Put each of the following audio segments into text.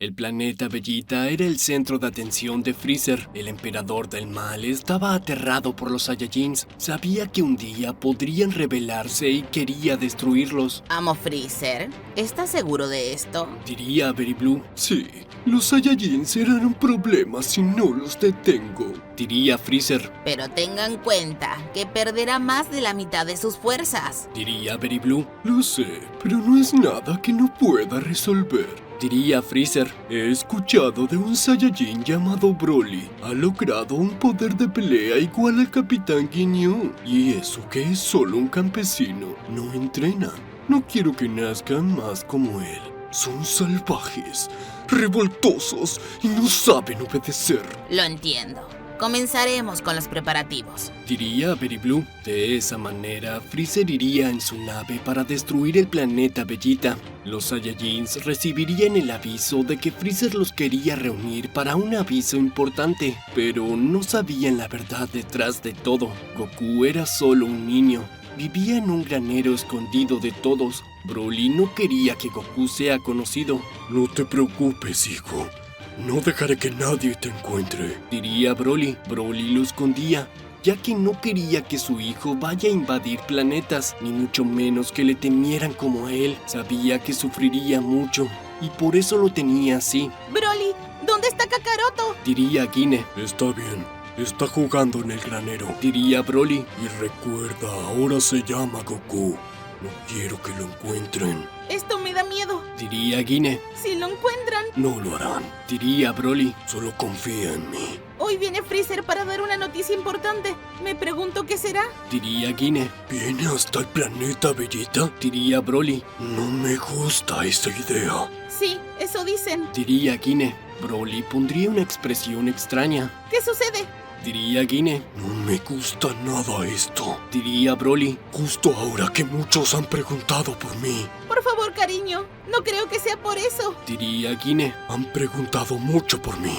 El planeta Bellita era el centro de atención de Freezer. El emperador del mal estaba aterrado por los Saiyajins. Sabía que un día podrían rebelarse y quería destruirlos. Amo Freezer, ¿estás seguro de esto? Diría Berry Blue. Sí, los Saiyajins serán un problema si no los detengo. Diría Freezer. Pero tenga en cuenta que perderá más de la mitad de sus fuerzas. Diría Berry Blue. Lo sé, pero no es nada que no pueda resolver. Diría Freezer. He escuchado de un Saiyajin llamado Broly. Ha logrado un poder de pelea igual al Capitán Ginyu. Y eso que es solo un campesino. No entrena. No quiero que nazcan más como él. Son salvajes, revoltosos y no saben obedecer. Lo entiendo. Comenzaremos con los preparativos. Diría Berry Blue. De esa manera, Freezer iría en su nave para destruir el planeta Bellita. Los Saiyajins recibirían el aviso de que Freezer los quería reunir para un aviso importante, pero no sabían la verdad detrás de todo. Goku era solo un niño. Vivía en un granero escondido de todos. Broly no quería que Goku sea conocido. No te preocupes, hijo. No dejaré que nadie te encuentre, diría Broly. Broly lo escondía, ya que no quería que su hijo vaya a invadir planetas, ni mucho menos que le temieran como a él. Sabía que sufriría mucho, y por eso lo tenía así. Broly, ¿dónde está Kakaroto? Diría Gine. Está bien, está jugando en el granero, diría Broly. Y recuerda, ahora se llama Goku. No quiero que lo encuentren. Esto me da miedo. Diría Gine. Si lo encuentran, no lo harán, diría Broly. Solo confía en mí. Hoy viene Freezer para dar una noticia importante. Me pregunto qué será. Diría Gine. ¿Viene hasta el planeta Bellita? Diría Broly. No me gusta esa idea. Sí, eso dicen. Diría Gine. Broly pondría una expresión extraña. ¿Qué sucede? Diría Gine. No me gusta nada esto, diría Broly. Justo ahora que muchos han preguntado por mí. Por favor, cariño, no creo que sea por eso. Diría Gine. Han preguntado mucho por mí.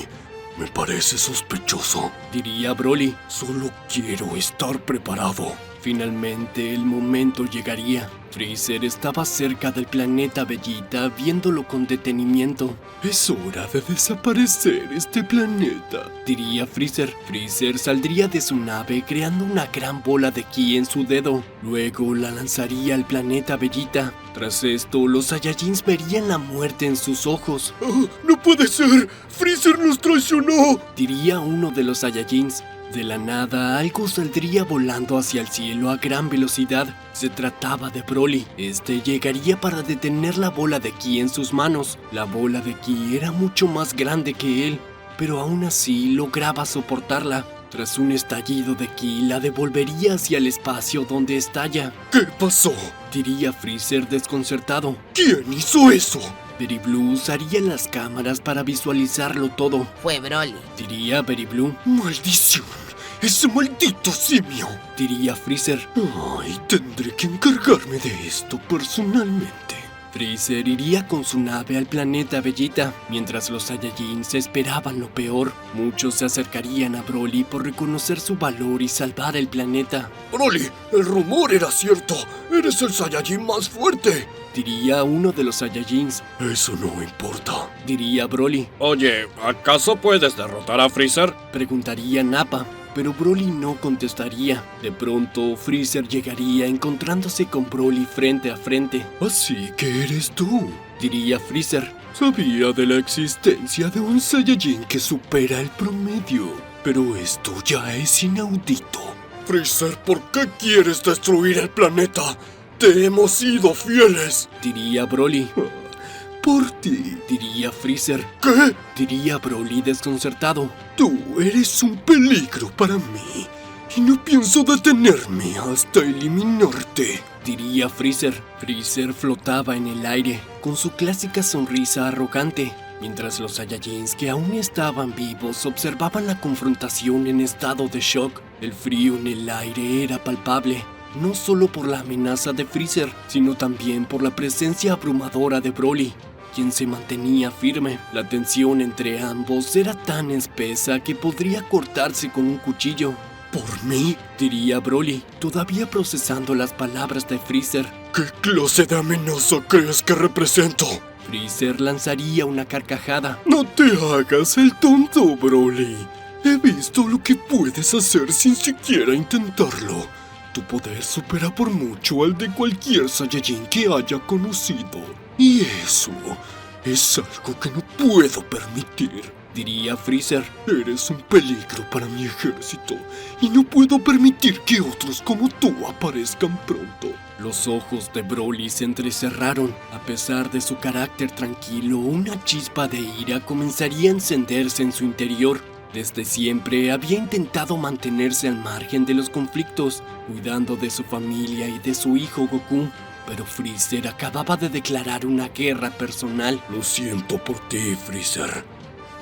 Me parece sospechoso, diría Broly. Solo quiero estar preparado. Finalmente el momento llegaría. Freezer estaba cerca del planeta Bellita viéndolo con detenimiento. Es hora de desaparecer este planeta, diría Freezer. Freezer saldría de su nave creando una gran bola de ki en su dedo. Luego la lanzaría al planeta Bellita. Tras esto, los Saiyajins verían la muerte en sus ojos. ¡Oh, no puede ser! ¡Freezer nos traicionó!, diría uno de los Saiyajins. De la nada, algo saldría volando hacia el cielo a gran velocidad. Se trataba de Broly. Este llegaría para detener la bola de ki en sus manos. La bola de ki era mucho más grande que él, pero aún así lograba soportarla. Tras un estallido de ki, la devolvería hacia el espacio donde estalla. ¿Qué pasó?, diría Freezer desconcertado. ¿Quién hizo eso? Berry Blue usaría las cámaras para visualizarlo todo. Fue Broly, diría Berry Blue. ¡Maldición! ¡Ese maldito simio!, diría Freezer. ¡Ay, tendré que encargarme de esto personalmente! Freezer iría con su nave al planeta Bellita, mientras los Saiyajins esperaban lo peor. Muchos se acercarían a Broly por reconocer su valor y salvar el planeta. Broly, el rumor era cierto. Eres el Saiyajin más fuerte, diría uno de los Saiyajins. Eso no importa, diría Broly. Oye, ¿acaso puedes derrotar a Freezer?, preguntaría Nappa. Pero Broly no contestaría. De pronto, Freezer llegaría encontrándose con Broly frente a frente. Así que eres tú, diría Freezer. Sabía de la existencia de un Saiyajin que supera el promedio, pero esto ya es inaudito. Freezer, ¿por qué quieres destruir el planeta? Te hemos sido fieles, diría Broly. Por ti, diría Freezer. ¿Qué?, diría Broly desconcertado. Tú eres un peligro para mí y no pienso detenerme hasta eliminarte, diría Freezer. Freezer flotaba en el aire con su clásica sonrisa arrogante, mientras los Saiyajins que aún estaban vivos observaban la confrontación en estado de shock. El frío en el aire era palpable, no solo por la amenaza de Freezer, sino también por la presencia abrumadora de Broly, quien se mantenía firme. La tensión entre ambos era tan espesa que podría cortarse con un cuchillo. ¿Por mí?, diría Broly, todavía procesando las palabras de Freezer. ¿Qué clase de amenaza crees que represento? Freezer lanzaría una carcajada. No te hagas el tonto, Broly. He visto lo que puedes hacer sin siquiera intentarlo. Tu poder supera por mucho al de cualquier Saiyajin que haya conocido. Y eso es algo que no puedo permitir, diría Freezer. Eres un peligro para mi ejército y no puedo permitir que otros como tú aparezcan pronto. Los ojos de Broly se entrecerraron. A pesar de su carácter tranquilo, una chispa de ira comenzaría a encenderse en su interior. Desde siempre había intentado mantenerse al margen de los conflictos, cuidando de su familia y de su hijo Goku. Pero Freezer acababa de declarar una guerra personal. Lo siento por ti, Freezer,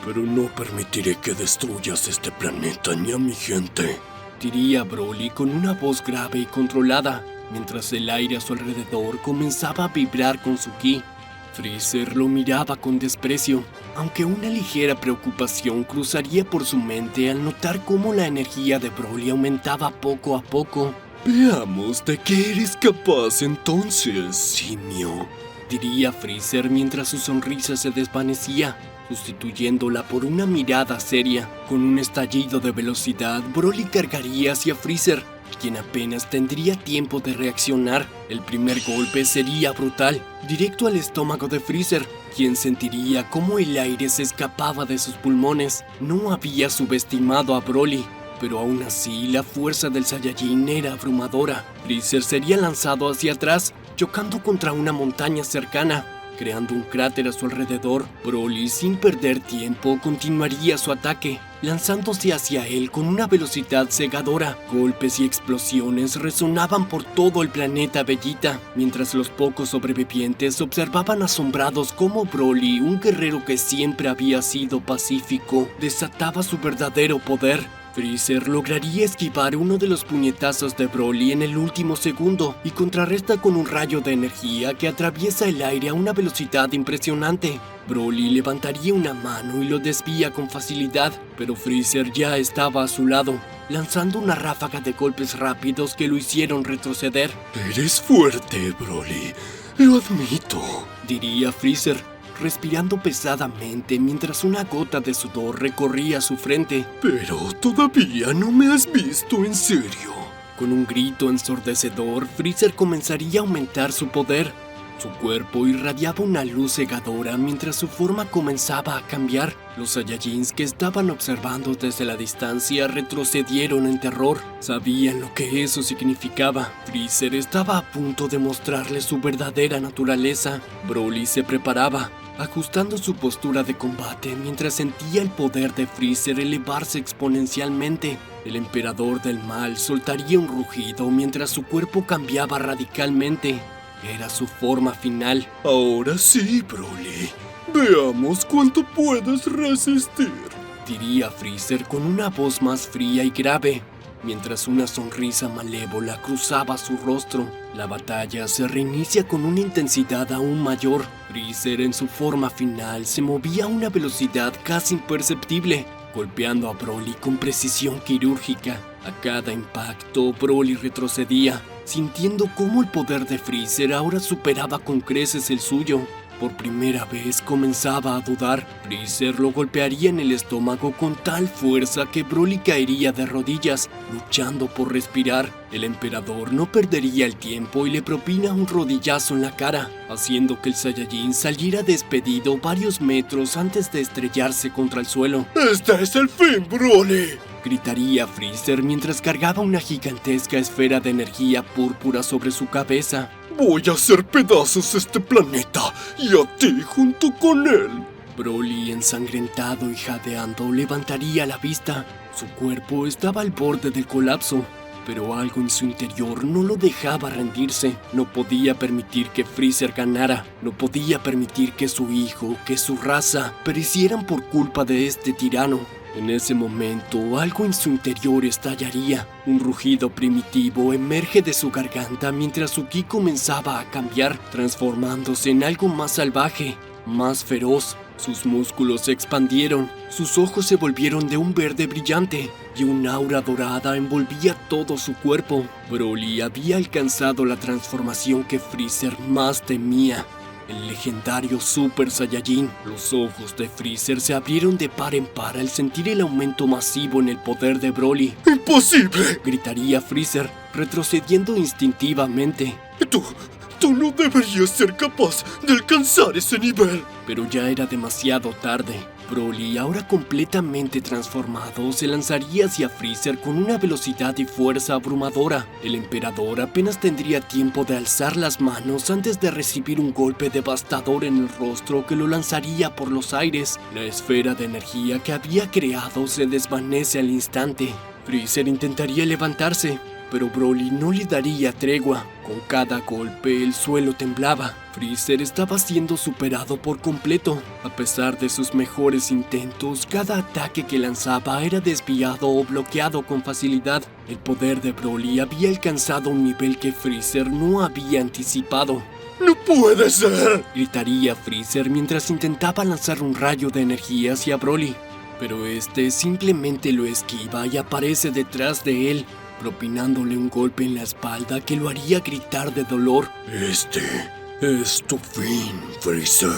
pero no permitiré que destruyas este planeta ni a mi gente, diría Broly con una voz grave y controlada, mientras el aire a su alrededor comenzaba a vibrar con su ki. Freezer lo miraba con desprecio, aunque una ligera preocupación cruzaría por su mente al notar cómo la energía de Broly aumentaba poco a poco. Veamos de qué eres capaz entonces, simio, diría Freezer mientras su sonrisa se desvanecía, sustituyéndola por una mirada seria. Con un estallido de velocidad, Broly cargaría hacia Freezer, quien apenas tendría tiempo de reaccionar. El primer golpe sería brutal, directo al estómago de Freezer, quien sentiría cómo el aire se escapaba de sus pulmones. No había subestimado a Broly, pero aún así la fuerza del Saiyajin era abrumadora. Freezer sería lanzado hacia atrás, chocando contra una montaña cercana, creando un cráter a su alrededor. Broly, sin perder tiempo, continuaría su ataque, lanzándose hacia él con una velocidad cegadora. Golpes y explosiones resonaban por todo el planeta Vegeta, mientras los pocos sobrevivientes observaban asombrados cómo Broly, un guerrero que siempre había sido pacífico, desataba su verdadero poder. Freezer lograría esquivar uno de los puñetazos de Broly en el último segundo y contrarresta con un rayo de energía que atraviesa el aire a una velocidad impresionante. Broly levantaría una mano y lo desvía con facilidad, pero Freezer ya estaba a su lado, lanzando una ráfaga de golpes rápidos que lo hicieron retroceder. Eres fuerte, Broly, lo admito, diría Freezer, respirando pesadamente mientras una gota de sudor recorría su frente. Pero todavía no me has visto en serio. Con un grito ensordecedor, Freezer comenzaría a aumentar su poder. Su cuerpo irradiaba una luz cegadora mientras su forma comenzaba a cambiar. Los Saiyajins que estaban observando desde la distancia retrocedieron en terror. Sabían lo que eso significaba. Freezer estaba a punto de mostrarle su verdadera naturaleza. Broly se preparaba, ajustando su postura de combate mientras sentía el poder de Freezer elevarse exponencialmente. El emperador del mal soltaría un rugido mientras su cuerpo cambiaba radicalmente. Era su forma final. Ahora sí, Broly. Veamos cuánto puedes resistir, diría Freezer con una voz más fría y grave, mientras una sonrisa malévola cruzaba su rostro. La batalla se reinicia con una intensidad aún mayor. Freezer en su forma final se movía a una velocidad casi imperceptible, golpeando a Broly con precisión quirúrgica. A cada impacto, Broly retrocedía, sintiendo cómo el poder de Freezer ahora superaba con creces el suyo. Por primera vez comenzaba a dudar. Freezer lo golpearía en el estómago con tal fuerza que Broly caería de rodillas, luchando por respirar. El emperador no perdería el tiempo y le propina un rodillazo en la cara, haciendo que el Saiyajin saliera despedido varios metros antes de estrellarse contra el suelo. ¡Este es el fin, Broly!, gritaría Freezer mientras cargaba una gigantesca esfera de energía púrpura sobre su cabeza. Voy a hacer pedazos este planeta y a ti junto con él. Broly, ensangrentado y jadeando, levantaría la vista. Su cuerpo estaba al borde del colapso, pero algo en su interior no lo dejaba rendirse. No podía permitir que Freezer ganara. No podía permitir que su hijo, que su raza, perecieran por culpa de este tirano. En ese momento, algo en su interior estallaría. Un rugido primitivo emerge de su garganta mientras su ki comenzaba a cambiar, transformándose en algo más salvaje, más feroz. Sus músculos se expandieron, sus ojos se volvieron de un verde brillante y un aura dorada envolvía todo su cuerpo. Broly había alcanzado la transformación que Freezer más temía. El legendario Super Saiyajin. Los ojos de Freezer se abrieron de par en par al sentir el aumento masivo en el poder de Broly. ¡Imposible! Gritaría Freezer, retrocediendo instintivamente. Tú no deberías ser capaz de alcanzar ese nivel. Pero ya era demasiado tarde. Broly, ahora completamente transformado, se lanzaría hacia Freezer con una velocidad y fuerza abrumadora. El emperador apenas tendría tiempo de alzar las manos antes de recibir un golpe devastador en el rostro que lo lanzaría por los aires. La esfera de energía que había creado se desvanece al instante. Freezer intentaría levantarse, pero Broly no le daría tregua. Con cada golpe el suelo temblaba. Freezer estaba siendo superado por completo. A pesar de sus mejores intentos, cada ataque que lanzaba era desviado o bloqueado con facilidad. El poder de Broly había alcanzado un nivel que Freezer no había anticipado. ¡No puede ser!, gritaría Freezer mientras intentaba lanzar un rayo de energía hacia Broly. Pero este simplemente lo esquiva y aparece detrás de él, propinándole un golpe en la espalda que lo haría gritar de dolor. Este es tu fin, Freezer,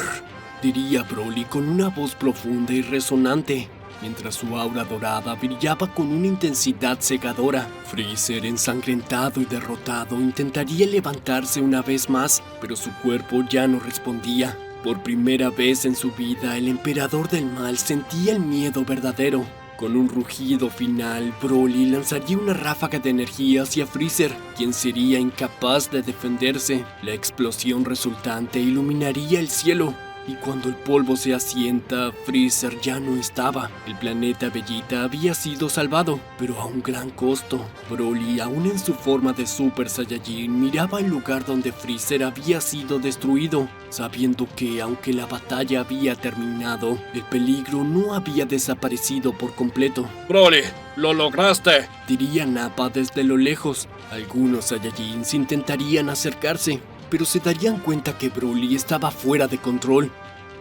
diría Broly con una voz profunda y resonante, mientras su aura dorada brillaba con una intensidad cegadora. Freezer, ensangrentado y derrotado, intentaría levantarse una vez más, pero su cuerpo ya no respondía. Por primera vez en su vida, el emperador del mal sentía el miedo verdadero. Con un rugido final, Broly lanzaría una ráfaga de energía hacia Freezer, quien sería incapaz de defenderse. La explosión resultante iluminaría el cielo, y cuando el polvo se asienta, Freezer ya no estaba. El planeta Vegeta había sido salvado, pero a un gran costo. Broly, aún en su forma de Super Saiyajin, miraba el lugar donde Freezer había sido destruido, sabiendo que, aunque la batalla había terminado, el peligro no había desaparecido por completo. ¡Broly, lo lograste!, diría Nappa desde lo lejos. Algunos Saiyajins intentarían acercarse, pero se darían cuenta que Broly estaba fuera de control.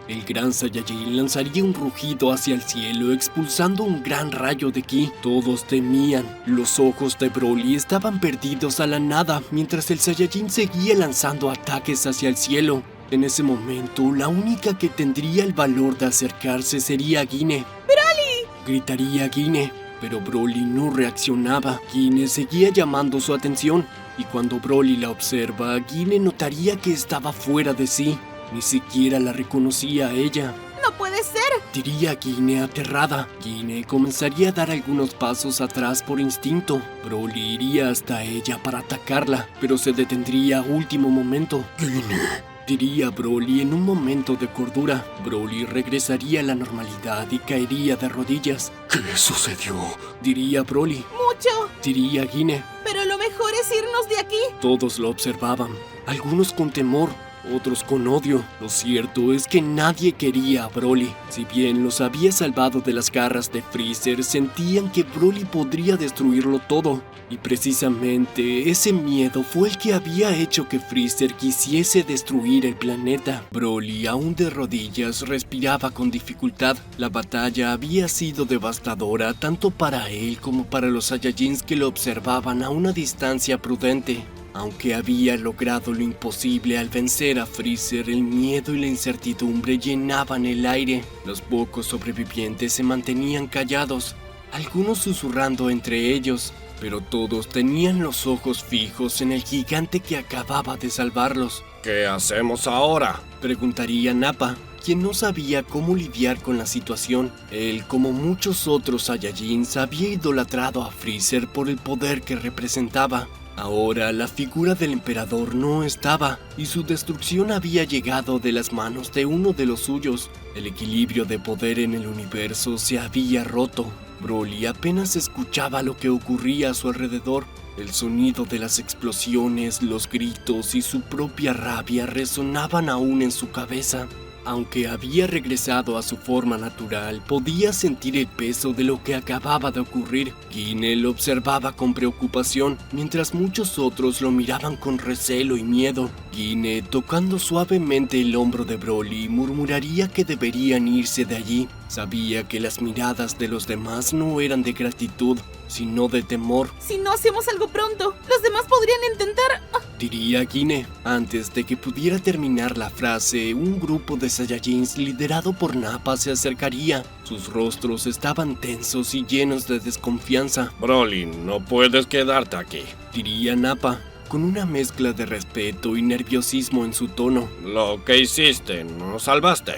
El gran Saiyajin lanzaría un rugido hacia el cielo, expulsando un gran rayo de ki. Todos temían. Los ojos de Broly estaban perdidos a la nada, mientras el Saiyajin seguía lanzando ataques hacia el cielo. En ese momento, la única que tendría el valor de acercarse sería Guine. ¡Broly!, gritaría Guine, pero Broly no reaccionaba. Guine seguía llamando su atención, y cuando Broly la observa, Guine notaría que estaba fuera de sí. Ni siquiera la reconocía a ella. ¡No puede ser!, diría Guine aterrada. Guine comenzaría a dar algunos pasos atrás por instinto. Broly iría hasta ella para atacarla, pero se detendría a último momento. Guine, diría Broly en un momento de cordura. Broly regresaría a la normalidad y caería de rodillas. ¿qué sucedió?, diría Broly. ¡Mucho!, diría Guine. pero lo mejor es irnos de aquí. Todos lo observaban, algunos con temor, otros con odio. Lo cierto es que nadie quería a Broly. Si bien los había salvado de las garras de Freezer, sentían que Broly podría destruirlo todo. Y precisamente ese miedo fue el que había hecho que Freezer quisiese destruir el planeta. Broly, aún de rodillas, respiraba con dificultad. La batalla había sido devastadora tanto para él como para los Saiyajins que lo observaban a una distancia prudente. Aunque había logrado lo imposible al vencer a Freezer, el miedo y la incertidumbre llenaban el aire. Los pocos sobrevivientes se mantenían callados, algunos susurrando entre ellos, pero todos tenían los ojos fijos en el gigante que acababa de salvarlos. ¿qué hacemos ahora?, preguntaría Nappa, quien no sabía cómo lidiar con la situación. Él, como muchos otros Saiyajins, había idolatrado a Freezer por el poder que representaba. Ahora la figura del emperador no estaba, y su destrucción había llegado de las manos de uno de los suyos. El equilibrio de poder en el universo se había roto. Broly apenas escuchaba lo que ocurría a su alrededor. El sonido de las explosiones, los gritos y su propia rabia resonaban aún en su cabeza. Aunque había regresado a su forma natural, podía sentir el peso de lo que acababa de ocurrir. Gine lo observaba con preocupación, mientras muchos otros lo miraban con recelo y miedo. Gine, tocando suavemente el hombro de Broly, murmuraría que deberían irse de allí. Sabía que las miradas de los demás no eran de gratitud, sino de temor. Si no hacemos algo pronto, los demás podrían intentar... Diría Gine. Antes de que pudiera terminar la frase, un grupo de Saiyajins liderado por Nappa se acercaría. Sus rostros estaban tensos y llenos de desconfianza. Broly, no puedes quedarte aquí, diría Nappa, con una mezcla de respeto y nerviosismo en su tono. Lo que hiciste, nos salvaste,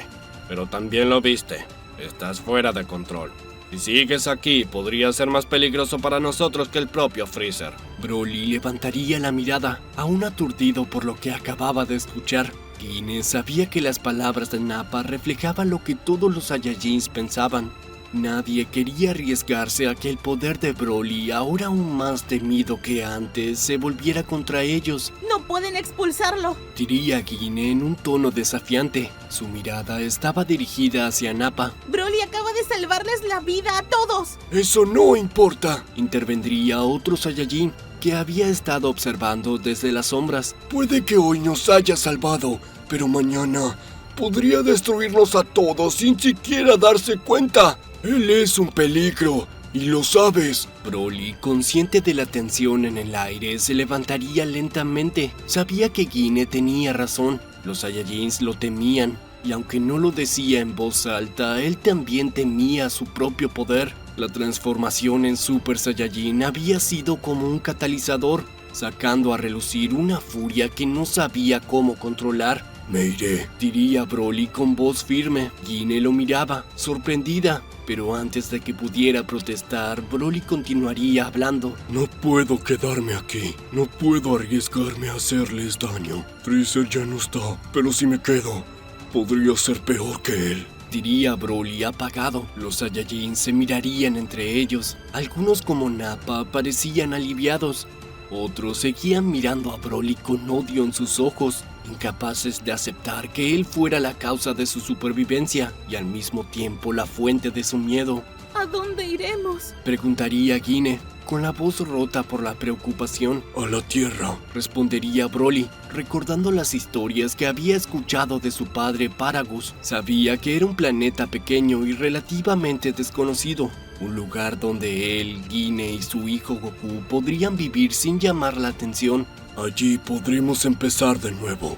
pero también lo viste. Estás fuera de control. Si sigues aquí, podría ser más peligroso para nosotros que el propio Freezer. Broly levantaría la mirada, aún aturdido por lo que acababa de escuchar. Gine sabía que las palabras de Nappa reflejaban lo que todos los Saiyajins pensaban. Nadie quería arriesgarse a que el poder de Broly, ahora aún más temido que antes, se volviera contra ellos. ¡No pueden expulsarlo!, diría Gine en un tono desafiante. Su mirada estaba dirigida hacia Nappa. Broly acaba de salvarles la vida a todos. Eso no importa, intervendría otro Saiyajin que había estado observando desde las sombras. Puede que hoy nos haya salvado, pero mañana podría destruirnos a todos sin siquiera darse cuenta. Él es un peligro, y lo sabes. Broly, consciente de la tensión en el aire, se levantaría lentamente. Sabía que Gine tenía razón. Los Saiyajins lo temían, y aunque no lo decía en voz alta, él también temía su propio poder. La transformación en Super Saiyajin había sido como un catalizador, sacando a relucir una furia que no sabía cómo controlar. Me iré, diría Broly con voz firme. Gine lo miraba, sorprendida, pero antes de que pudiera protestar, Broly continuaría hablando. No puedo quedarme aquí, no puedo arriesgarme a hacerles daño. Freezer ya no está, pero si me quedo, podría ser peor que él, diría Broly apagado. Los Saiyajins se mirarían entre ellos. Algunos como Nappa parecían aliviados. Otros seguían mirando a Broly con odio en sus ojos, incapaces de aceptar que él fuera la causa de su supervivencia y al mismo tiempo la fuente de su miedo. ¿A dónde iremos?, preguntaría Gine, con la voz rota por la preocupación. A la Tierra, respondería Broly, recordando las historias que había escuchado de su padre Paragus. Sabía que era un planeta pequeño y relativamente desconocido, un lugar donde él, Gine y su hijo Goku podrían vivir sin llamar la atención. Allí podremos empezar de nuevo.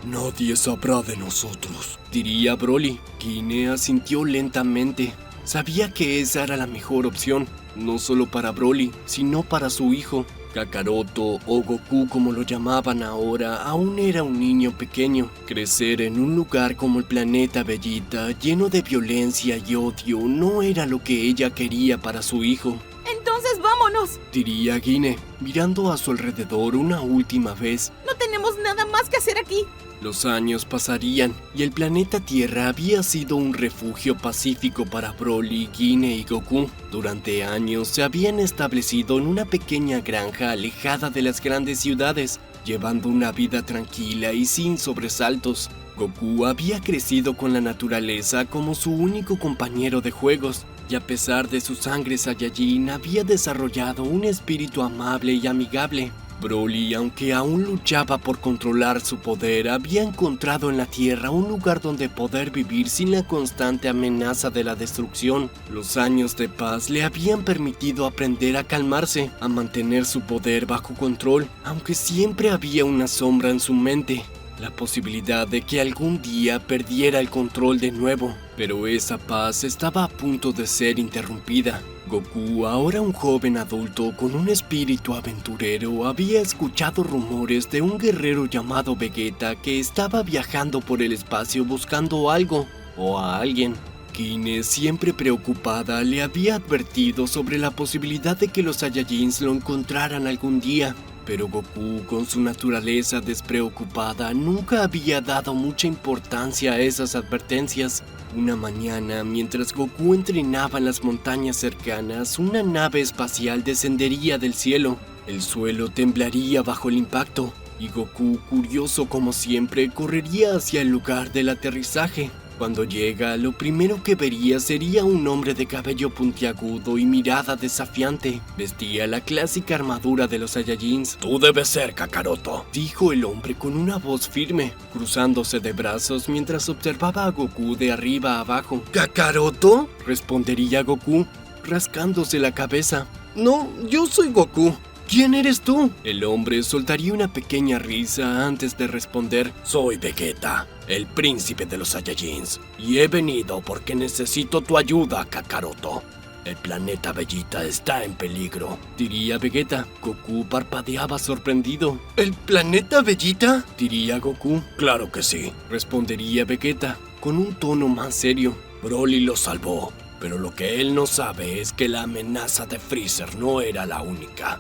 Nadie sabrá de nosotros, diría Broly. Gine asintió lentamente. Sabía que esa era la mejor opción, no solo para Broly, sino para su hijo. Kakaroto, o Goku como lo llamaban ahora, aún era un niño pequeño. Crecer en un lugar como el planeta Bellita, lleno de violencia y odio, no era lo que ella quería para su hijo. ¡Entonces vámonos!, diría Gine, mirando a su alrededor una última vez. No tenemos nada más que hacer aquí. Los años pasarían y el planeta Tierra había sido un refugio pacífico para Broly, Gine y Goku. Durante años se habían establecido en una pequeña granja alejada de las grandes ciudades, llevando una vida tranquila y sin sobresaltos. Goku había crecido con la naturaleza como su único compañero de juegos, y a pesar de su sangre Saiyajin había desarrollado un espíritu amable y amigable. Broly, aunque aún luchaba por controlar su poder, había encontrado en la Tierra un lugar donde poder vivir sin la constante amenaza de la destrucción. Los años de paz le habían permitido aprender a calmarse, a mantener su poder bajo control, aunque siempre había una sombra en su mente, la posibilidad de que algún día perdiera el control de nuevo. Pero esa paz estaba a punto de ser interrumpida. Goku, ahora un joven adulto con un espíritu aventurero, había escuchado rumores de un guerrero llamado Vegeta que estaba viajando por el espacio buscando algo o a alguien. Gine, siempre preocupada, le había advertido sobre la posibilidad de que los Saiyajins lo encontraran algún día. Pero Goku, con su naturaleza despreocupada, nunca había dado mucha importancia a esas advertencias. Una mañana, mientras Goku entrenaba en las montañas cercanas, una nave espacial descendería del cielo. El suelo temblaría bajo el impacto. y Goku, curioso como siempre, correría hacia el lugar del aterrizaje. Cuando llega, lo primero que vería sería un hombre de cabello puntiagudo y mirada desafiante. Vestía la clásica armadura de los Saiyajins. Tú debes ser Kakaroto, dijo el hombre con una voz firme, cruzándose de brazos mientras observaba a Goku de arriba a abajo. ¿Kakaroto? Respondería Goku, rascándose la cabeza. No, yo soy Goku. ¿Quién eres tú? El hombre soltaría una pequeña risa antes de responder. Soy Vegeta, el príncipe de los Saiyajins, y he venido porque necesito tu ayuda, Kakaroto. El planeta Vegeta está en peligro, diría Vegeta. Goku parpadeaba sorprendido. ¿El planeta Vegeta? Diría Goku. Claro que sí, respondería Vegeta, con un tono más serio. Broly lo salvó, pero lo que él no sabe es que la amenaza de Freezer no era la única.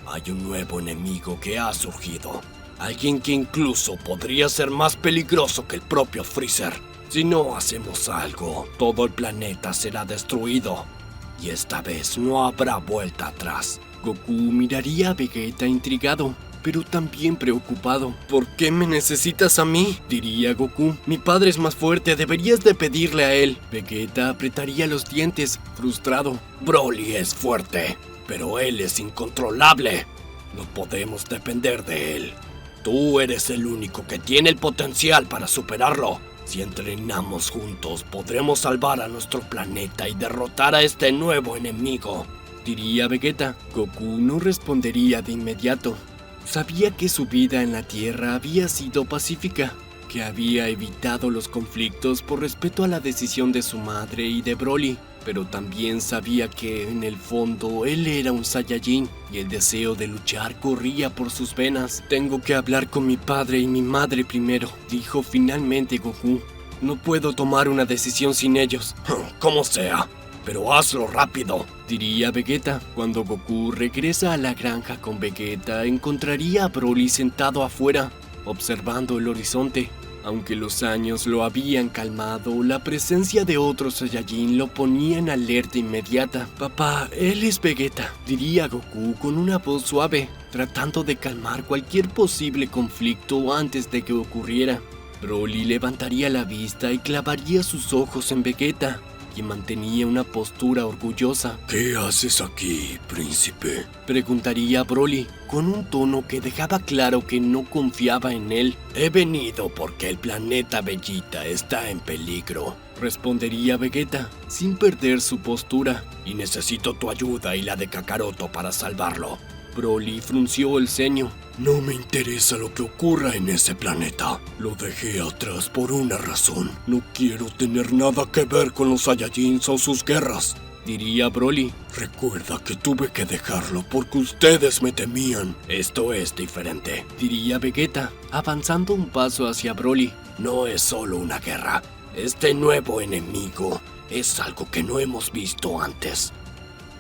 Hay un nuevo enemigo que ha surgido. Alguien que incluso podría ser más peligroso que el propio Freezer. Si no hacemos algo, todo el planeta será destruido. Y esta vez no habrá vuelta atrás. Goku miraría a Vegeta intrigado, pero también preocupado. ¿Por qué me necesitas a mí? Diría Goku. Mi padre es más fuerte, deberías de pedirle a él. Vegeta apretaría los dientes, frustrado. Broly es fuerte, pero él es incontrolable. No podemos depender de él. Tú eres el único que tiene el potencial para superarlo. Si entrenamos juntos, podremos salvar a nuestro planeta y derrotar a este nuevo enemigo, diría Vegeta. Goku no respondería de inmediato. Sabía que su vida en la Tierra había sido pacífica, que había evitado los conflictos por respeto a la decisión de su madre y de Broly. Pero también sabía que, en el fondo, él era un Saiyajin y el deseo de luchar corría por sus venas. Tengo que hablar con mi padre y mi madre primero, dijo finalmente Goku. No puedo tomar una decisión sin ellos. Como sea, pero hazlo rápido, diría Vegeta. Cuando Goku regresa a la granja con Vegeta, encontraría a Broly sentado afuera, observando el horizonte. Aunque los años lo habían calmado, la presencia de otro Saiyajin lo ponía en alerta inmediata. Papá, él es Vegeta, diría Goku con una voz suave, tratando de calmar cualquier posible conflicto antes de que ocurriera. Broly levantaría la vista y clavaría sus ojos en Vegeta, quien mantenía una postura orgullosa. ¿Qué haces aquí, príncipe? Preguntaría Broly, con un tono que dejaba claro que no confiaba en él. He venido porque el planeta Vegeta está en peligro, respondería Vegeta, sin perder su postura. Y necesito tu ayuda y la de Kakaroto para salvarlo. Broly frunció el ceño. No me interesa lo que ocurra en ese planeta. Lo dejé atrás por una razón. No quiero tener nada que ver con los Saiyajins o sus guerras, diría Broly. Recuerda que tuve que dejarlo porque ustedes me temían. Esto es diferente, diría Vegeta, avanzando un paso hacia Broly. No es solo una guerra. Este nuevo enemigo es algo que no hemos visto antes.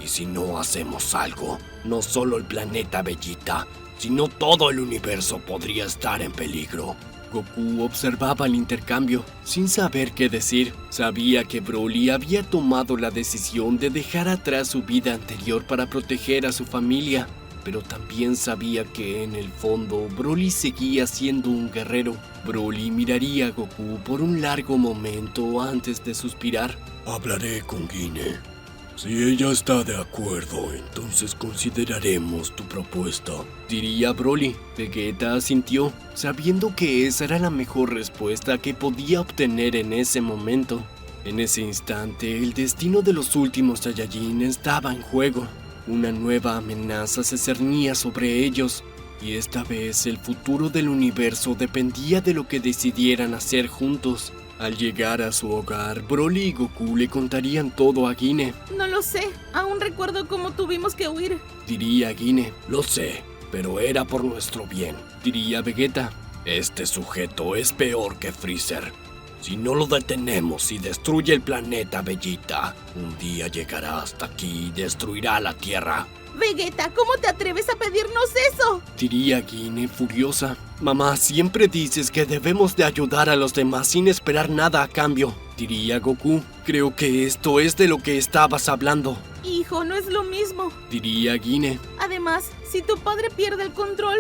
Y si no hacemos algo, no solo el planeta Vegeta, sino todo el universo podría estar en peligro. Goku observaba el intercambio, sin saber qué decir. Sabía que Broly había tomado la decisión de dejar atrás su vida anterior para proteger a su familia, pero también sabía que, en el fondo, Broly seguía siendo un guerrero. Broly miraría a Goku por un largo momento antes de suspirar. Hablaré con Guine. Si ella está de acuerdo, entonces consideraremos tu propuesta, diría Broly. Vegeta asintió, sabiendo que esa era la mejor respuesta que podía obtener en ese momento. En ese instante, el destino de los últimos Saiyajin estaba en juego. Una nueva amenaza se cernía sobre ellos, y esta vez el futuro del universo dependía de lo que decidieran hacer juntos. Al llegar a su hogar, Broly y Goku le contarían todo a Guine. No lo sé, aún recuerdo cómo tuvimos que huir, diría Guine. Lo sé, pero era por nuestro bien, diría Vegeta. Este sujeto es peor que Freezer. Si no lo detenemos y destruye el planeta Vegeta, un día llegará hasta aquí y destruirá la Tierra. Vegeta, ¿cómo te atreves a pedirnos eso? Diría Guine furiosa. Mamá, siempre dices que debemos de ayudar a los demás sin esperar nada a cambio, diría Goku. Creo que esto es de lo que estabas hablando. Hijo, no es lo mismo, diría Guine. Además, si tu padre pierde el control,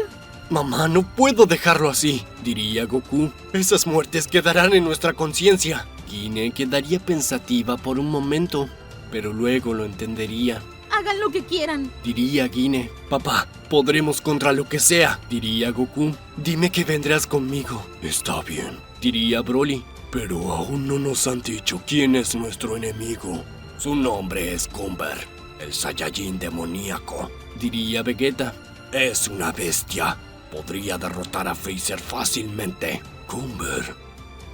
Mamá, no puedo dejarlo así, diría Goku. Esas muertes quedarán en nuestra conciencia. Gine quedaría pensativa por un momento, pero luego lo entendería. Hagan lo que quieran. Diría Gine. Papá, podremos contra lo que sea, diría Goku. Dime que vendrás conmigo. Está bien, Diría Broly. pero aún no nos han dicho quién es nuestro enemigo. Su nombre es Cumber, el Saiyajin demoníaco. Diría Vegeta. Es una bestia. Podría derrotar a Freezer fácilmente. Cumber,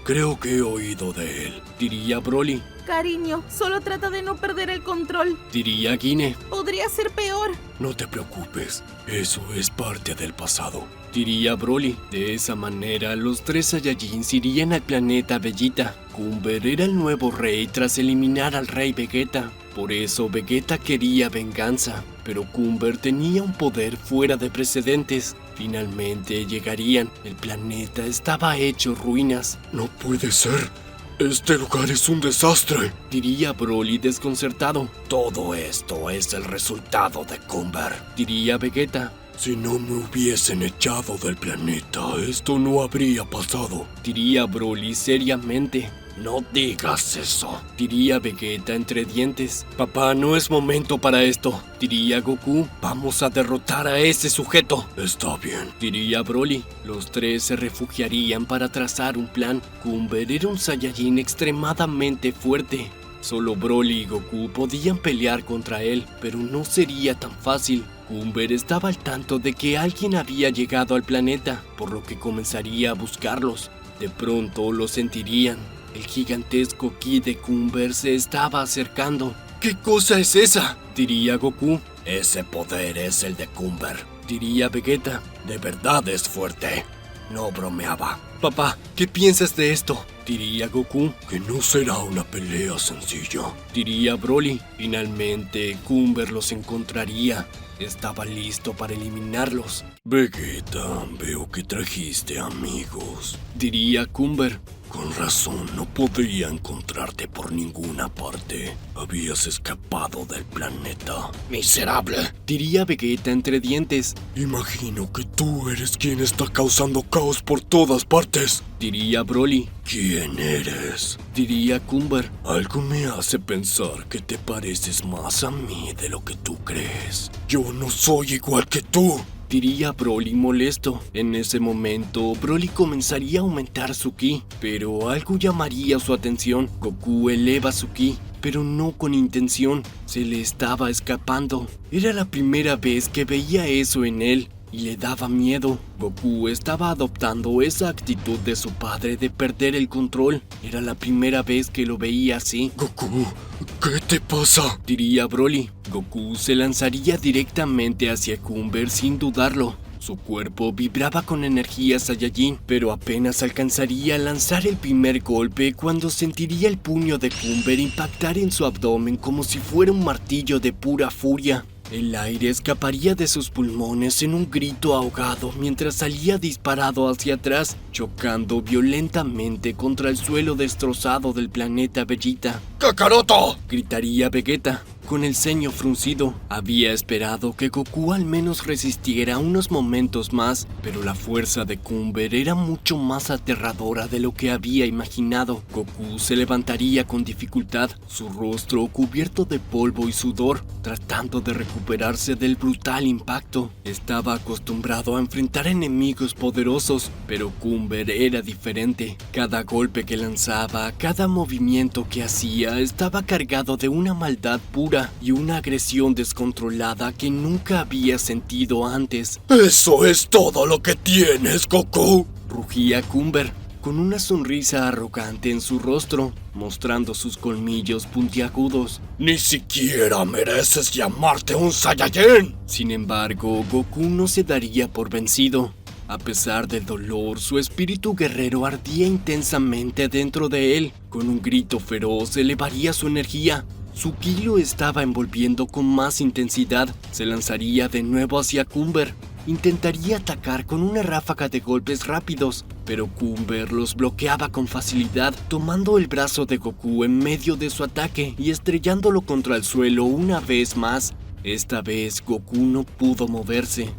creo que he oído de él. Diría Broly. Cariño, solo trata de no perder el control. Diría Gine. Podría ser peor. No te preocupes, eso es parte del pasado. Diría Broly. De esa manera, los 3 Saiyajins irían al planeta Vegeta. Cumber era el nuevo rey tras eliminar al rey Vegeta. Por eso Vegeta quería venganza, pero Cumber tenía un poder fuera de precedentes. Finalmente llegarían. El planeta estaba hecho ruinas. No puede ser. Este lugar es un desastre. Diría Broly desconcertado. Todo esto es el resultado de Cumber. Diría Vegeta. Si no me hubiesen echado del planeta, esto no habría pasado. Diría Broly seriamente. No digas eso. Diría Vegeta entre dientes. Papá, no es momento para esto. Diría Goku. Vamos a derrotar a ese sujeto. Está bien. Diría Broly. Los 3 se refugiarían para trazar un plan. Cumber era un Saiyajin extremadamente fuerte. Solo Broly y Goku podían pelear contra él, pero no sería tan fácil. Cumber estaba al tanto de que alguien había llegado al planeta, por lo que comenzaría a buscarlos. De pronto lo sentirían. El gigantesco ki de Cumber se estaba acercando. ¿Qué cosa es esa? Diría Goku. Ese poder es el de Cumber. Diría Vegeta. De verdad es fuerte. No bromeaba. Papá, ¿qué piensas de esto? Diría Goku. Que no será una pelea sencilla. Diría Broly. Finalmente, Cumber los encontraría. Estaba listo para eliminarlos. Vegeta, veo que trajiste amigos. Diría Cumber. Con razón, no podía encontrarte por ninguna parte. Habías escapado del planeta. ¡Miserable! Diría Vegeta entre dientes. Imagino que tú eres quien está causando caos por todas partes. Diría Broly. ¿Quién eres? Diría Cumber. Algo me hace pensar que te pareces más a mí de lo que tú crees. Yo no soy igual que tú. Diría Broly molesto. En ese momento, Broly comenzaría a aumentar su ki, pero algo llamaría su atención. Goku eleva su ki, pero no con intención. Se le estaba escapando. Era la primera vez que veía eso en él y le daba miedo. Goku estaba adoptando esa actitud de su padre de perder el control. Era la primera vez que lo veía así. Goku, ¿qué te pasa? Diría Broly. Goku se lanzaría directamente hacia Cumber sin dudarlo. Su cuerpo vibraba con energía Saiyajin, pero apenas alcanzaría a lanzar el primer golpe cuando sentiría el puño de Cumber impactar en su abdomen como si fuera un martillo de pura furia. El aire escaparía de sus pulmones en un grito ahogado mientras salía disparado hacia atrás, chocando violentamente contra el suelo destrozado del planeta Vegeta. ¡Kakaroto! Gritaría Vegeta. Con el ceño fruncido, había esperado que Goku al menos resistiera unos momentos más, pero la fuerza de Cumber era mucho más aterradora de lo que había imaginado. Goku se levantaría con dificultad, su rostro cubierto de polvo y sudor, tratando de recuperarse del brutal impacto. Estaba acostumbrado a enfrentar enemigos poderosos, pero Cumber era diferente. Cada golpe que lanzaba, cada movimiento que hacía, estaba cargado de una maldad pura y una agresión descontrolada que nunca había sentido antes. ¡Eso es todo lo que tienes, Goku! Rugía Cumber, con una sonrisa arrogante en su rostro, mostrando sus colmillos puntiagudos. ¡Ni siquiera mereces llamarte un Saiyajin! Sin embargo, Goku no se daría por vencido. A pesar del dolor, su espíritu guerrero ardía intensamente dentro de él. Con un grito feroz elevaría su energía. Su ki lo estaba envolviendo con más intensidad. Se lanzaría de nuevo hacia Cumber. Intentaría atacar con una ráfaga de golpes rápidos, pero Cumber los bloqueaba con facilidad, tomando el brazo de Goku en medio de su ataque y estrellándolo contra el suelo una vez más. Esta vez Goku no pudo moverse.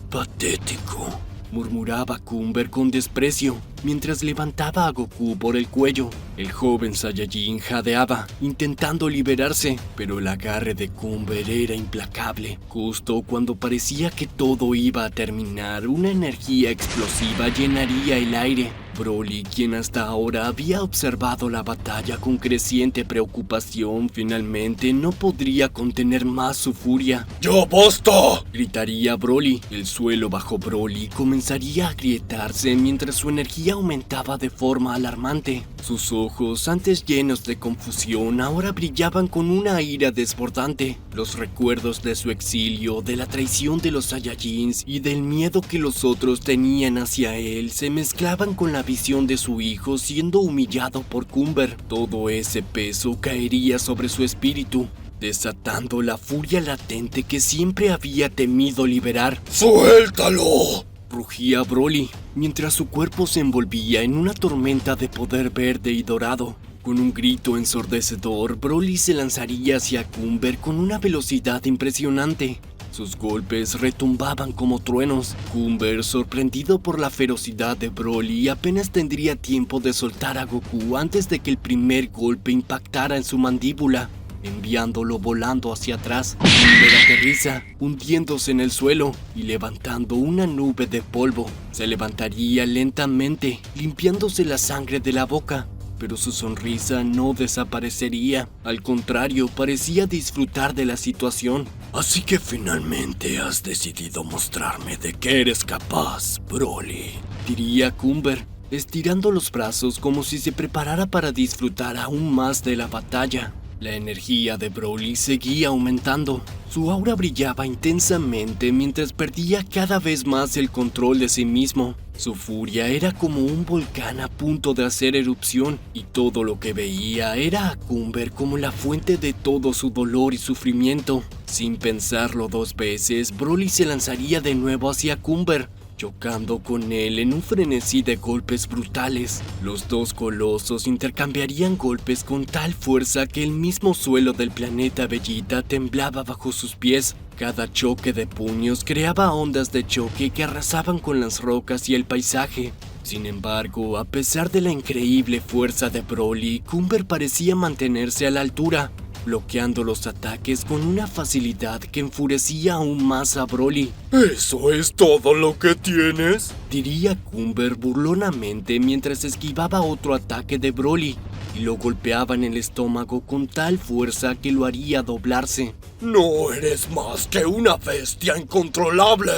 patético, murmuraba Cumber con desprecio, mientras levantaba a Goku por el cuello. El joven Saiyajin jadeaba, intentando liberarse, pero el agarre de Cumber era implacable. Justo cuando parecía que todo iba a terminar, una energía explosiva llenaría el aire. Broly, quien hasta ahora había observado la batalla con creciente preocupación, finalmente no podría contener más su furia. ¡Ya basta! Gritaría Broly. El suelo bajo Broly comenzaría a agrietarse mientras su energía aumentaba de forma alarmante. Sus ojos, antes llenos de confusión, ahora brillaban con una ira desbordante. Los recuerdos de su exilio, de la traición de los Saiyajins y del miedo que los otros tenían hacia él se mezclaban con la visión de su hijo siendo humillado por Cumber. Todo ese peso caería sobre su espíritu, desatando la furia latente que siempre había temido liberar. ¡Suéltalo! Rugía Broly, mientras su cuerpo se envolvía en una tormenta de poder verde y dorado. Con un grito ensordecedor, Broly se lanzaría hacia Cumber con una velocidad impresionante. Sus golpes retumbaban como truenos. Cumber, sorprendido por la ferocidad de Broly, apenas tendría tiempo de soltar a Goku antes de que el primer golpe impactara en su mandíbula, enviándolo volando hacia atrás. Cumber aterriza, hundiéndose en el suelo y levantando una nube de polvo. Se levantaría lentamente, limpiándose la sangre de la boca, pero su sonrisa no desaparecería. Al contrario, parecía disfrutar de la situación. Así que finalmente has decidido mostrarme de qué eres capaz, Broly, diría Cumber, estirando los brazos como si se preparara para disfrutar aún más de la batalla. La energía de Broly seguía aumentando. Su aura brillaba intensamente mientras perdía cada vez más el control de sí mismo. Su furia era como un volcán a punto de hacer erupción, y todo lo que veía era a Cumber como la fuente de todo su dolor y sufrimiento. Sin pensarlo dos veces, Broly se lanzaría de nuevo hacia Cumber, chocando con él en un frenesí de golpes brutales. Los dos colosos intercambiarían golpes con tal fuerza que el mismo suelo del planeta Vegeta temblaba bajo sus pies. Cada choque de puños creaba ondas de choque que arrasaban con las rocas y el paisaje. Sin embargo, a pesar de la increíble fuerza de Broly, Cumber parecía mantenerse a la altura, bloqueando los ataques con una facilidad que enfurecía aún más a Broly. ¿Eso es todo lo que tienes?, diría Cumber burlonamente mientras esquivaba otro ataque de Broly y lo golpeaba en el estómago con tal fuerza que lo haría doblarse. ¡No eres más que una bestia incontrolable!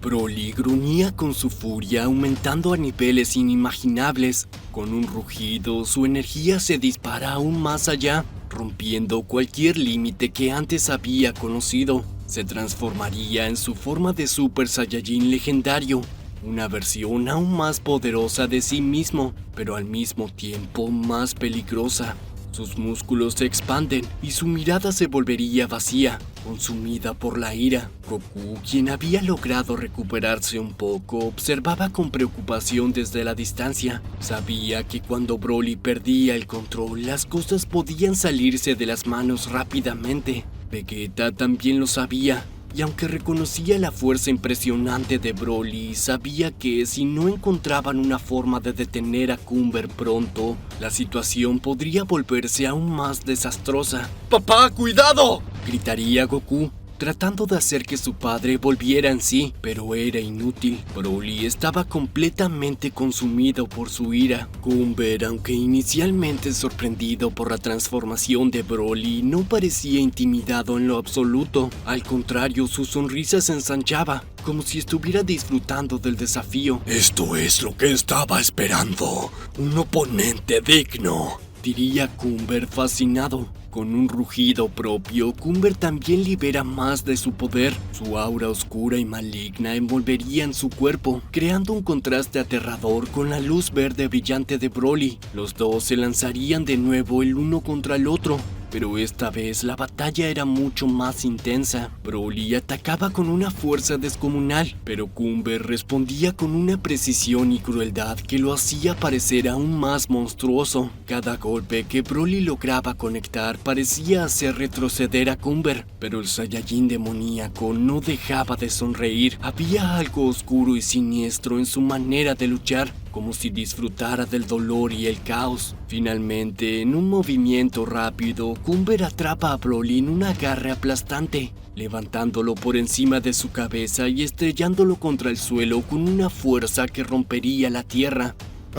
Broly gruñía con su furia aumentando a niveles inimaginables. Con un rugido, su energía se dispara aún más allá, rompiendo cualquier límite que antes había conocido. Se transformaría en su forma de Super Saiyajin legendario, una versión aún más poderosa de sí mismo, pero al mismo tiempo más peligrosa. Sus músculos se expanden y su mirada se volvería vacía, consumida por la ira. Goku, quien había logrado recuperarse un poco, observaba con preocupación desde la distancia. Sabía que cuando Broly perdía el control, las cosas podían salirse de las manos rápidamente. Vegeta también lo sabía, y aunque reconocía la fuerza impresionante de Broly, sabía que si no encontraban una forma de detener a Cumber pronto, la situación podría volverse aún más desastrosa. ¡Papá, cuidado!, gritaría Goku, tratando de hacer que su padre volviera en sí, pero era inútil. Broly estaba completamente consumido por su ira. Cumber, aunque inicialmente sorprendido por la transformación de Broly, no parecía intimidado en lo absoluto. Al contrario, su sonrisa se ensanchaba, como si estuviera disfrutando del desafío. Esto es lo que estaba esperando, un oponente digno, diría Cumber fascinado. Con un rugido propio, Cumber también libera más de su poder. Su aura oscura y maligna envolvería en su cuerpo, creando un contraste aterrador con la luz verde brillante de Broly. Los dos se lanzarían de nuevo el uno contra el otro, pero esta vez la batalla era mucho más intensa. Broly atacaba con una fuerza descomunal, pero Cumber respondía con una precisión y crueldad que lo hacía parecer aún más monstruoso. Cada golpe que Broly lograba conectar parecía hacer retroceder a Cumber, pero el Saiyajin demoníaco no dejaba de sonreír. Había algo oscuro y siniestro en su manera de luchar, como si disfrutara del dolor y el caos. Finalmente, en un movimiento rápido, Cumber atrapa a Broly en un agarre aplastante, levantándolo por encima de su cabeza y estrellándolo contra el suelo con una fuerza que rompería la tierra.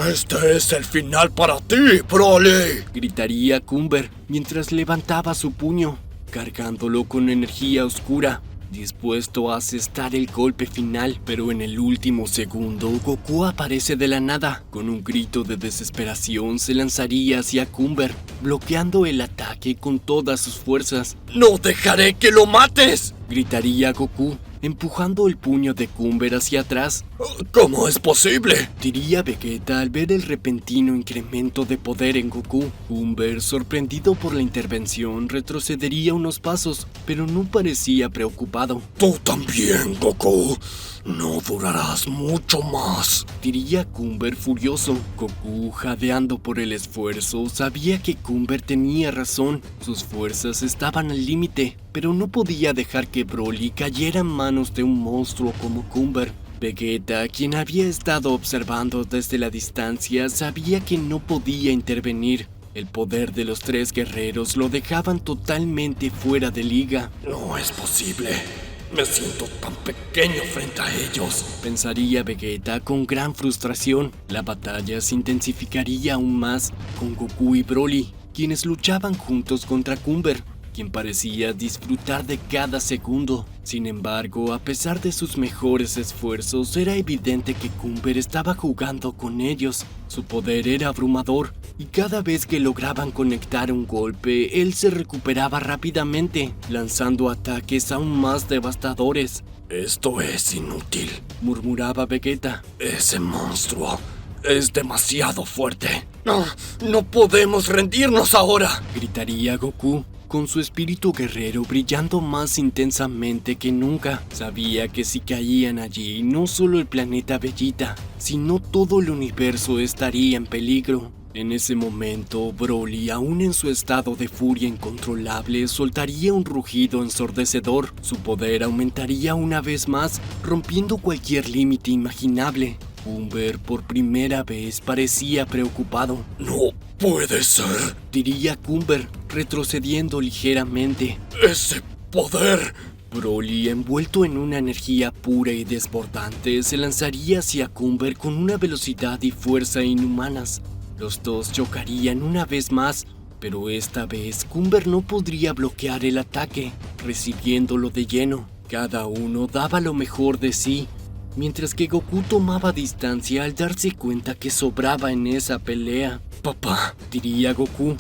¡Este es el final para ti, Broly!, gritaría Cumber mientras levantaba su puño, cargándolo con energía oscura, dispuesto a asestar el golpe final. Pero en el último segundo, Goku aparece de la nada. Con un grito de desesperación se lanzaría hacia Cumber, bloqueando el ataque con todas sus fuerzas. ¡No dejaré que lo mates!, gritaría Goku, empujando el puño de Cumber hacia atrás. ¿Cómo es posible?, diría Vegeta al ver el repentino incremento de poder en Goku. Cumber, sorprendido por la intervención, retrocedería unos pasos, pero no parecía preocupado. Tú también, Goku. No durarás mucho más, diría Cumber furioso. Goku, jadeando por el esfuerzo, sabía que Cumber tenía razón. Sus fuerzas estaban al límite, pero no podía dejar que Broly cayera en manos de un monstruo como Cumber. Vegeta, quien había estado observando desde la distancia, sabía que no podía intervenir. El poder de los tres guerreros lo dejaban totalmente fuera de liga. No es posible. Me siento tan pequeño frente a ellos, pensaría Vegeta con gran frustración. La batalla se intensificaría aún más, con Goku y Broly, quienes luchaban juntos contra Cumber, quien parecía disfrutar de cada segundo. Sin embargo, a pesar de sus mejores esfuerzos, era evidente que Cumber estaba jugando con ellos. Su poder era abrumador, y cada vez que lograban conectar un golpe, él se recuperaba rápidamente, lanzando ataques aún más devastadores. Esto es inútil, murmuraba Vegeta. Ese monstruo es demasiado fuerte. No podemos rendirnos ahora, gritaría Goku, con su espíritu guerrero brillando más intensamente que nunca. Sabía que si caían allí, no solo el planeta Vegeta, sino todo el universo estaría en peligro. En ese momento, Broly, aún en su estado de furia incontrolable, soltaría un rugido ensordecedor. Su poder aumentaría una vez más, rompiendo cualquier límite imaginable. Cumber por primera vez parecía preocupado. No puede ser, diría Cumber, retrocediendo ligeramente. ¡Ese poder! Broly, envuelto en una energía pura y desbordante, se lanzaría hacia Cumber con una velocidad y fuerza inhumanas. Los dos chocarían una vez más, pero esta vez Cumber no podría bloquear el ataque, recibiéndolo de lleno. Cada uno daba lo mejor de sí, mientras que Goku tomaba distancia al darse cuenta que sobraba en esa pelea. Papá, diría Goku.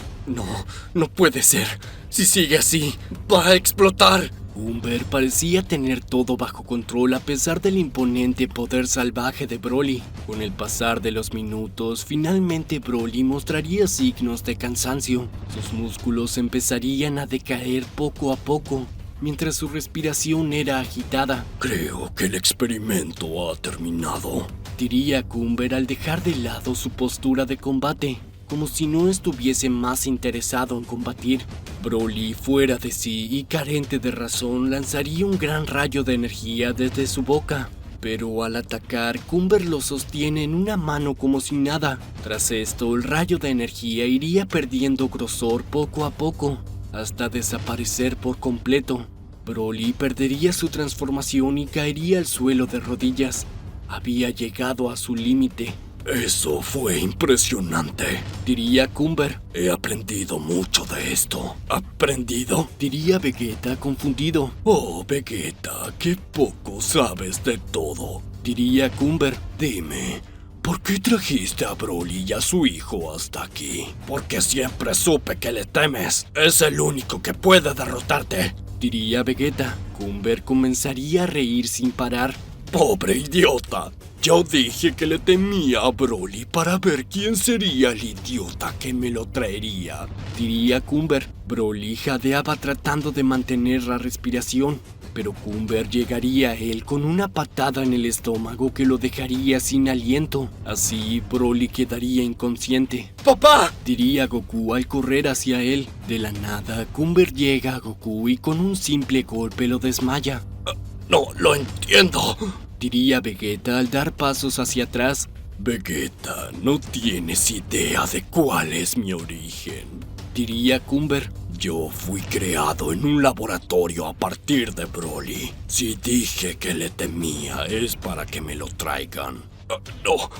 No puede ser. Si sigue así, va a explotar. Cumber parecía tener todo bajo control a pesar del imponente poder salvaje de Broly. Con el pasar de los minutos, finalmente Broly mostraría signos de cansancio. Sus músculos empezarían a decaer poco a poco, mientras su respiración era agitada. Creo que el experimento ha terminado, diría Cumber al dejar de lado su postura de combate, como si no estuviese más interesado en combatir. Broly, fuera de sí y carente de razón, lanzaría un gran rayo de energía desde su boca. Pero al atacar, Cumber lo sostiene en una mano como si nada. Tras esto, el rayo de energía iría perdiendo grosor poco a poco, hasta desaparecer por completo. Broly perdería su transformación y caería al suelo de rodillas. Había llegado a su límite. Eso fue impresionante, diría Cumber. He aprendido mucho de esto. ¿Aprendido?, diría Vegeta confundido. Oh, Vegeta, qué poco sabes de todo, diría Cumber. Dime, ¿por qué trajiste a Broly y a su hijo hasta aquí? Porque siempre supe que le temes. Es el único que puede derrotarte, diría Vegeta. Cumber comenzaría a reír sin parar. ¡Pobre idiota! Yo dije que le temía a Broly para ver quién sería el idiota que me lo traería, diría Cumber. Broly jadeaba tratando de mantener la respiración, pero Cumber llegaría a él con una patada en el estómago que lo dejaría sin aliento. Así Broly quedaría inconsciente. ¡Papá! Diría Goku al correr hacia él. De la nada, Cumber llega a Goku y con un simple golpe lo desmaya. No lo entiendo, diría Vegeta al dar pasos hacia atrás. Vegeta, no tienes idea de cuál es mi origen, diría Cumber. Yo fui creado en un laboratorio a partir de Broly. Si dije que le temía es para que me lo traigan. No,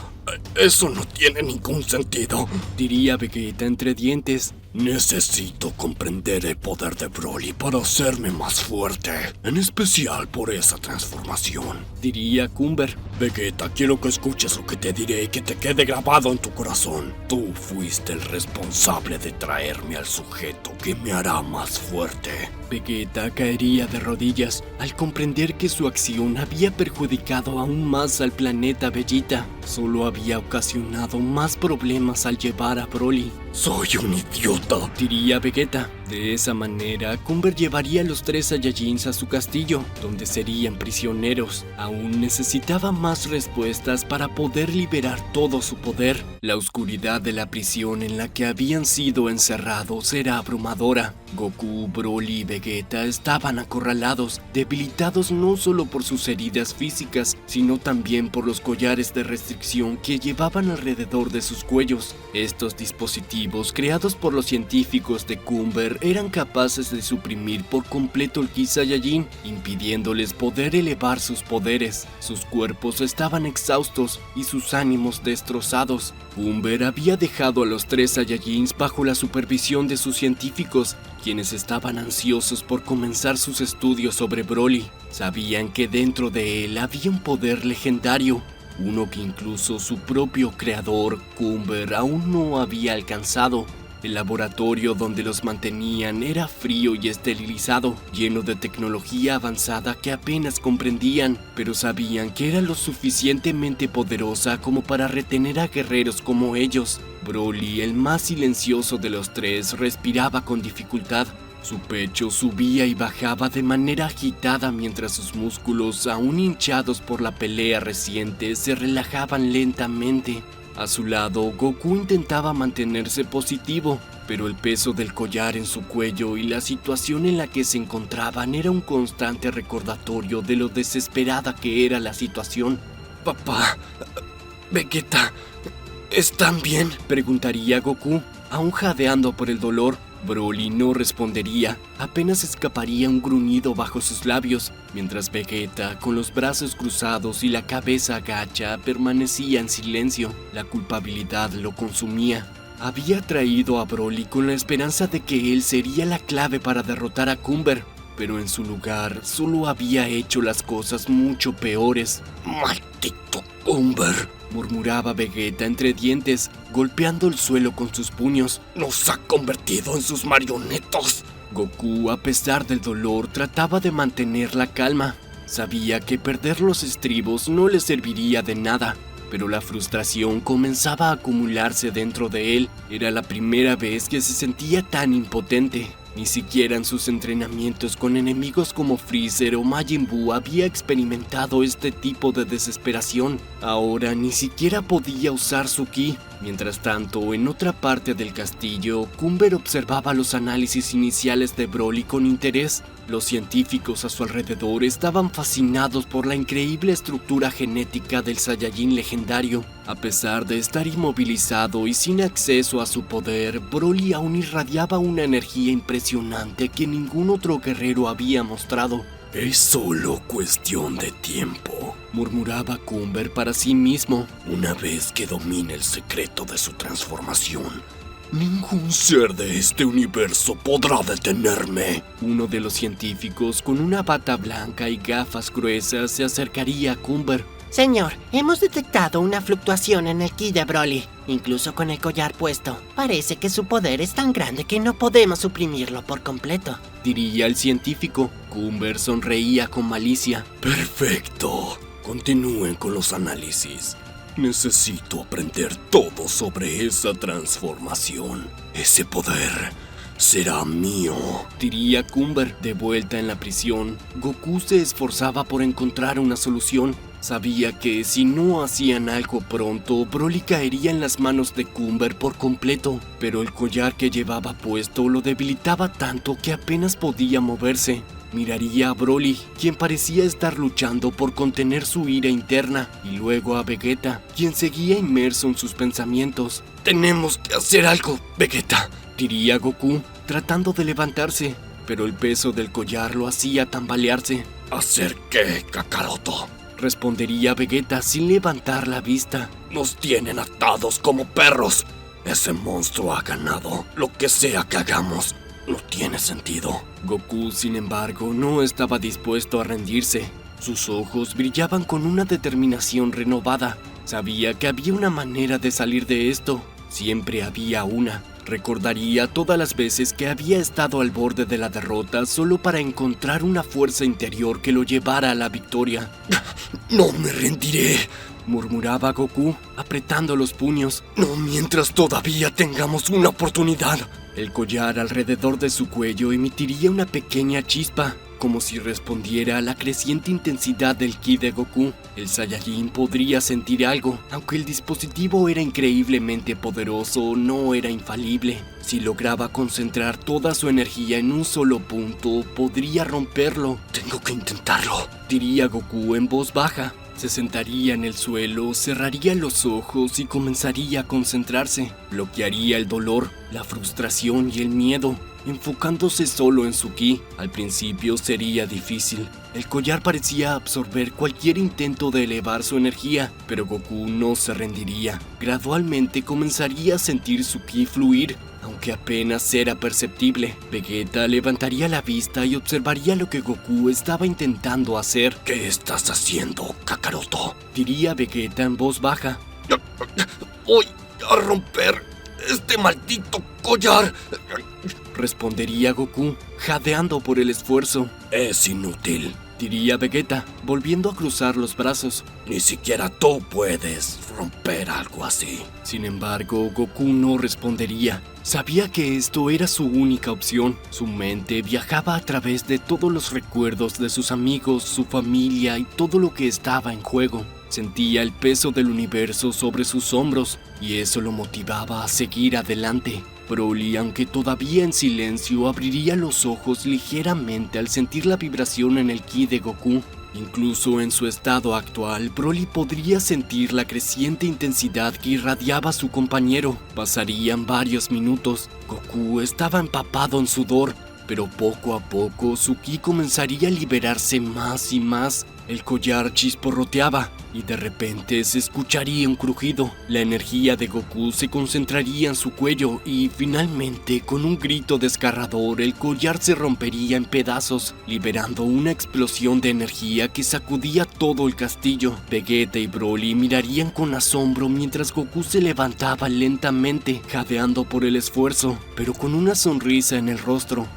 eso no tiene ningún sentido, diría Vegeta entre dientes. Necesito comprender el poder de Broly para hacerme más fuerte, en especial por esa transformación, diría Cumber. Vegeta, quiero que escuches lo que te diré y que te quede grabado en tu corazón. Tú fuiste el responsable de traerme al sujeto que me hará más fuerte. Vegeta caería de rodillas al comprender que su acción había perjudicado aún más al planeta Vegeta. Solo había ocasionado más problemas al llevar a Broly. Soy un idiota, diría Vegeta. De esa manera, Cumber llevaría a los 3 Saiyajins a su castillo, donde serían prisioneros. Aún necesitaba más respuestas para poder liberar todo su poder. La oscuridad de la prisión en la que habían sido encerrados era abrumadora. Goku, Broly y Vegeta estaban acorralados, debilitados no solo por sus heridas físicas, sino también por los collares de restricción que llevaban alrededor de sus cuellos. Estos dispositivos, creados por los científicos de Cumber, eran capaces de suprimir por completo el Ki Saiyajin, impidiéndoles poder elevar sus poderes. Sus cuerpos estaban exhaustos y sus ánimos destrozados. Cumber había dejado a los 3 Saiyajins bajo la supervisión de sus científicos, quienes estaban ansiosos por comenzar sus estudios sobre Broly. Sabían que dentro de él había un poder legendario, uno que incluso su propio creador, Cumber, aún no había alcanzado. El laboratorio donde los mantenían era frío y esterilizado, lleno de tecnología avanzada que apenas comprendían, pero sabían que era lo suficientemente poderosa como para retener a guerreros como ellos. Broly, el más silencioso de los 3, respiraba con dificultad. Su pecho subía y bajaba de manera agitada mientras sus músculos, aún hinchados por la pelea reciente, se relajaban lentamente. A su lado, Goku intentaba mantenerse positivo, pero el peso del collar en su cuello y la situación en la que se encontraban era un constante recordatorio de lo desesperada que era la situación. Papá, Vegeta, ¿están bien?, preguntaría Goku, aún jadeando por el dolor. Broly no respondería, apenas escaparía un gruñido bajo sus labios, mientras Vegeta, con los brazos cruzados y la cabeza agacha, permanecía en silencio. La culpabilidad lo consumía. Había traído a Broly con la esperanza de que él sería la clave para derrotar a Cumber, pero en su lugar solo había hecho las cosas mucho peores. ¡Maldito Cumber!, murmuraba Vegeta entre dientes, golpeando el suelo con sus puños. ¡Nos ha convertido en sus marionetas! Goku, a pesar del dolor, trataba de mantener la calma. Sabía que perder los estribos no le serviría de nada, pero la frustración comenzaba a acumularse dentro de él. Era la primera vez que se sentía tan impotente. Ni siquiera en sus entrenamientos con enemigos como Freezer o Majin Buu había experimentado este tipo de desesperación. Ahora ni siquiera podía usar su ki. Mientras tanto, en otra parte del castillo, Cumber observaba los análisis iniciales de Broly con interés. Los científicos a su alrededor estaban fascinados por la increíble estructura genética del Saiyajin legendario. A pesar de estar inmovilizado y sin acceso a su poder, Broly aún irradiaba una energía impresionante que ningún otro guerrero había mostrado. Es solo cuestión de tiempo, murmuraba Cumber para sí mismo. Una vez que domine el secreto de su transformación, ningún ser de este universo podrá detenerme. Uno de los científicos, con una bata blanca y gafas gruesas, se acercaría a Cumber. Señor, hemos detectado una fluctuación en el ki de Broly, incluso con el collar puesto. Parece que su poder es tan grande que no podemos suprimirlo por completo, diría el científico. Cumber sonreía con malicia. Perfecto. Continúen con los análisis. Necesito aprender todo sobre esa transformación. Ese poder será mío, diría Cumber. De vuelta en la prisión, Goku se esforzaba por encontrar una solución. Sabía que si no hacían algo pronto, Broly caería en las manos de Cumber por completo, pero el collar que llevaba puesto lo debilitaba tanto que apenas podía moverse. Miraría a Broly, quien parecía estar luchando por contener su ira interna, y luego a Vegeta, quien seguía inmerso en sus pensamientos. Tenemos que hacer algo, Vegeta, diría Goku, tratando de levantarse, pero el peso del collar lo hacía tambalearse. ¿Hacer qué, Kakaroto?, respondería Vegeta sin levantar la vista. Nos tienen atados como perros. Ese monstruo ha ganado. Lo que sea que hagamos no tiene sentido. Goku, sin embargo, no estaba dispuesto a rendirse. Sus ojos brillaban con una determinación renovada. Sabía que había una manera de salir de esto. Siempre había una. Recordaría todas las veces que había estado al borde de la derrota solo para encontrar una fuerza interior que lo llevara a la victoria. No me rendiré, murmuraba Goku, apretando los puños. No mientras todavía tengamos una oportunidad. El collar alrededor de su cuello emitiría una pequeña chispa, como si respondiera a la creciente intensidad del ki de Goku. El Saiyajin podría sentir algo, aunque el dispositivo era increíblemente poderoso, no era infalible. Si lograba concentrar toda su energía en un solo punto, podría romperlo. Tengo que intentarlo, diría Goku en voz baja. Se sentaría en el suelo, cerraría los ojos y comenzaría a concentrarse. Bloquearía el dolor, la frustración y el miedo, enfocándose solo en su ki. Al principio sería difícil. El collar parecía absorber cualquier intento de elevar su energía, pero Goku no se rendiría. Gradualmente comenzaría a sentir su ki fluir, aunque apenas era perceptible. Vegeta levantaría la vista y observaría lo que Goku estaba intentando hacer. ¿Qué estás haciendo, Kakaroto?, diría Vegeta en voz baja. Voy a romper este maldito collar, respondería Goku, jadeando por el esfuerzo. Es inútil, diría Vegeta, volviendo a cruzar los brazos. Ni siquiera tú puedes romper algo así. Sin embargo, Goku no respondería. Sabía que esto era su única opción. Su mente viajaba a través de todos los recuerdos de sus amigos, su familia y todo lo que estaba en juego. Sentía el peso del universo sobre sus hombros y eso lo motivaba a seguir adelante. Broly, aunque todavía en silencio, abriría los ojos ligeramente al sentir la vibración en el ki de Goku. Incluso en su estado actual, Broly podría sentir la creciente intensidad que irradiaba su compañero. Pasarían varios minutos. Goku estaba empapado en sudor, pero poco a poco su ki comenzaría a liberarse más y más. El collar chisporroteaba y de repente se escucharía un crujido. La energía de Goku se concentraría en su cuello y finalmente, con un grito desgarrador, el collar se rompería en pedazos, liberando una explosión de energía que sacudía todo el castillo. Vegeta y Broly mirarían con asombro mientras Goku se levantaba lentamente, jadeando por el esfuerzo, pero con una sonrisa en el rostro.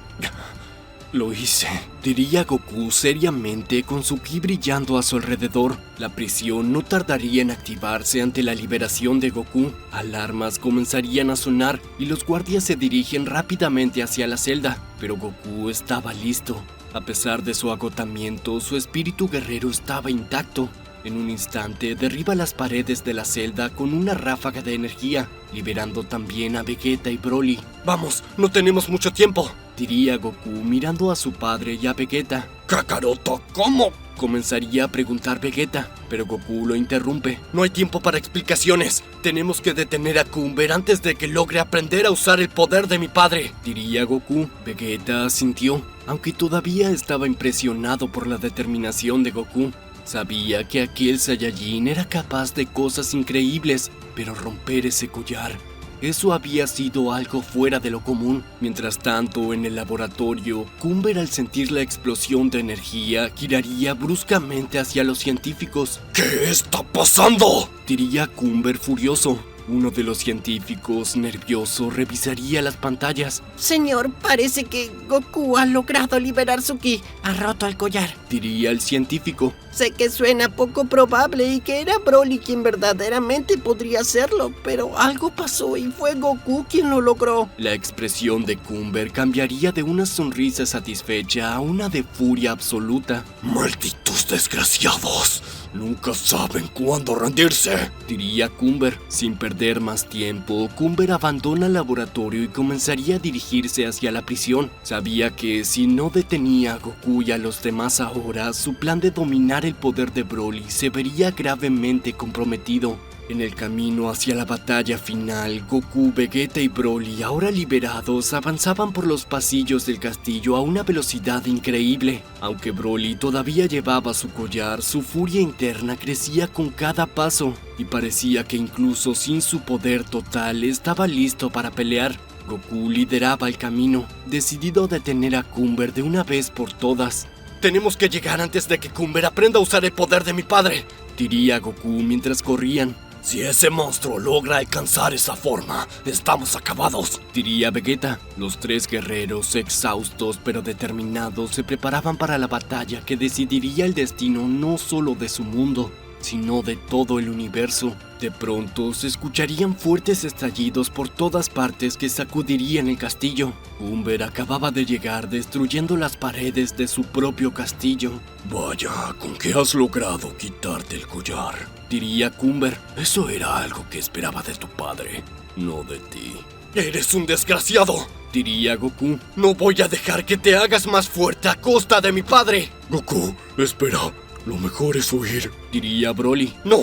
Lo hice, diría Goku seriamente con su ki brillando a su alrededor. La prisión no tardaría en activarse ante la liberación de Goku. Alarmas comenzarían a sonar y los guardias se dirigen rápidamente hacia la celda, pero Goku estaba listo. A pesar de su agotamiento, su espíritu guerrero estaba intacto. En un instante derriba las paredes de la celda con una ráfaga de energía, liberando también a Vegeta y Broly. ¡Vamos! ¡No tenemos mucho tiempo!, diría Goku mirando a su padre y a Vegeta. ¡Kakaroto! ¿Cómo? Comenzaría a preguntar Vegeta, pero Goku lo interrumpe. No hay tiempo para explicaciones. Tenemos que detener a Cumber antes de que logre aprender a usar el poder de mi padre, diría Goku. Vegeta asintió, aunque todavía estaba impresionado por la determinación de Goku. Sabía que aquel Saiyajin era capaz de cosas increíbles, pero romper ese collar, eso había sido algo fuera de lo común. Mientras tanto, en el laboratorio, Cumber, al sentir la explosión de energía, giraría bruscamente hacia los científicos. ¿Qué está pasando?, diría Cumber furioso. Uno de los científicos, nervioso, revisaría las pantallas. Señor, parece que Goku ha logrado liberar su ki. Ha roto el collar, diría el científico. Sé que suena poco probable y que era Broly quien verdaderamente podría hacerlo, pero algo pasó y fue Goku quien lo logró. La expresión de Cumber cambiaría de una sonrisa satisfecha a una de furia absoluta. ¡Malditos desgraciados! Nunca saben cuándo rendirse, diría Cumber. Sin perder más tiempo, Cumber abandona el laboratorio y comenzaría a dirigirse hacia la prisión. Sabía que si no detenía a Goku y a los demás ahora, su plan de dominar el poder de Broly se vería gravemente comprometido. En el camino hacia la batalla final, Goku, Vegeta y Broly, ahora liberados, avanzaban por los pasillos del castillo a una velocidad increíble. Aunque Broly todavía llevaba su collar, su furia interna crecía con cada paso, y parecía que incluso sin su poder total estaba listo para pelear. Goku lideraba el camino, decidido a detener a Cumber de una vez por todas. Tenemos que llegar antes de que Cumber aprenda a usar el poder de mi padre, diría Goku mientras corrían. Si ese monstruo logra alcanzar esa forma, estamos acabados, diría Vegeta. Los tres guerreros, exhaustos pero determinados, se preparaban para la batalla que decidiría el destino no solo de su mundo, sino de todo el universo. De pronto se escucharían fuertes estallidos por todas partes que sacudirían el castillo. Cumber acababa de llegar destruyendo las paredes de su propio castillo. Vaya, ¿con qué has logrado quitarte el collar?, diría Cumber. Eso era algo que esperaba de tu padre, no de ti. ¡Eres un desgraciado!, diría Goku. No voy a dejar que te hagas más fuerte a costa de mi padre. Goku, espera. Lo mejor es huir, diría Broly. No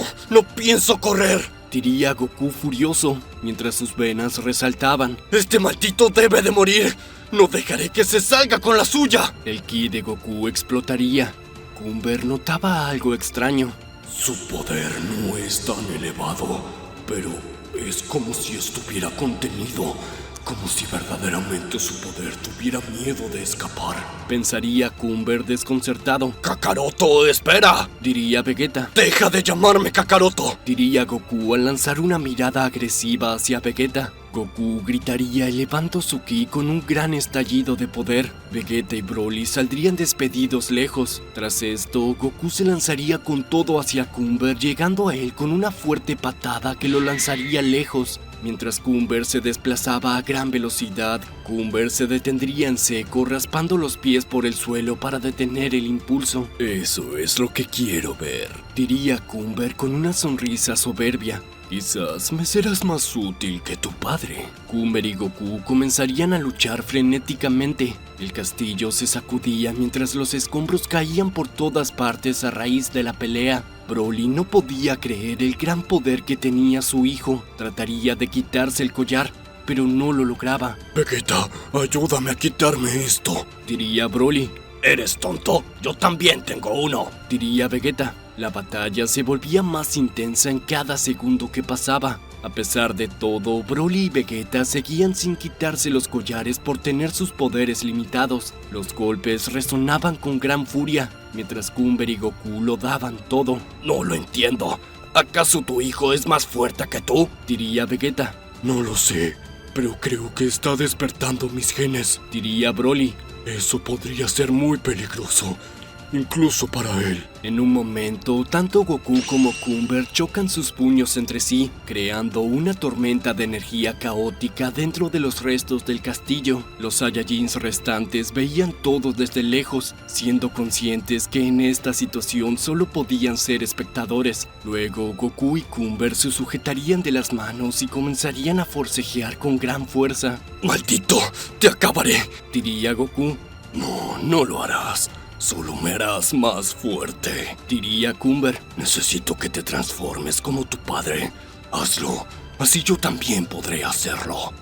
pienso correr, diría Goku furioso, mientras sus venas resaltaban. Este maldito debe de morir. No dejaré que se salga con la suya. El ki de Goku explotaría. Cumber notaba algo extraño. Su poder no es tan elevado, pero es como si estuviera contenido. Como si verdaderamente su poder tuviera miedo de escapar, pensaría Cumber desconcertado. ¡Kakaroto, espera!, diría Vegeta. ¡Deja de llamarme Kakaroto!, diría Goku al lanzar una mirada agresiva hacia Vegeta. Goku gritaría elevando su ki con un gran estallido de poder. Vegeta y Broly saldrían despedidos lejos. Tras esto, Goku se lanzaría con todo hacia Cumber, llegando a él con una fuerte patada que lo lanzaría lejos. Mientras Cumber se desplazaba a gran velocidad, Cumber se detendría en seco, raspando los pies por el suelo para detener el impulso. Eso es lo que quiero ver, diría Cumber con una sonrisa soberbia. Quizás me serás más útil que tu padre. Cumber y Goku comenzarían a luchar frenéticamente. El castillo se sacudía mientras los escombros caían por todas partes a raíz de la pelea. Broly no podía creer el gran poder que tenía su hijo. Trataría de quitarse el collar, pero no lo lograba. Vegeta, ayúdame a quitarme esto, diría Broly. ¿Eres tonto? Yo también tengo uno, diría Vegeta. La batalla se volvía más intensa en cada segundo que pasaba. A pesar de todo, Broly y Vegeta seguían sin quitarse los collares por tener sus poderes limitados. Los golpes resonaban con gran furia, mientras Cumber y Goku lo daban todo. No lo entiendo. ¿Acaso tu hijo es más fuerte que tú?, diría Vegeta. No lo sé, pero creo que está despertando mis genes, diría Broly. Eso podría ser muy peligroso, incluso para él. En un momento, tanto Goku como Cumber chocan sus puños entre sí, creando una tormenta de energía caótica dentro de los restos del castillo. Los Saiyajins restantes veían todo desde lejos, siendo conscientes que en esta situación solo podían ser espectadores. Luego, Goku y Cumber se sujetarían de las manos y comenzarían a forcejear con gran fuerza. ¡Maldito! ¡Te acabaré!, diría Goku. No lo harás. Solo me harás más fuerte, diría Cumber. Necesito que te transformes como tu padre. Hazlo, así yo también podré hacerlo.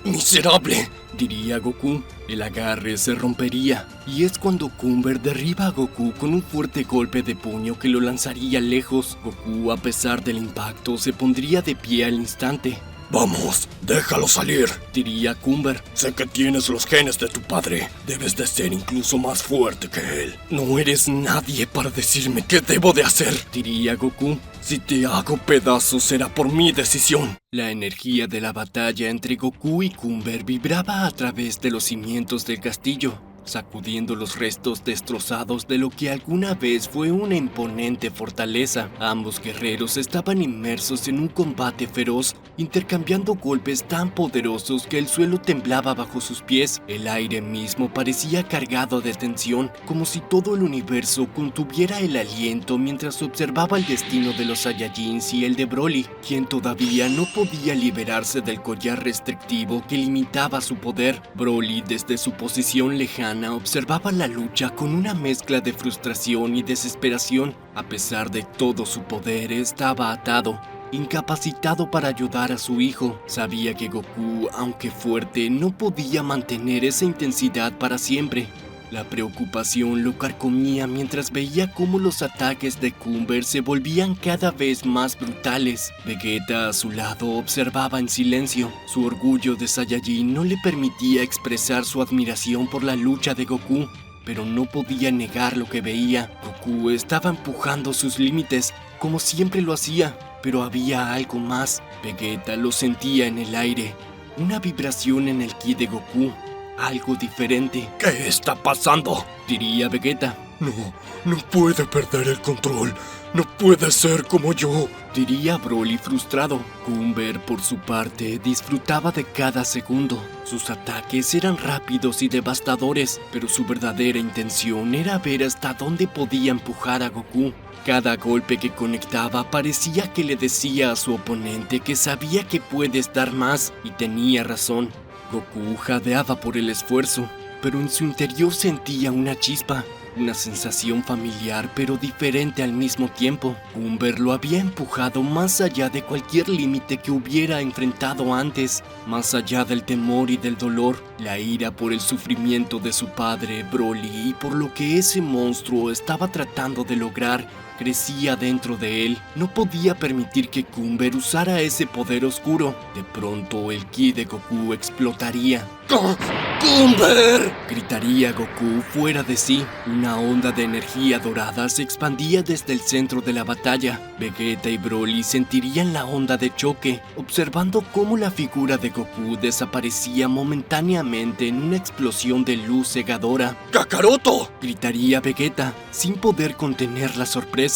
¡Miserable!, diría Goku. El agarre se rompería, y es cuando Cumber derriba a Goku con un fuerte golpe de puño que lo lanzaría lejos. Goku, a pesar del impacto, se pondría de pie al instante. Vamos, déjalo salir, diría Cumber. Sé que tienes los genes de tu padre. Debes de ser incluso más fuerte que él. No eres nadie para decirme qué debo de hacer, diría Goku. Si te hago pedazos será por mi decisión. La energía de la batalla entre Goku y Cumber vibraba a través de los cimientos del castillo. sacudiendo los restos destrozados de lo que alguna vez fue una imponente fortaleza. Ambos guerreros estaban inmersos en un combate feroz, intercambiando golpes tan poderosos que el suelo temblaba bajo sus pies. El aire mismo parecía cargado de tensión, como si todo el universo contuviera el aliento mientras observaba el destino de los Saiyajins y el de Broly, quien todavía no podía liberarse del collar restrictivo que limitaba su poder. Broly, desde su posición lejana, observaba la lucha con una mezcla de frustración y desesperación. A pesar de todo su poder, estaba atado, incapacitado para ayudar a su hijo. Sabía que Goku, aunque fuerte, no podía mantener esa intensidad para siempre. La preocupación lo carcomía mientras veía cómo los ataques de Cumber se volvían cada vez más brutales. Vegeta, a su lado, observaba en silencio. Su orgullo de Saiyajin no le permitía expresar su admiración por la lucha de Goku, pero no podía negar lo que veía. Goku estaba empujando sus límites, como siempre lo hacía, pero había algo más. Vegeta lo sentía en el aire, una vibración en el ki de Goku. Algo diferente. ¿Qué está pasando?, diría Vegeta. No puede perder el control. No puede ser como yo, diría Broly frustrado. Cumber, por su parte, disfrutaba de cada segundo. Sus ataques eran rápidos y devastadores, pero su verdadera intención era ver hasta dónde podía empujar a Goku. Cada golpe que conectaba parecía que le decía a su oponente que sabía que puedes dar más, y tenía razón. Goku jadeaba por el esfuerzo, pero en su interior sentía una chispa, una sensación familiar pero diferente al mismo tiempo. Cumber lo había empujado más allá de cualquier límite que hubiera enfrentado antes, más allá del temor y del dolor, la ira por el sufrimiento de su padre, Broly, y por lo que ese monstruo estaba tratando de lograr. Crecía dentro de él. No podía permitir que Cumber usara ese poder oscuro. De pronto, el ki de Goku explotaría. ¡Cumber!, gritaría Goku fuera de sí. Una onda de energía dorada se expandía desde el centro de la batalla. Vegeta y Broly sentirían la onda de choque, observando cómo la figura de Goku desaparecía momentáneamente en una explosión de luz cegadora. ¡Kakaroto!, gritaría Vegeta, sin poder contener la sorpresa.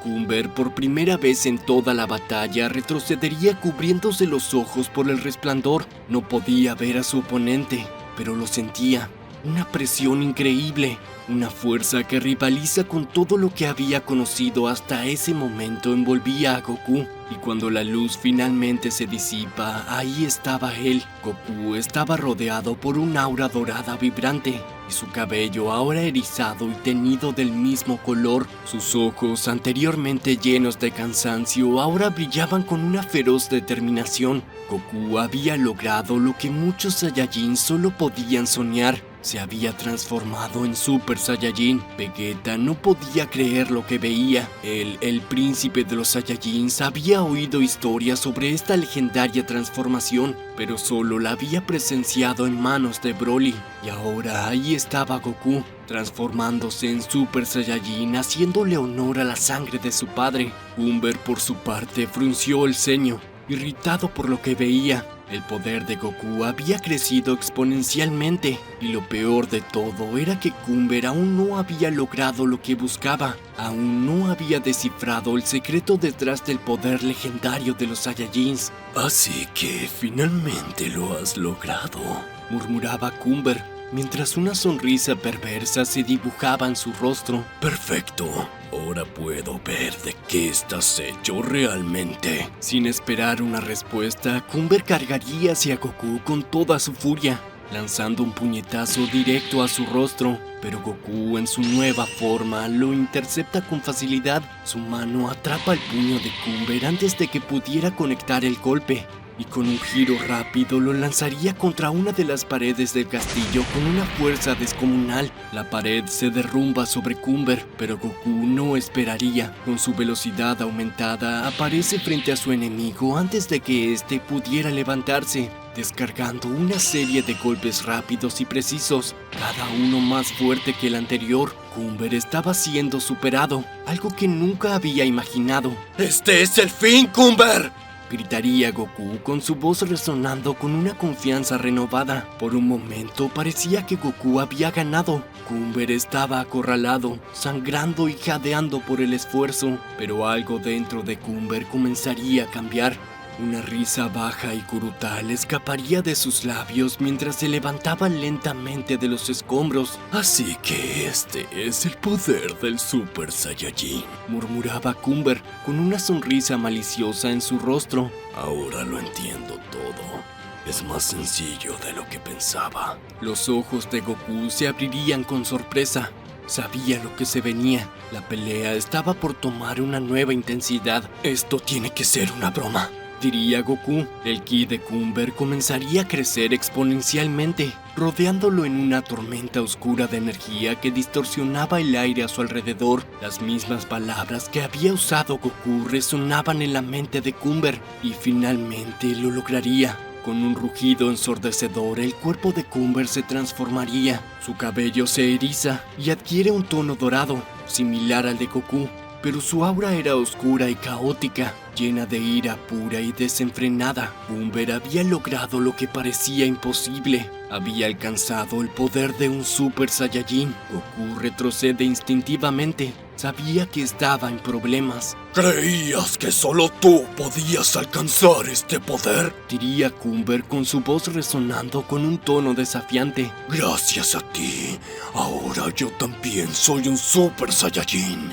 Cumber, por primera vez en toda la batalla, retrocedería cubriéndose los ojos por el resplandor. No podía ver a su oponente, pero lo sentía. Una presión increíble, una fuerza que rivaliza con todo lo que había conocido hasta ese momento envolvía a Goku. Y cuando la luz finalmente se disipa, ahí estaba él. Goku estaba rodeado por un aura dorada vibrante, y su cabello, ahora erizado y teñido del mismo color. Sus ojos, anteriormente llenos de cansancio, ahora brillaban con una feroz determinación. Goku había logrado lo que muchos Saiyajin solo podían soñar. Se había transformado en Super Saiyajin. Vegeta no podía creer lo que veía. Él, el príncipe de los Saiyajins, había oído historias sobre esta legendaria transformación, pero solo la había presenciado en manos de Broly. Y ahora ahí estaba Goku, transformándose en Super Saiyajin, haciéndole honor a la sangre de su padre. Cumber, por su parte, frunció el ceño, irritado por lo que veía. El poder de Goku había crecido exponencialmente, y lo peor de todo era que Cumber aún no había logrado lo que buscaba. Aún no había descifrado el secreto detrás del poder legendario de los Saiyajins. Así que finalmente lo has logrado, murmuraba Cumber, mientras una sonrisa perversa se dibujaba en su rostro. Perfecto. Ahora puedo ver de qué estás hecho realmente. Sin esperar una respuesta, Cumber cargaría hacia Goku con toda su furia, lanzando un puñetazo directo a su rostro. Pero Goku, en su nueva forma, lo intercepta con facilidad. Su mano atrapa el puño de Cumber antes de que pudiera conectar el golpe, y con un giro rápido lo lanzaría contra una de las paredes del castillo con una fuerza descomunal. La pared se derrumba sobre Cumber, pero Goku no esperaría. Con su velocidad aumentada, aparece frente a su enemigo antes de que éste pudiera levantarse, descargando una serie de golpes rápidos y precisos, cada uno más fuerte que el anterior. Cumber estaba siendo superado, algo que nunca había imaginado. ¡Este es el fin, Cumber! gritaría Goku con su voz resonando con una confianza renovada. Por un momento parecía que Goku había ganado. Cumber estaba acorralado, sangrando y jadeando por el esfuerzo, pero algo dentro de Cumber comenzaría a cambiar. Una risa baja y brutal escaparía de sus labios mientras se levantaba lentamente de los escombros. Así que este es el poder del Super Saiyajin, murmuraba Cumber con una sonrisa maliciosa en su rostro. Ahora lo entiendo todo. Es más sencillo de lo que pensaba. Los ojos de Goku se abrirían con sorpresa. Sabía lo que se venía. La pelea estaba por tomar una nueva intensidad. Esto tiene que ser una broma, diría Goku. El ki de Cumber comenzaría a crecer exponencialmente, rodeándolo en una tormenta oscura de energía que distorsionaba el aire a su alrededor. Las mismas palabras que había usado Goku resonaban en la mente de Cumber, y finalmente lo lograría. Con un rugido ensordecedor, el cuerpo de Cumber se transformaría. Su cabello se eriza y adquiere un tono dorado, similar al de Goku. Pero su aura era oscura y caótica, llena de ira pura y desenfrenada. Cumber había logrado lo que parecía imposible. Había alcanzado el poder de un Super Saiyajin. Goku retrocede instintivamente. Sabía que estaba en problemas. ¿Creías que solo tú podías alcanzar este poder? Diría Cumber con su voz resonando con un tono desafiante. Gracias a ti, ahora yo también soy un Super Saiyajin.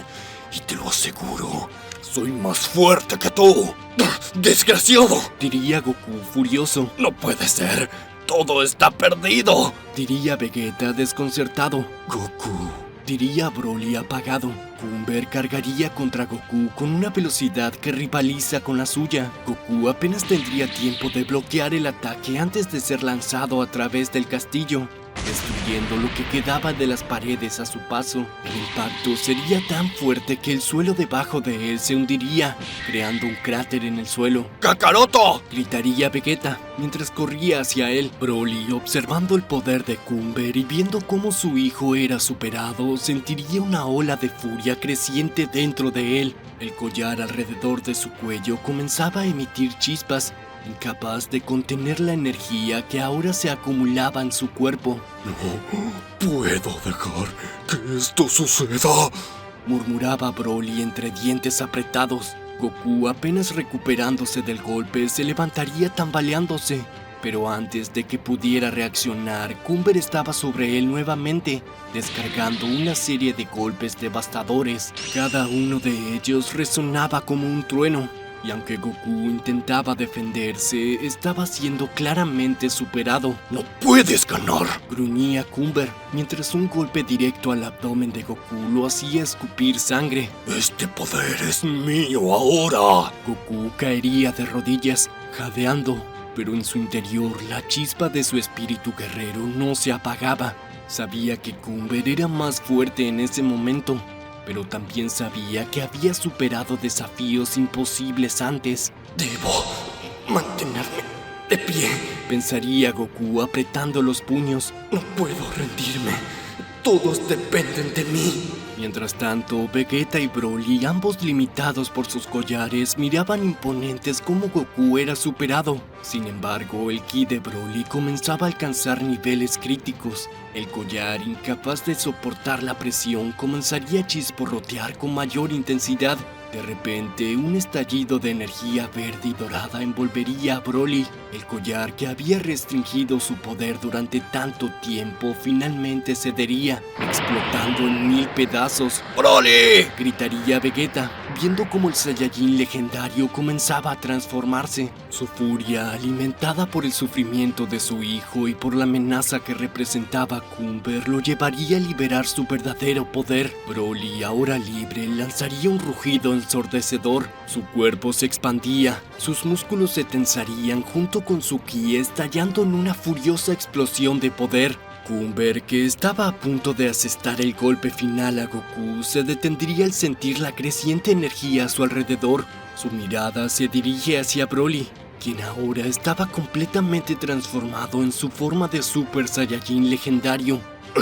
Y te lo aseguro, soy más fuerte que tú. ¡Desgraciado!, diría Goku furioso. No puede ser, todo está perdido, diría Vegeta desconcertado. Goku, diría Broly apagado. Cumber cargaría contra Goku con una velocidad que rivaliza con la suya. Goku apenas tendría tiempo de bloquear el ataque antes de ser lanzado a través del castillo, destruyendo lo que quedaba de las paredes a su paso. El impacto sería tan fuerte que el suelo debajo de él se hundiría, creando un cráter en el suelo. ¡Kakaroto!, gritaría Vegeta mientras corría hacia él. Broly, observando el poder de Cumber y viendo cómo su hijo era superado, sentiría una ola de furia creciente dentro de él. El collar alrededor de su cuello comenzaba a emitir chispas, incapaz de contener la energía que ahora se acumulaba en su cuerpo. No puedo dejar que esto suceda, murmuraba Broly entre dientes apretados. Goku, apenas recuperándose del golpe, se levantaría tambaleándose. Pero antes de que pudiera reaccionar, Cumber estaba sobre él nuevamente, descargando una serie de golpes devastadores. Cada uno de ellos resonaba como un trueno. Y aunque Goku intentaba defenderse, estaba siendo claramente superado. ¡No puedes ganar!, gruñía Cumber, mientras un golpe directo al abdomen de Goku lo hacía escupir sangre. ¡Este poder es mío ahora! Goku caería de rodillas, jadeando, pero en su interior la chispa de su espíritu guerrero no se apagaba. Sabía que Cumber era más fuerte en ese momento, pero también sabía que había superado desafíos imposibles antes. Debo mantenerme de pie, pensaría Goku apretando los puños. No puedo rendirme. Todos dependen de mí. Mientras tanto, Vegeta y Broly, ambos limitados por sus collares, miraban imponentes cómo Goku era superado. Sin embargo, el ki de Broly comenzaba a alcanzar niveles críticos. El collar, incapaz de soportar la presión, comenzaría a chisporrotear con mayor intensidad. De repente, un estallido de energía verde y dorada envolvería a Broly. El collar, que había restringido su poder durante tanto tiempo, finalmente cedería, explotando en 1000 pedazos. ¡Broly!, gritaría Vegeta, viendo cómo el Saiyajin legendario comenzaba a transformarse. Su furia, alimentada por el sufrimiento de su hijo y por la amenaza que representaba Cumber, lo llevaría a liberar su verdadero poder. Broly, ahora libre, lanzaría un rugido ensordecedor. Su cuerpo se expandía, sus músculos se tensarían junto con su ki, estallando en una furiosa explosión de poder. Cumber, que estaba a punto de asestar el golpe final a Goku, se detendría al sentir la creciente energía a su alrededor. Su mirada se dirige hacia Broly, quien ahora estaba completamente transformado en su forma de Super Saiyajin legendario.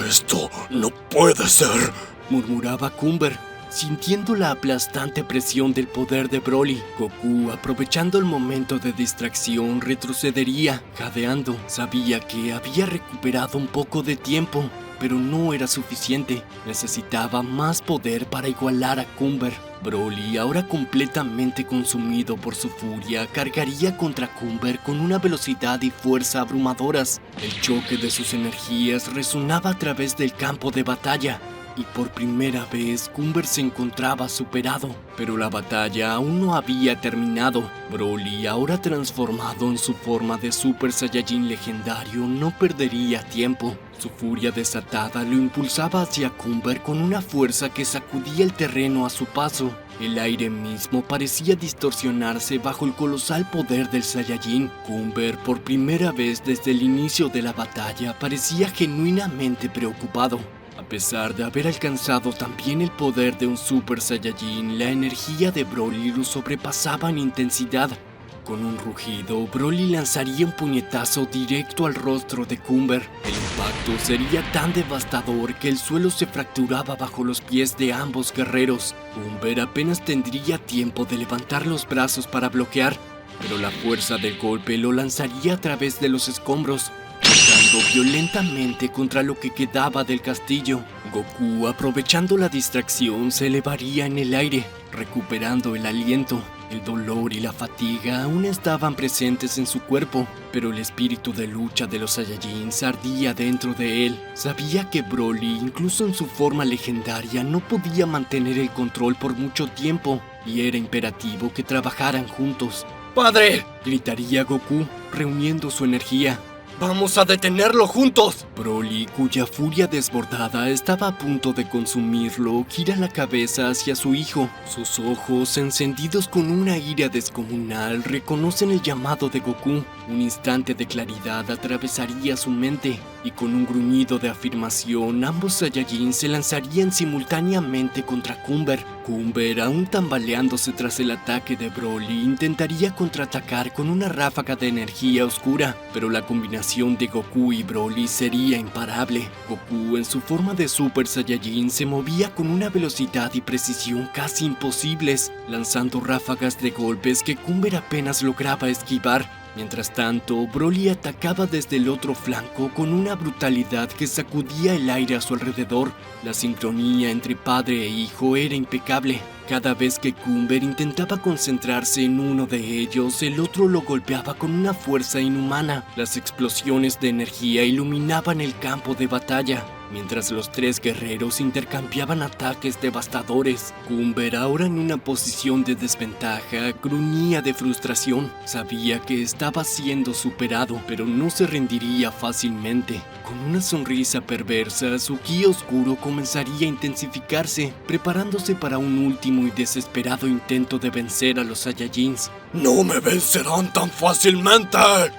Esto no puede ser, murmuraba Cumber. sintiendo la aplastante presión del poder de Broly. Goku, aprovechando el momento de distracción, retrocedería, jadeando. Sabía que había recuperado un poco de tiempo, pero no era suficiente. Necesitaba más poder para igualar a Cumber. Broly, ahora completamente consumido por su furia, cargaría contra Cumber con una velocidad y fuerza abrumadoras. El choque de sus energías resonaba a través del campo de batalla, y por primera vez Cumber se encontraba superado. Pero la batalla aún no había terminado. Broly, ahora transformado en su forma de Super Saiyajin legendario, no perdería tiempo. Su furia desatada lo impulsaba hacia Cumber con una fuerza que sacudía el terreno a su paso. El aire mismo parecía distorsionarse bajo el colosal poder del Saiyajin. Cumber, por primera vez desde el inicio de la batalla, parecía genuinamente preocupado. A pesar de haber alcanzado también el poder de un Super Saiyajin, la energía de Broly lo sobrepasaba en intensidad. Con un rugido, Broly lanzaría un puñetazo directo al rostro de Cumber. El impacto sería tan devastador que el suelo se fracturaba bajo los pies de ambos guerreros. Cumber apenas tendría tiempo de levantar los brazos para bloquear, pero la fuerza del golpe lo lanzaría a través de los escombros, chocando violentamente contra lo que quedaba del castillo. Goku, aprovechando la distracción, se elevaría en el aire, recuperando el aliento. El dolor y la fatiga aún estaban presentes en su cuerpo, pero el espíritu de lucha de los Saiyajins ardía dentro de él. Sabía que Broly, incluso en su forma legendaria, no podía mantener el control por mucho tiempo, y era imperativo que trabajaran juntos. ¡Padre! Gritaría Goku, reuniendo su energía. ¡Vamos a detenerlo juntos! Broly, cuya furia desbordada estaba a punto de consumirlo, gira la cabeza hacia su hijo. Sus ojos, encendidos con una ira descomunal, reconocen el llamado de Goku. Un instante de claridad atravesaría su mente, y con un gruñido de afirmación, ambos Saiyajin se lanzarían simultáneamente contra Cumber. Cumber, aún tambaleándose tras el ataque de Broly, intentaría contraatacar con una ráfaga de energía oscura, pero la combinación de Goku y Broly sería imparable. Goku, en su forma de Super Saiyajin, se movía con una velocidad y precisión casi imposibles, lanzando ráfagas de golpes que Cumber apenas lograba esquivar. Mientras tanto, Broly atacaba desde el otro flanco con una brutalidad que sacudía el aire a su alrededor. La sincronía entre padre e hijo era impecable. Cada vez que Cumber intentaba concentrarse en uno de ellos, el otro lo golpeaba con una fuerza inhumana. Las explosiones de energía iluminaban el campo de batalla, mientras los tres guerreros intercambiaban ataques devastadores. Cumber, ahora en una posición de desventaja, gruñía de frustración. Sabía que estaba siendo superado, pero no se rendiría fácilmente. Con una sonrisa perversa, su ki oscuro comenzaría a intensificarse, preparándose para un último y desesperado intento de vencer a los Saiyajins. ¡No me vencerán tan fácilmente!,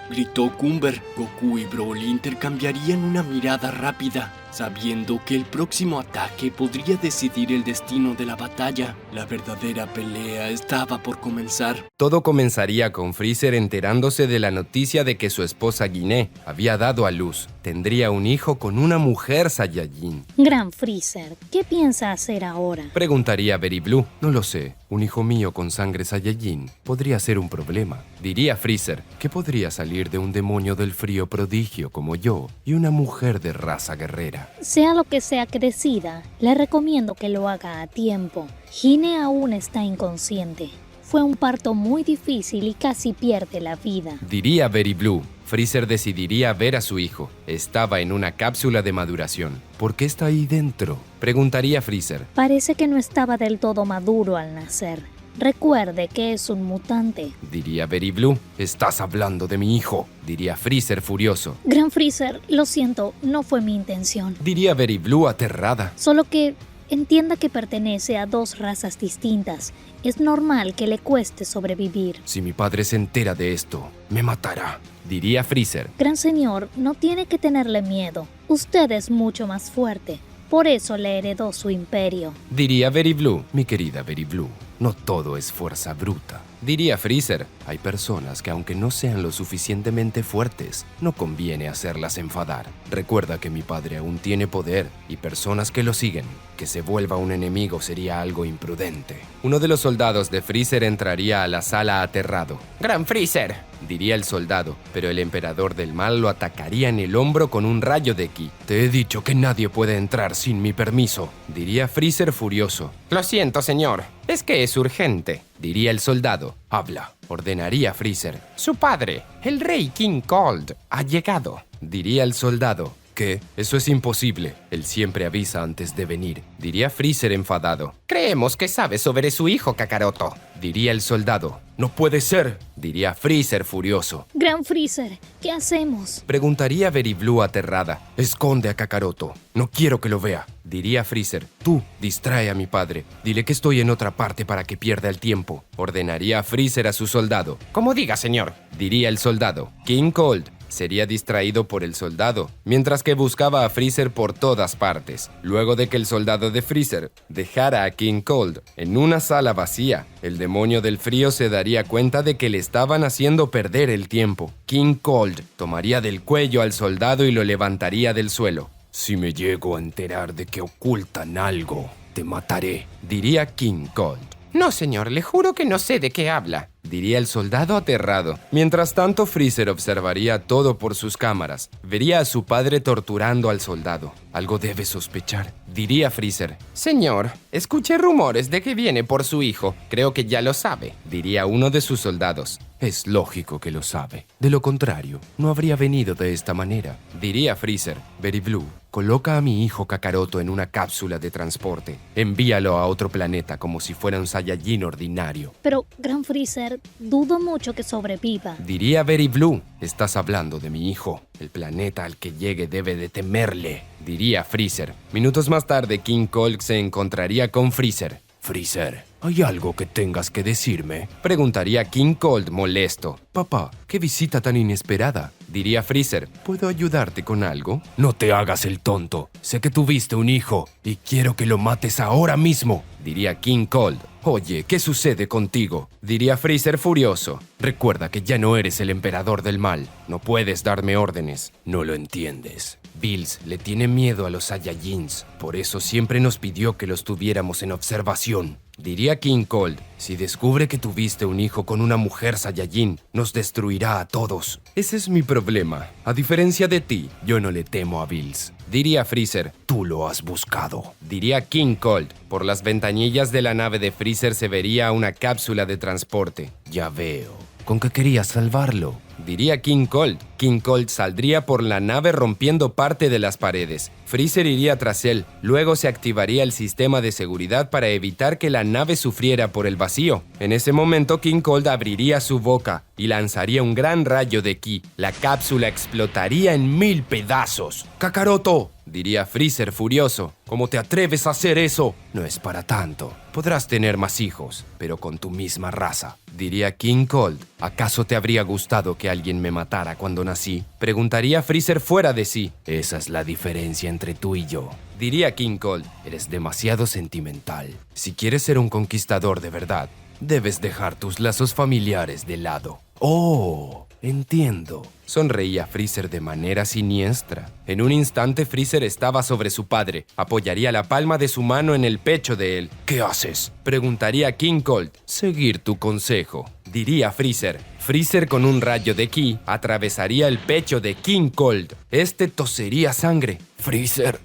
gritó Cumber. Goku y Broly intercambiarían una mirada rápida, sabiendo que el próximo ataque podría decidir el destino de la batalla. La verdadera pelea estaba por comenzar. Todo comenzaría con Freezer enterándose de la noticia de que su esposa Guinea había dado a luz. Tendría un hijo con una mujer Saiyajin. Gran Freezer, ¿qué piensa hacer ahora? Preguntaría Very Blue. No lo sé. Un hijo mío con sangre Saiyajin podría ser un problema. Diría Freezer que podría salir de un demonio del frío prodigio como yo y una mujer de raza guerrera. Sea lo que sea que decida, le recomiendo que lo haga a tiempo. Hine aún está inconsciente. Fue un parto muy difícil y casi pierde la vida. Diría Very Blue. Freezer decidiría ver a su hijo. Estaba en una cápsula de maduración. ¿Por qué está ahí dentro? Preguntaría Freezer. Parece que no estaba del todo maduro al nacer. Recuerde que es un mutante. Diría Very Blue. Estás hablando de mi hijo. Diría Freezer furioso. Gran Freezer, lo siento, no fue mi intención. Diría Very Blue aterrada. Solo que entienda que pertenece a dos razas distintas. Es normal que le cueste sobrevivir. Si mi padre se entera de esto, me matará. Diría Freezer. Gran señor, no tiene que tenerle miedo. Usted es mucho más fuerte. por eso le heredó su imperio. Diría Very Blue, mi querida Very Blue, no todo es fuerza bruta. Diría Freezer, hay personas que aunque no sean lo suficientemente fuertes, no conviene hacerlas enfadar. Recuerda que mi padre aún tiene poder y personas que lo siguen. Que se vuelva un enemigo sería algo imprudente. Uno de los soldados de Freezer entraría a la sala aterrado. ¡Gran Freezer!, diría el soldado, pero el emperador del mal lo atacaría en el hombro con un rayo de ki. Te he dicho que nadie puede entrar sin mi permiso, diría Freezer furioso. Lo siento, señor, es que es urgente, diría el soldado. Habla, ordenaría Freezer. Su padre, el rey King Cold, ha llegado, diría el soldado. ¿Qué? Eso es imposible. Él siempre avisa antes de venir, diría Freezer enfadado. Creemos que sabes sobre su hijo, Kakaroto, diría el soldado. No puede ser, diría Freezer furioso. Gran Freezer, ¿qué hacemos? Preguntaría Very Blue aterrada. Esconde a Kakaroto. No quiero que lo vea, diría Freezer. Tú, distrae a mi padre. Dile que estoy en otra parte para que pierda el tiempo. Ordenaría Freezer a su soldado. Como diga, señor, diría el soldado. King Cold sería distraído por el soldado, mientras que buscaba a Freezer por todas partes. Luego de que el soldado de Freezer dejara a King Cold en una sala vacía, el demonio del frío se daría cuenta de que le estaban haciendo perder el tiempo. King Cold tomaría del cuello al soldado y lo levantaría del suelo. Si me llego a enterar de que ocultan algo, te mataré, diría King Cold. No, señor, le juro que no sé de qué habla, diría el soldado aterrado. Mientras tanto, Freezer observaría todo por sus cámaras. Vería a su padre torturando al soldado. Algo debe sospechar, diría Freezer. Señor, escuché rumores de que viene por su hijo. Creo que ya lo sabe, diría uno de sus soldados. Es lógico que lo sabe. De lo contrario, no habría venido de esta manera, diría Freezer. Very Blue, coloca a mi hijo Kakaroto en una cápsula de transporte. Envíalo a otro planeta como si fuera un Saiyajin ordinario. Pero, Gran Freezer, dudo mucho que sobreviva. Diría Very Blue, estás hablando de mi hijo. El planeta al que llegue debe de temerle, diría Freezer. Minutos más tarde, King Cold se encontraría con Freezer. Freezer, ¿hay algo que tengas que decirme?, preguntaría King Cold molesto. Papá, qué visita tan inesperada, diría Freezer. ¿Puedo ayudarte con algo? No te hagas el tonto. Sé que tuviste un hijo y quiero que lo mates ahora mismo, diría King Cold. Oye, ¿qué sucede contigo?, diría Freezer furioso. Recuerda que ya no eres el emperador del mal. No puedes darme órdenes. No lo entiendes. Bills le tiene miedo a los Saiyajins. Por eso siempre nos pidió que los tuviéramos en observación, diría King Cold. Si descubre que tuviste un hijo con una mujer Saiyajin, nos destruirá a todos. Ese es mi problema. A diferencia de ti, yo no le temo a Bills, diría Freezer. Tú lo has buscado, diría King Cold. Por las ventanillas de la nave de Freezer se vería una cápsula de transporte. Ya veo. ¿Con qué querías salvarlo?, diría King Cold. King Cold saldría por la nave rompiendo parte de las paredes. Freezer iría tras él. Luego se activaría el sistema de seguridad para evitar que la nave sufriera por el vacío. En ese momento, King Cold abriría su boca y lanzaría un gran rayo de ki. La cápsula explotaría en 1000 pedazos. ¡Kakaroto!, diría Freezer furioso. ¿Cómo te atreves a hacer eso? No es para tanto. Podrás tener más hijos, pero con tu misma raza, diría King Cold. ¿Acaso te habría gustado que alguien me matara cuando nací?, preguntaría Freezer fuera de sí. Esa es la diferencia entre tú y yo, diría King Cold. Eres demasiado sentimental. Si quieres ser un conquistador de verdad, debes dejar tus lazos familiares de lado. ¡Oh! Entiendo. Sonreía Freezer de manera siniestra. En un instante Freezer estaba sobre su padre. Apoyaría la palma de su mano en el pecho de él. ¿Qué haces?, preguntaría King Cold. Seguir tu consejo, diría Freezer. Freezer con un rayo de ki atravesaría el pecho de King Cold. Este tosería sangre. Freezer,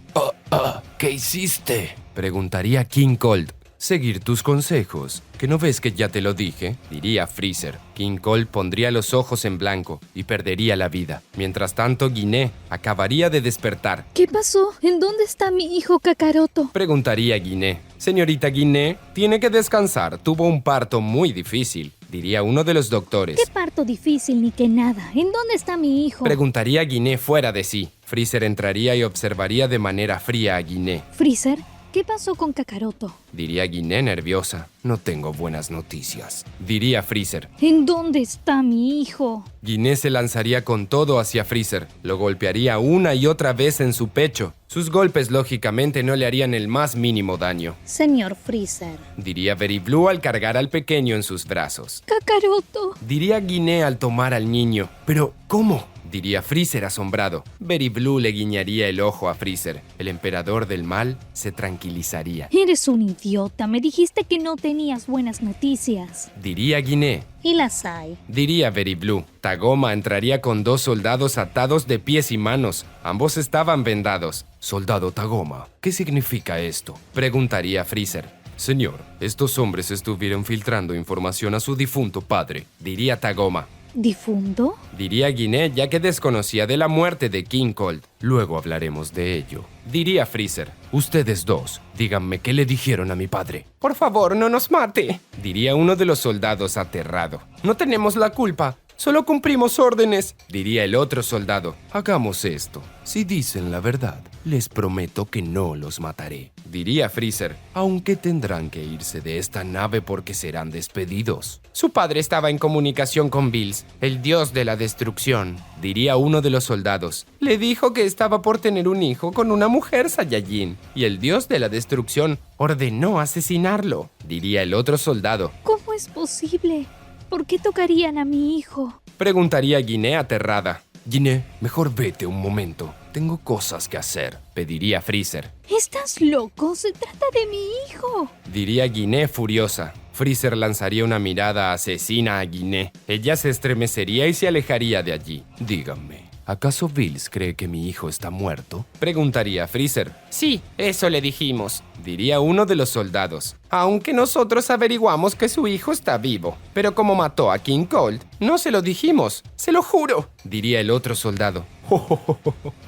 ¿qué hiciste?, preguntaría King Cold. Seguir tus consejos. ¿Que no ves que ya te lo dije?, diría Freezer. King Cold pondría los ojos en blanco y perdería la vida. Mientras tanto, Guiné acabaría de despertar. ¿Qué pasó? ¿En dónde está mi hijo Kakaroto?, preguntaría Guiné. Señorita Guiné, tiene que descansar. Tuvo un parto muy difícil, diría uno de los doctores. ¿Qué parto difícil ni que nada? ¿En dónde está mi hijo?, preguntaría Guiné fuera de sí. Freezer entraría y observaría de manera fría a Guiné. Freezer, ¿qué pasó con Kakaroto? Diría Guiné nerviosa. No tengo buenas noticias. Diría Freezer. ¿En dónde está mi hijo? Guiné se lanzaría con todo hacia Freezer. Lo golpearía una y otra vez en su pecho. Sus golpes lógicamente no le harían el más mínimo daño. Señor Freezer. Diría Very Blue al cargar al pequeño en sus brazos. Kakaroto. Diría Guiné al tomar al niño. ¿Pero cómo? Diría Freezer asombrado. Very Blue le guiñaría el ojo a Freezer. El emperador del mal se tranquilizaría. Eres un idiota. Me dijiste que no tenías buenas noticias. Diría Guiné. Y las hay. Diría Very Blue. Tagoma entraría con 2 soldados atados de pies y manos. Ambos estaban vendados. Soldado Tagoma, ¿qué significa esto? Preguntaría Freezer. Señor, estos hombres estuvieron filtrando información a su difunto padre. Diría Tagoma. ¿Difunto? Diría Guiné, ya que desconocía de la muerte de King Cold. Luego hablaremos de ello. Diría Freezer. Ustedes dos, díganme qué le dijeron a mi padre. Por favor, no nos mate. Diría uno de los soldados aterrado. No tenemos la culpa. Solo cumplimos órdenes. Diría el otro soldado. Hagamos esto. Si dicen la verdad, les prometo que no los mataré. Diría Freezer. Aunque tendrán que irse de esta nave porque serán despedidos. Su padre estaba en comunicación con Bills, el dios de la destrucción. Diría uno de los soldados. Le dijo que estaba por tener un hijo con una mujer Saiyajin. Y el dios de la destrucción ordenó asesinarlo. Diría el otro soldado. ¿Cómo es posible? ¿Por qué tocarían a mi hijo? Preguntaría Guiné aterrada. Guiné, mejor vete un momento. Tengo cosas que hacer. Pediría Freezer. ¿Estás loco? Se trata de mi hijo. Diría Guiné furiosa. Freezer lanzaría una mirada asesina a Guiné. Ella se estremecería y se alejaría de allí. Díganme, ¿acaso Bills cree que mi hijo está muerto? Preguntaría Freezer. Sí, eso le dijimos. Diría uno de los soldados. Aunque nosotros averiguamos que su hijo está vivo. Pero como mató a King Cold, no se lo dijimos. Se lo juro. Diría el otro soldado.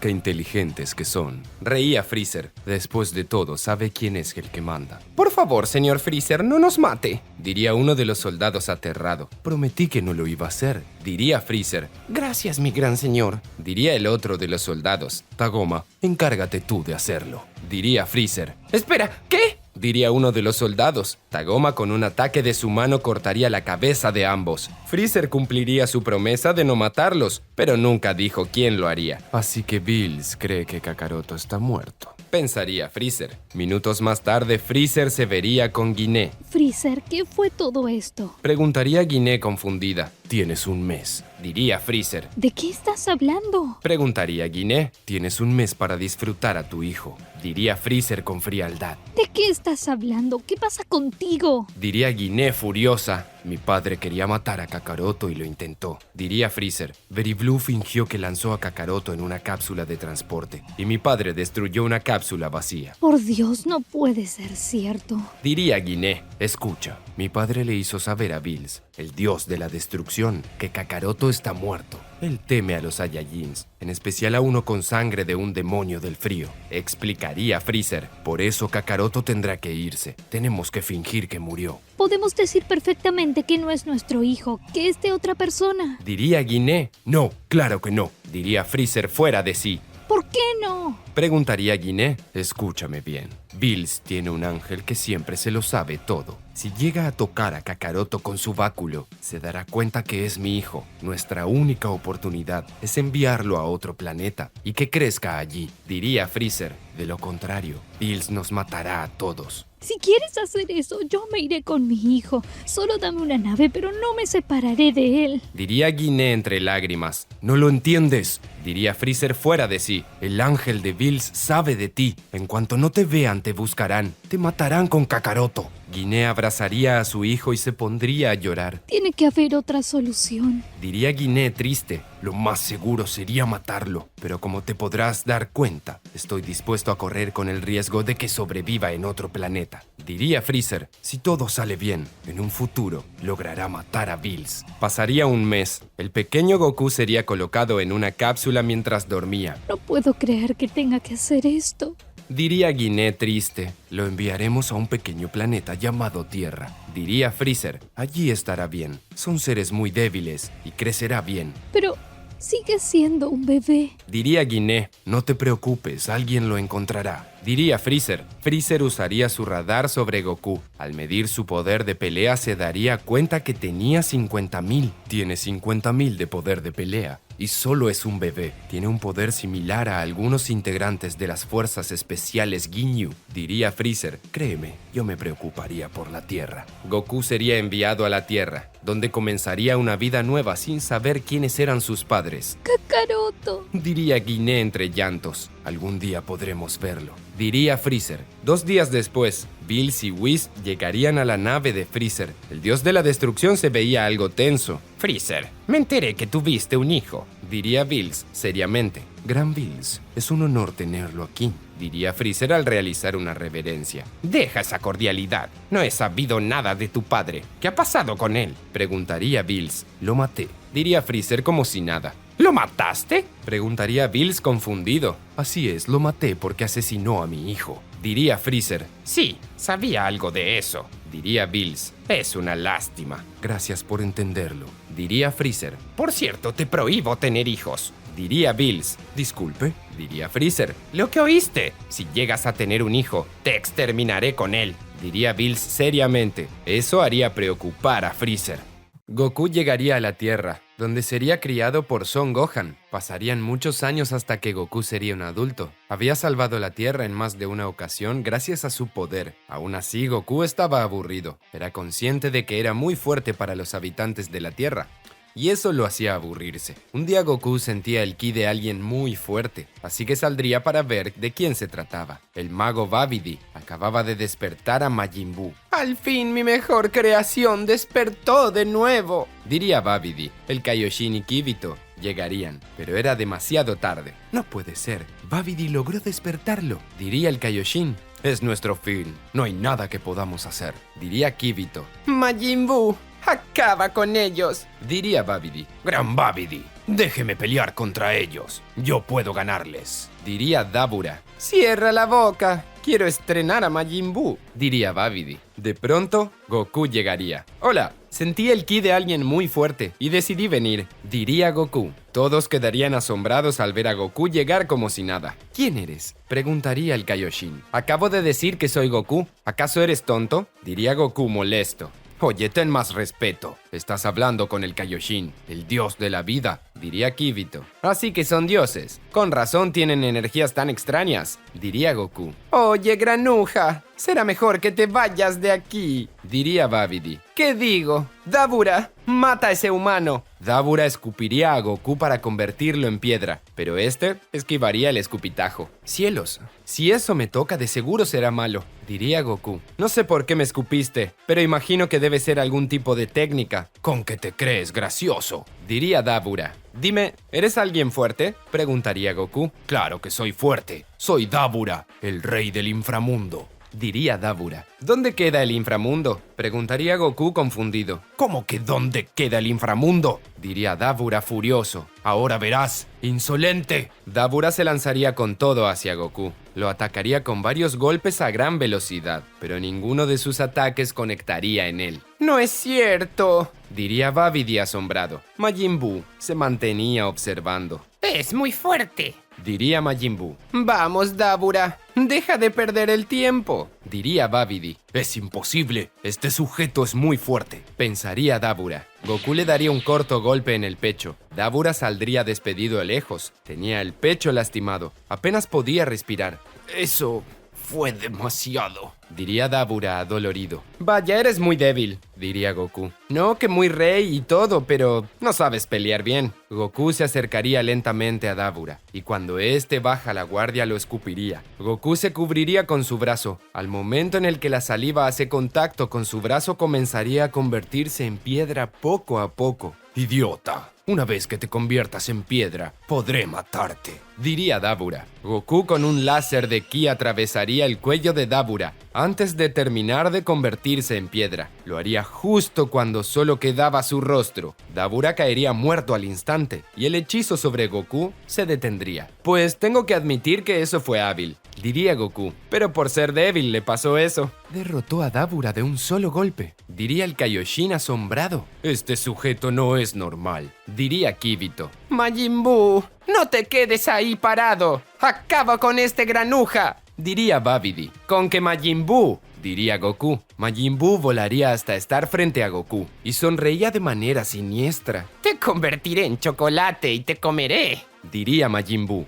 ¡Qué inteligentes que son! Reía Freezer. Después de todo, sabe quién es el que manda. Por favor, señor Freezer, no nos mate. Diría uno de los soldados aterrado. Prometí que no lo iba a hacer. Diría Freezer. Gracias, mi gran señor. Diría el otro de los soldados. Tagoma, encárgate tú de hacerlo. Diría Freezer. Espera, ¿qué? Diría uno de los soldados. Tagoma con un ataque de su mano cortaría la cabeza de ambos. Freezer cumpliría su promesa de no matarlos, pero nunca dijo quién lo haría. Así que Bills cree que Kakaroto está muerto. Pensaría Freezer. Minutos más tarde, Freezer se vería con Guiné. Freezer, ¿qué fue todo esto? Preguntaría Guiné confundida. Tienes un mes. Diría Freezer. ¿De qué estás hablando? Preguntaría Guiné. Tienes un mes para disfrutar a tu hijo. Diría Freezer con frialdad. ¿De qué estás hablando? ¿Qué pasa contigo? Diría Guiné furiosa. Mi padre quería matar a Kakaroto y lo intentó. Diría Freezer. Very Blue fingió que lanzó a Kakaroto en una cápsula de transporte. Y mi padre destruyó una cápsula vacía. Por Dios, no puede ser cierto. Diría Guiné. Escucha, mi padre le hizo saber a Bills, el dios de la destrucción, que Kakaroto está muerto. Él teme a los Saiyajins, en especial a uno con sangre de un demonio del frío. Explicaría Freezer. Por eso Kakaroto tendrá que irse. Tenemos que fingir que murió. Podemos decir perfectamente que no es nuestro hijo, que es de otra persona. Diría Guiné. No, claro que no. Diría Freezer fuera de sí. ¿Por qué no? Preguntaría Guiné. Escúchame bien. Bills tiene un ángel que siempre se lo sabe todo. Si llega a tocar a Kakaroto con su báculo, se dará cuenta que es mi hijo. Nuestra única oportunidad es enviarlo a otro planeta y que crezca allí. Diría Freezer. De lo contrario, Bills nos matará a todos. Si quieres hacer eso, yo me iré con mi hijo. Solo dame una nave, pero no me separaré de él. Diría Guiné entre lágrimas. ¿No lo entiendes? Diría Freezer fuera de sí. El ángel de Bills sabe de ti. En cuanto no te vean, te buscarán. Te matarán con Kakaroto. Guiné abrazaría a su hijo y se pondría a llorar. Tiene que haber otra solución. Diría Guiné triste. Lo más seguro sería matarlo. Pero como te podrás dar cuenta, estoy dispuesto a correr con el riesgo de que sobreviva en otro planeta. Diría Freezer. Si todo sale bien, en un futuro logrará matar a Bills. Pasaría un mes. El pequeño Goku sería colocado en una cápsula mientras dormía. No puedo creer que tenga que hacer esto. Diría Guiné triste. Lo enviaremos a un pequeño planeta llamado Tierra. Diría Freezer. Allí estará bien. Son seres muy débiles y crecerá bien. Pero sigue siendo un bebé. Diría Guiné. No te preocupes, alguien lo encontrará. diría Freezer. Freezer usaría su radar sobre Goku. Al medir su poder de pelea se daría cuenta que tenía 50.000. Tiene 50.000 de poder de pelea. Y solo es un bebé. Tiene un poder similar a algunos integrantes de las fuerzas especiales Ginyu. Diría Freezer, créeme, yo me preocuparía por la Tierra. Goku sería enviado a la Tierra, donde comenzaría una vida nueva sin saber quiénes eran sus padres. Kakaroto. Diría Guiné entre llantos. Algún día podremos verlo. Diría Freezer. 2 días después, Bills y Whis llegarían a la nave de Freezer. El dios de la destrucción se veía algo tenso. Freezer, me enteré que tuviste un hijo, diría Bills seriamente. Gran Bills, es un honor tenerlo aquí, diría Freezer al realizar una reverencia. Deja esa cordialidad. No he sabido nada de tu padre. ¿Qué ha pasado con él? Preguntaría Bills. Lo maté, diría Freezer como si nada. ¿Lo mataste? Preguntaría Bills confundido. Así es, lo maté porque asesinó a mi hijo. Diría Freezer. Sí, sabía algo de eso. Diría Bills. Es una lástima. Gracias por entenderlo. Diría Freezer. Por cierto, te prohíbo tener hijos. Diría Bills. Disculpe. Diría Freezer. Lo que oíste. Si llegas a tener un hijo, te exterminaré con él. Diría Bills seriamente. Eso haría preocupar a Freezer. Goku llegaría a la Tierra, donde sería criado por Son Gohan. Pasarían muchos años hasta que Goku sería un adulto. Había salvado la Tierra en más de una ocasión gracias a su poder. Aún así, Goku estaba aburrido. Era consciente de que era muy fuerte para los habitantes de la Tierra. Y eso lo hacía aburrirse. Un día Goku sentía el ki de alguien muy fuerte, así que saldría para ver de quién se trataba. El mago Babidi acababa de despertar a Majin Buu. Al fin mi mejor creación despertó de nuevo, diría Babidi. El Kaioshin y Kibito llegarían, pero era demasiado tarde. No puede ser, Babidi logró despertarlo, diría el Kaioshin. Es nuestro fin, no hay nada que podamos hacer, diría Kibito. Majin Buu, acaba con ellos, diría Babidi. Gran Babidi, déjeme pelear contra ellos. Yo puedo ganarles, diría Dabura. Cierra la boca. Quiero estrenar a Majin Buu, diría Babidi. De pronto, Goku llegaría. Hola, sentí el ki de alguien muy fuerte y decidí venir, diría Goku. Todos quedarían asombrados al ver a Goku llegar como si nada. ¿Quién eres?, preguntaría el Kaioshin. Acabo de decir que soy Goku. ¿Acaso eres tonto?, diría Goku molesto. Oye, ten más respeto. Estás hablando con el Kaioshin, el dios de la vida, diría Kibito. Así que son dioses. Con razón tienen energías tan extrañas, diría Goku. Oye, granuja, será mejor que te vayas de aquí, diría Babidi. ¿Qué digo? Dabura, mata a ese humano. Dabura escupiría a Goku para convertirlo en piedra, pero este esquivaría el escupitajo. Cielos, si eso me toca de seguro será malo, diría Goku. No sé por qué me escupiste, pero imagino que debe ser algún tipo de técnica. ¿Con qué te crees gracioso?, diría Dabura. Dime, ¿eres alguien fuerte?, preguntaría Goku. Claro que soy fuerte. Soy Dabura, el rey del inframundo, diría Dabura. ¿Dónde queda el inframundo?, preguntaría Goku confundido. ¿Cómo que dónde queda el inframundo?, diría Dabura furioso. Ahora verás, insolente. Dabura se lanzaría con todo hacia Goku. Lo atacaría con varios golpes a gran velocidad, pero ninguno de sus ataques conectaría en él. No es cierto, diría Babidi asombrado. Majin Buu se mantenía observando. Es muy fuerte, diría Majin Buu. Vamos, Dabura, deja de perder el tiempo, diría Babidi. Es imposible, este sujeto es muy fuerte, pensaría Dabura. Goku le daría un corto golpe en el pecho. Dabura saldría despedido lejos. Tenía el pecho lastimado. Apenas podía respirar. Eso fue demasiado, diría Dabura adolorido. Vaya, eres muy débil, diría Goku. No, que muy rey y todo, pero no sabes pelear bien. Goku se acercaría lentamente a Dabura, y cuando éste baja la guardia lo escupiría. Goku se cubriría con su brazo. Al momento en el que la saliva hace contacto con su brazo, comenzaría a convertirse en piedra poco a poco. Idiota. Una vez que te conviertas en piedra, podré matarte, diría Dabura. Goku con un láser de ki atravesaría el cuello de Dabura antes de terminar de convertirse en piedra. Lo haría justo cuando solo quedaba su rostro. Dabura caería muerto al instante y el hechizo sobre Goku se detendría. Pues tengo que admitir que eso fue hábil, diría Goku, pero por ser débil le pasó eso. Derrotó a Dabura de un solo golpe, diría el Kaioshin asombrado. Este sujeto no es normal, diría Kibito. Majin Buu, no te quedes ahí parado. Acaba con este granuja, diría Babidi. Con que Majin Buu, diría Goku. Majin Buu volaría hasta estar frente a Goku y sonreía de manera siniestra. Te convertiré en chocolate y te comeré, diría Majin Buu.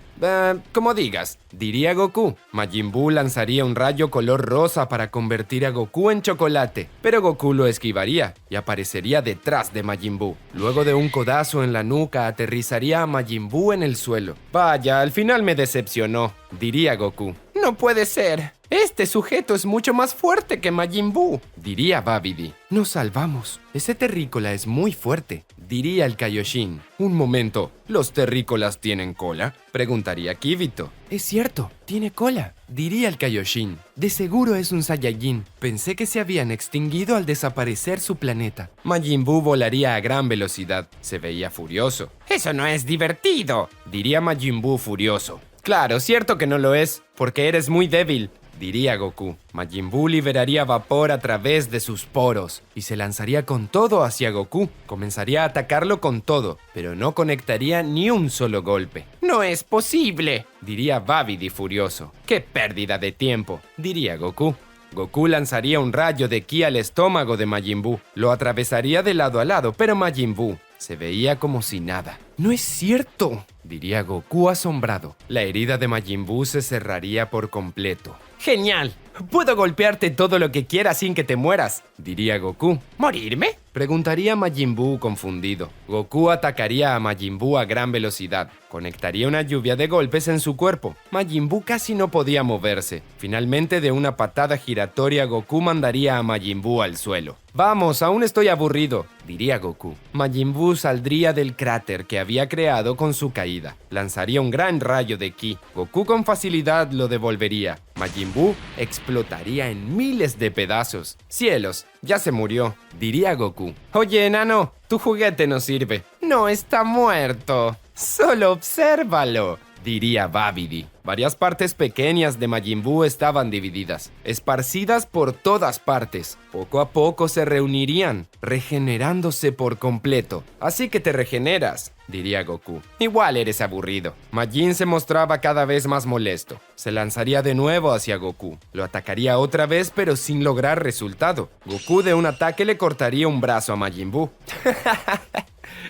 Como digas, diría Goku. Majin Buu lanzaría un rayo color rosa para convertir a Goku en chocolate, pero Goku lo esquivaría y aparecería detrás de Majin Buu. Luego de un codazo en la nuca, aterrizaría a Majin Buu en el suelo. Vaya, al final me decepcionó, diría Goku. No puede ser. Este sujeto es mucho más fuerte que Majin Buu, diría Babidi. Nos salvamos. Ese terrícola es muy fuerte, diría el Kaioshin. Un momento, ¿los terrícolas tienen cola?, preguntaría Kibito. Es cierto, tiene cola, diría el Kaioshin. De seguro es un Saiyajin. Pensé que se habían extinguido al desaparecer su planeta. Majin Buu volaría a gran velocidad. Se veía furioso. Eso no es divertido, diría Majin Buu furioso. Claro, cierto que no lo es, porque eres muy débil, diría Goku. Majin Buu liberaría vapor a través de sus poros y se lanzaría con todo hacia Goku. Comenzaría a atacarlo con todo, pero no conectaría ni un solo golpe. ¡No es posible!, diría Babidi furioso. ¡Qué pérdida de tiempo!, diría Goku. Goku lanzaría un rayo de ki al estómago de Majin Buu. Lo atravesaría de lado a lado, pero Majin Buu se veía como si nada. ¡No es cierto!, diría Goku asombrado. La herida de Majin Buu se cerraría por completo. ¡Genial! Puedo golpearte todo lo que quieras sin que te mueras, diría Goku. ¿Morirme?, preguntaría Majin Buu confundido. Goku atacaría a Majin Buu a gran velocidad. Conectaría una lluvia de golpes en su cuerpo. Majin Buu casi no podía moverse. Finalmente, de una patada giratoria, Goku mandaría a Majin Buu al suelo. Vamos, aún estoy aburrido, diría Goku. Majin Buu saldría del cráter que había creado con su caída. Lanzaría un gran rayo de ki. Goku con facilidad lo devolvería. Majin Buu explotaría en miles de pedazos. ¡Cielos! Ya se murió, diría Goku. Oye, enano, tu juguete no sirve. No está muerto. Solo obsérvalo, diría Babidi. Varias partes pequeñas de Majin Buu estaban divididas, esparcidas por todas partes. Poco a poco se reunirían, regenerándose por completo. Así que te regeneras, diría Goku. Igual eres aburrido. Majin se mostraba cada vez más molesto. Se lanzaría de nuevo hacia Goku. Lo atacaría otra vez, pero sin lograr resultado. Goku de un ataque le cortaría un brazo a Majin Buu.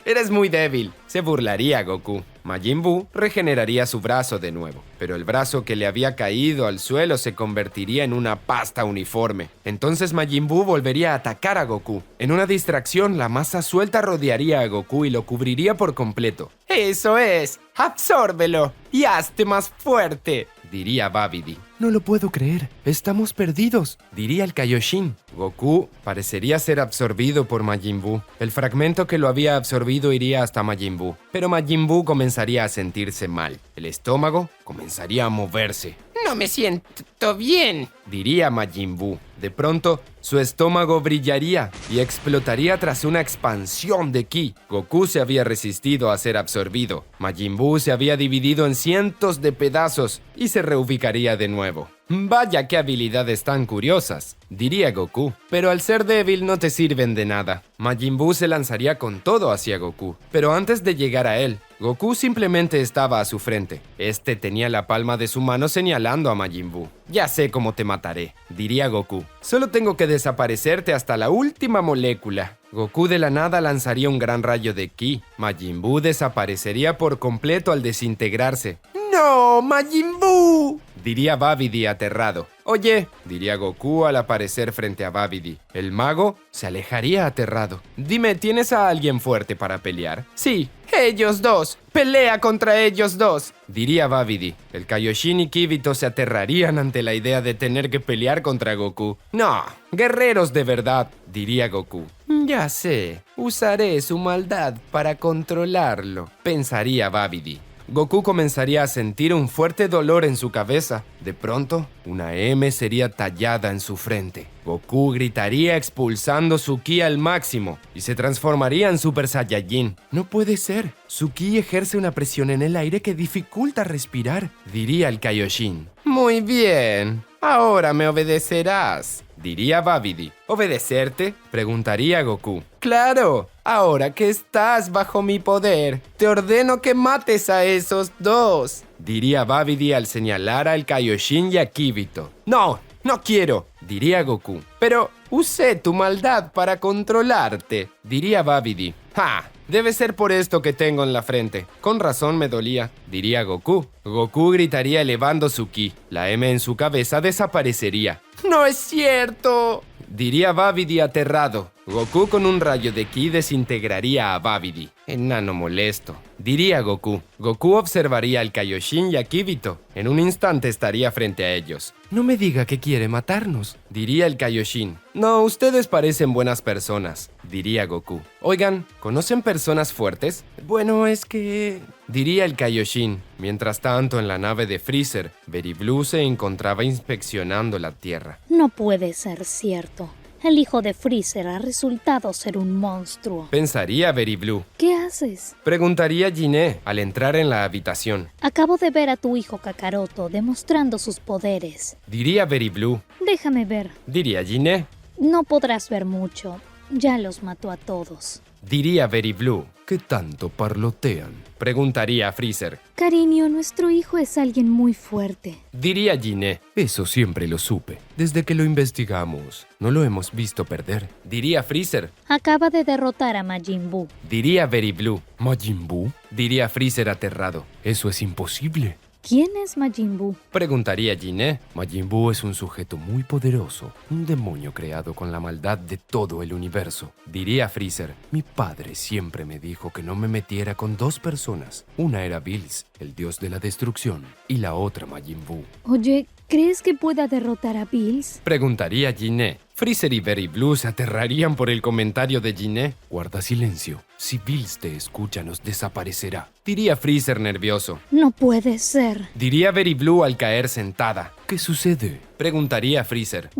Eres muy débil, se burlaría Goku. Majin Buu regeneraría su brazo de nuevo, pero el brazo que le había caído al suelo se convertiría en una pasta uniforme. Entonces Majin Buu volvería a atacar a Goku. En una distracción, la masa suelta rodearía a Goku y lo cubriría por completo. ¡Eso es! ¡Absórbelo! ¡Y hazte más fuerte!, diría Babidi. No lo puedo creer. Estamos perdidos, diría el Kaioshin. Goku parecería ser absorbido por Majin Buu. El fragmento que lo había absorbido iría hasta Majin Buu, pero Majin Buu comenzaría a sentirse mal. El estómago comenzaría a moverse. No me siento bien, diría Majin Buu. De pronto, su estómago brillaría y explotaría tras una expansión de ki. Goku se había resistido a ser absorbido. Majin Buu se había dividido en cientos de pedazos y se reubicaría de nuevo. Vaya qué habilidades tan curiosas, diría Goku. Pero al ser débil no te sirven de nada. Majin Buu se lanzaría con todo hacia Goku. Pero antes de llegar a él, Goku simplemente estaba a su frente. Este tenía la palma de su mano señalando a Majin Buu. Ya sé cómo te mataré, diría Goku. Solo tengo que desaparecerte hasta la última molécula. Goku de la nada lanzaría un gran rayo de ki. Majin Buu desaparecería por completo al desintegrarse. ¡No, Majin Buu!, diría Babidi aterrado. Oye, diría Goku al aparecer frente a Babidi. El mago se alejaría aterrado. Dime, ¿tienes a alguien fuerte para pelear? Sí, ellos dos. Pelea contra ellos dos, diría Babidi. El Kaioshin y Kibito se aterrarían ante la idea de tener que pelear contra Goku. No, guerreros de verdad, diría Goku. Ya sé, usaré su maldad para controlarlo, pensaría Babidi. Goku comenzaría a sentir un fuerte dolor en su cabeza. De pronto, una M sería tallada en su frente. Goku gritaría expulsando su ki al máximo y se transformaría en Super Saiyajin. No puede ser. Su ki ejerce una presión en el aire que dificulta respirar, diría el Kaioshin. Muy bien. Ahora me obedecerás, Diría Babidi. ¿Obedecerte? Preguntaría Goku. ¡Claro! Ahora que estás bajo mi poder, te ordeno que mates a esos dos. Diría Babidi al señalar al Kaioshin y a Kibito. ¡No! ¡No quiero! Diría Goku. Pero usé tu maldad para controlarte. Diría Babidi. ¡Ja! Debe ser por esto que tengo en la frente. Con razón me dolía. Diría Goku. Goku gritaría elevando su ki. La M en su cabeza desaparecería. ¡No es cierto! Diría Babidi aterrado. Goku con un rayo de ki desintegraría a Babidi. Enano molesto. Diría Goku. Goku observaría al Kaioshin y a Kibito. En un instante estaría frente a ellos. No me diga que quiere matarnos. Diría el Kaioshin. No, ustedes parecen buenas personas. Diría Goku. Oigan, ¿conocen personas fuertes? Bueno, es que... Diría el Kaioshin. Mientras tanto, en la nave de Freezer, Very Blue se encontraba inspeccionando la Tierra. No puede ser cierto. El hijo de Freezer ha resultado ser un monstruo. Pensaría Very Blue. ¿Qué haces? Preguntaría Jiné al entrar en la habitación. Acabo de ver a tu hijo Kakaroto demostrando sus poderes. Diría Very Blue. Déjame ver. Diría Jiné. No podrás ver mucho. Ya los mató a todos. Diría Very Blue. ¿Qué tanto parlotean? Preguntaría Freezer. Cariño, nuestro hijo es alguien muy fuerte. Diría Jiné. Eso siempre lo supe. Desde que lo investigamos, no lo hemos visto perder. Diría Freezer. Acaba de derrotar a Majin Buu. Diría Very Blue. ¿Majin Buu? Diría Freezer aterrado. Eso es imposible. ¿Quién es Majin Buu? Preguntaría Jiné. Majin Buu es un sujeto muy poderoso, un demonio creado con la maldad de todo el universo. Diría Freezer. Mi padre siempre me dijo que no me metiera con dos personas. Una era Bills, el dios de la destrucción, y la otra Majin Buu. Oye, ¿crees que pueda derrotar a Bills? Preguntaría Jiné. Freezer y Very Blue se aterrarían por el comentario de Jiné. Guarda silencio. Si Bills te escucha, nos desaparecerá. Diría Freezer nervioso. No puede ser. Diría Very Blue al caer sentada. ¿Qué sucede? Preguntaría Freezer.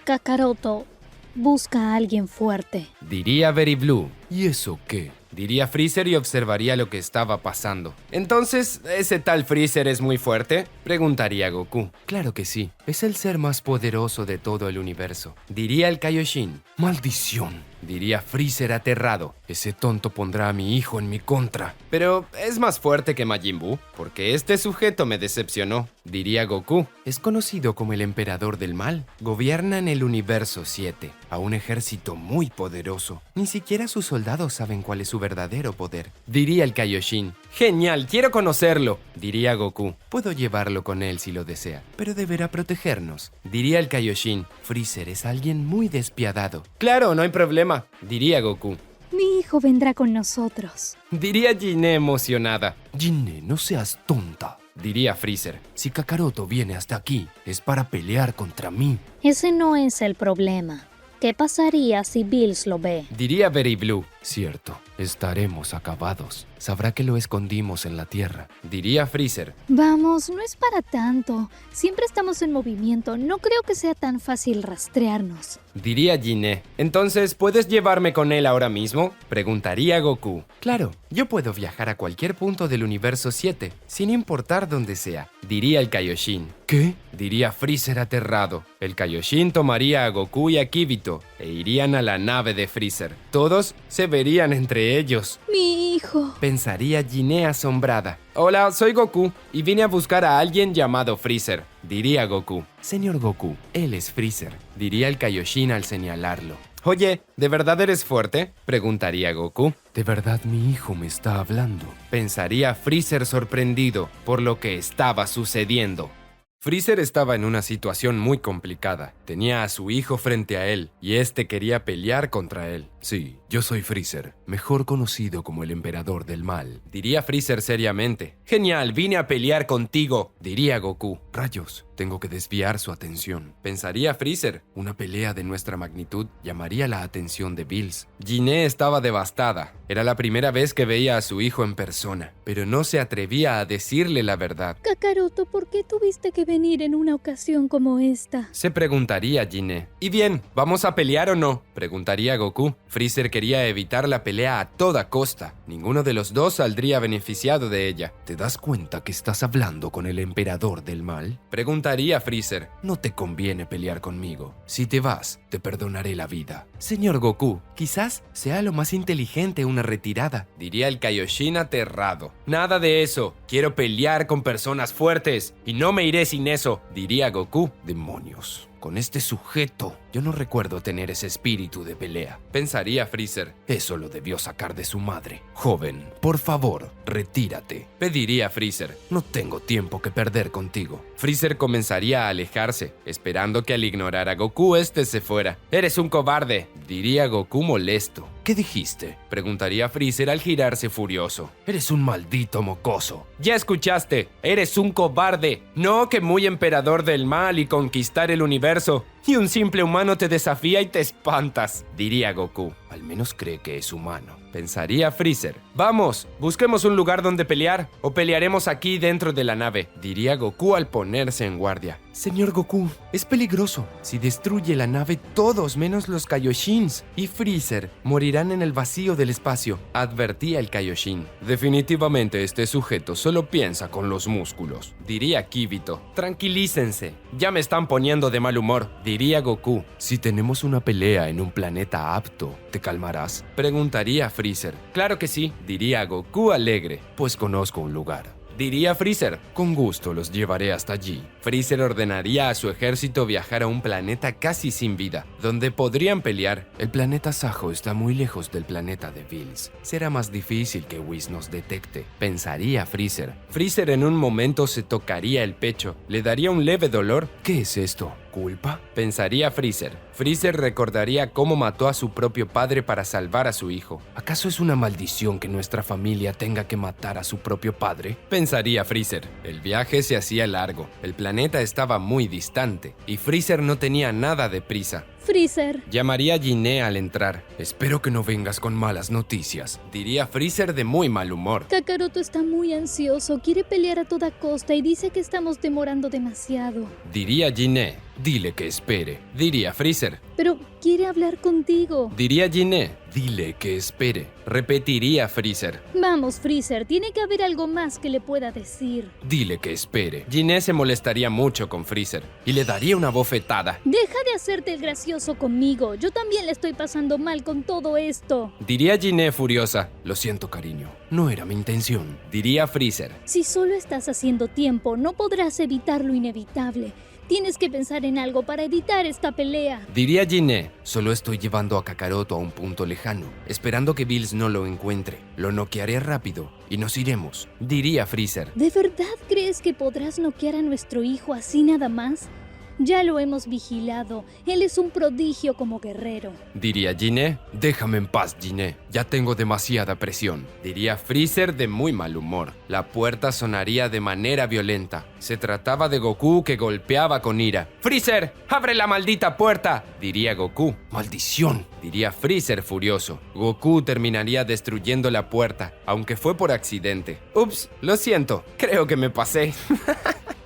Kakaroto, busca a alguien fuerte. Diría Very Blue. ¿Y eso qué? Diría Freezer y observaría lo que estaba pasando. Entonces, ¿ese tal Freezer es muy fuerte? Preguntaría Goku. Claro que sí. Es el ser más poderoso de todo el universo. Diría el Kaioshin. ¡Maldición! Diría Freezer aterrado. Ese tonto pondrá a mi hijo en mi contra. Pero es más fuerte que Majin Buu, porque este sujeto me decepcionó. Diría Goku. Es conocido como el emperador del mal. Gobierna en el universo 7, a un ejército muy poderoso. Ni siquiera sus soldados saben cuál es su verdadero poder. Diría el Kaioshin. Genial, quiero conocerlo. Diría Goku. Puedo llevarlo con él si lo desea, pero deberá protegernos. Diría el Kaioshin. Freezer es alguien muy despiadado. Claro, no hay problema. Diría Goku. Mi hijo vendrá con nosotros. Diría Jiné emocionada. Jiné, no seas tonta. Diría Freezer. Si Kakaroto viene hasta aquí, es para pelear contra mí. Ese no es el problema. ¿Qué pasaría si Bills lo ve? Diría Very Blue. Cierto, estaremos acabados. Sabrá que lo escondimos en la tierra. Diría Freezer. Vamos, no es para tanto. Siempre estamos en movimiento. No creo que sea tan fácil rastrearnos. Diría Jiné. Entonces, ¿puedes llevarme con él ahora mismo? Preguntaría Goku. Claro, yo puedo viajar a cualquier punto del universo 7, sin importar dónde sea. Diría el Kaioshin. ¿Qué? Diría Freezer aterrado. El Kaioshin tomaría a Goku y a Kibito e irían a la nave de Freezer. Todos se verían entre ellos. Mi hijo. Pensaría Jiné asombrada. Hola, soy Goku y vine a buscar a alguien llamado Freezer. Diría Goku. Señor Goku, él es Freezer. Diría el Kaioshin al señalarlo. Oye, ¿de verdad eres fuerte? Preguntaría Goku. ¿De verdad mi hijo me está hablando? Pensaría Freezer sorprendido por lo que estaba sucediendo. Freezer estaba en una situación muy complicada. Tenía a su hijo frente a él y este quería pelear contra él. Sí, yo soy Freezer, mejor conocido como el emperador del mal. Diría Freezer seriamente. Genial, vine a pelear contigo. Diría Goku. Rayos, tengo que desviar su atención. Pensaría Freezer. Una pelea de nuestra magnitud llamaría la atención de Bills. Jiné estaba devastada. Era la primera vez que veía a su hijo en persona, pero no se atrevía a decirle la verdad. Kakaroto, ¿por qué tuviste que venir en una ocasión como esta? Se preguntaría Jiné. ¿Y bien, vamos a pelear o no? Preguntaría Goku. Freezer quería evitar la pelea a toda costa. Ninguno de los dos saldría beneficiado de ella. ¿Te das cuenta que estás hablando con el emperador del mal? Preguntaría Freezer. No te conviene pelear conmigo. Si te vas, te perdonaré la vida. Señor Goku, quizás sea lo más inteligente una retirada, diría el Kaioshin aterrado. Nada de eso. Quiero pelear con personas fuertes y no me iré sin eso, diría Goku. Demonios. Con este sujeto, yo no recuerdo tener ese espíritu de pelea. Pensaría Freezer, eso lo debió sacar de su madre. Joven, por favor, retírate. Pediría Freezer, no tengo tiempo que perder contigo. Freezer comenzaría a alejarse, esperando que al ignorar a Goku, este se fuera. Eres un cobarde, diría Goku molesto. ¿Qué dijiste? Preguntaría Freezer al girarse furioso. Eres un maldito mocoso. Ya escuchaste, eres un cobarde. No que muy emperador del mal y conquistar el universo. Y un simple humano te desafía y te espantas, diría Goku. Al menos cree que es humano, pensaría Freezer. Vamos, busquemos un lugar donde pelear, o pelearemos aquí dentro de la nave, diría Goku al ponerse en guardia. Señor Goku, es peligroso. Si destruye la nave, todos menos los Kaioshins y Freezer morirán en el vacío del espacio, advertía el Kaioshin. Definitivamente este sujeto solo piensa con los músculos, diría Kibito. Tranquilícense, ya me están poniendo de mal humor, diría Goku. Si tenemos una pelea en un planeta apto, ¿te calmarás? Preguntaría Freezer. Claro que sí, diría Goku alegre, pues conozco un lugar. Diría Freezer, con gusto los llevaré hasta allí. Freezer ordenaría a su ejército viajar a un planeta casi sin vida, donde podrían pelear. El planeta Sajo está muy lejos del planeta de Bills. Será más difícil que Whis nos detecte, pensaría Freezer. Freezer en un momento se tocaría el pecho, le daría un leve dolor. ¿Qué es esto? ¿Culpa? Pensaría Freezer. Freezer recordaría cómo mató a su propio padre para salvar a su hijo. ¿Acaso es una maldición que nuestra familia tenga que matar a su propio padre? Pensaría Freezer. El viaje se hacía largo, el planeta estaba muy distante y Freezer no tenía nada de prisa. Freezer. Llamaría a Jiné al entrar. Espero que no vengas con malas noticias, diría Freezer de muy mal humor. Kakaroto está muy ansioso, quiere pelear a toda costa y dice que estamos demorando demasiado. Diría Jiné. Dile que espere, diría Freezer. Pero quiere hablar contigo. Diría Jiné. Dile que espere, repetiría Freezer. Vamos, Freezer, tiene que haber algo más que le pueda decir. Dile que espere. Jiné se molestaría mucho con Freezer y le daría una bofetada. Deja de hacerte el gracioso conmigo, yo también le estoy pasando mal con todo esto. Diría Jiné furiosa. Lo siento, cariño, no era mi intención, diría Freezer. Si solo estás haciendo tiempo, no podrás evitar lo inevitable. Tienes que pensar en algo para evitar esta pelea. Diría Jiné, solo estoy llevando a Kakaroto a un punto lejano, esperando que Bills no lo encuentre. Lo noquearé rápido y nos iremos, diría Freezer. ¿De verdad crees que podrás noquear a nuestro hijo así nada más? Ya lo hemos vigilado. Él es un prodigio como guerrero. Diría Jiné, déjame en paz, Jiné. Ya tengo demasiada presión. Diría Freezer de muy mal humor. La puerta sonaría de manera violenta. Se trataba de Goku que golpeaba con ira. ¡Freezer! ¡Abre la maldita puerta! Diría Goku. ¡Maldición! Diría Freezer furioso. Goku terminaría destruyendo la puerta, aunque fue por accidente. Ups, lo siento. Creo que me pasé.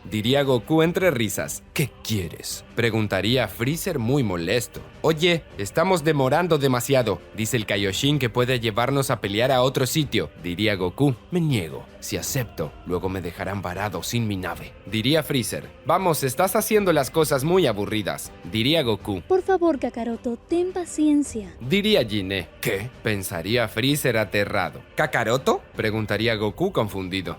Diría Goku entre risas. ¿Qué quieres? Preguntaría Freezer muy molesto. Oye, estamos demorando demasiado. Dice el Kaioshin que puede llevarnos a pelear a otro sitio. Diría Goku. Me niego. Si acepto, luego me dejarán varado sin mi nave. Diría Freezer. Vamos, estás haciendo las cosas muy aburridas. Diría Goku. Por favor, Kakaroto, ten paciencia. Diría Jiné. ¿Qué? Pensaría Freezer aterrado. ¿Kakaroto? Preguntaría Goku confundido.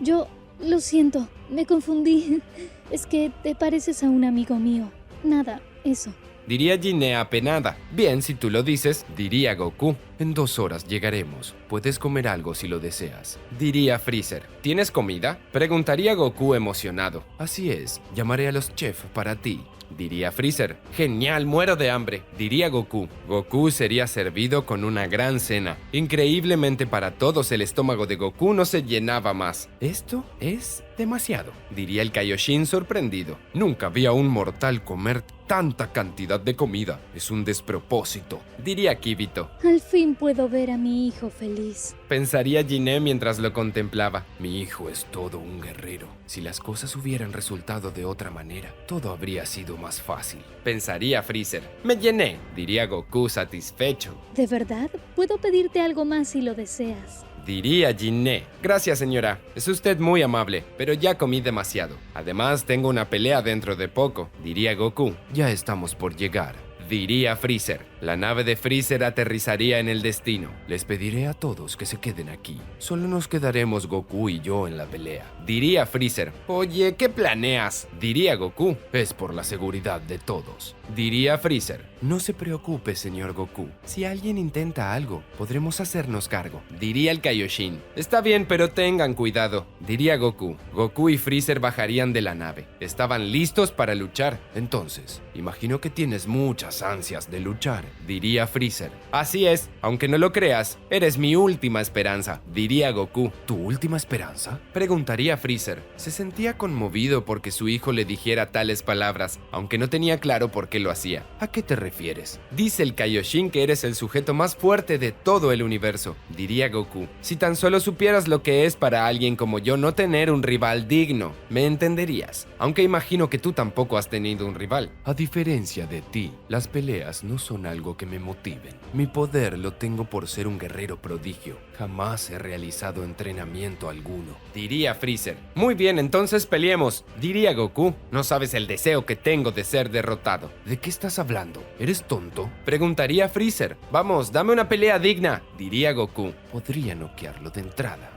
Lo siento, me confundí. Es que te pareces a un amigo mío. Nada, eso. Diría Jiné apenada. Bien, si tú lo dices, diría Goku. En 2 horas llegaremos. Puedes comer algo si lo deseas. Diría Freezer. ¿Tienes comida? Preguntaría Goku emocionado. Así es, llamaré a los chefs para ti. Diría Freezer. Genial, muero de hambre. Diría Goku. Goku sería servido con una gran cena. Increíblemente para todos el estómago de Goku no se llenaba más. Esto es demasiado, diría el Kaioshin sorprendido. Nunca vi a un mortal comer tanta cantidad de comida. Es un despropósito, diría Kibito. Al fin fin puedo ver a mi hijo feliz. Pensaría Jiné mientras lo contemplaba. Mi hijo es todo un guerrero. Si las cosas hubieran resultado de otra manera, todo habría sido más fácil. Pensaría Freezer. Me llené, diría Goku satisfecho. ¿De verdad? Puedo pedirte algo más si lo deseas. Diría Jiné. Gracias, señora. Es usted muy amable, pero ya comí demasiado. Además, tengo una pelea dentro de poco, diría Goku. Ya estamos por llegar, diría Freezer. La nave de Freezer aterrizaría en el destino. Les pediré a todos que se queden aquí. Solo nos quedaremos Goku y yo en la pelea, diría Freezer. Oye, ¿qué planeas? Diría Goku. Es por la seguridad de todos, diría Freezer. No se preocupe, señor Goku. Si alguien intenta algo, podremos hacernos cargo, diría el Kaioshin. Está bien, pero tengan cuidado, diría Goku. Goku y Freezer bajarían de la nave. Estaban listos para luchar. Entonces, imagino que tienes muchas ansias de luchar, diría Freezer. Así es, aunque no lo creas, eres mi última esperanza, diría Goku. ¿Tu última esperanza?, preguntaría Freezer. Se sentía conmovido porque su hijo le dijera tales palabras, aunque no tenía claro por qué lo hacía. ¿A qué te refieres? Dice el Kaioshin que eres el sujeto más fuerte de todo el universo, diría Goku. Si tan solo supieras lo que es para alguien como yo no tener un rival digno, me entenderías. Aunque imagino que tú tampoco has tenido un rival. A diferencia de ti, las peleas no son algo que me motiven. Mi poder lo tengo por ser un guerrero prodigio. Jamás he realizado entrenamiento alguno, diría Freezer. Muy bien, entonces peleemos, diría Goku. No sabes el deseo que tengo de ser derrotado. ¿De qué estás hablando? ¿Eres tonto?, preguntaría Freezer. Vamos, dame una pelea digna, diría Goku. Podría noquearlo de entrada,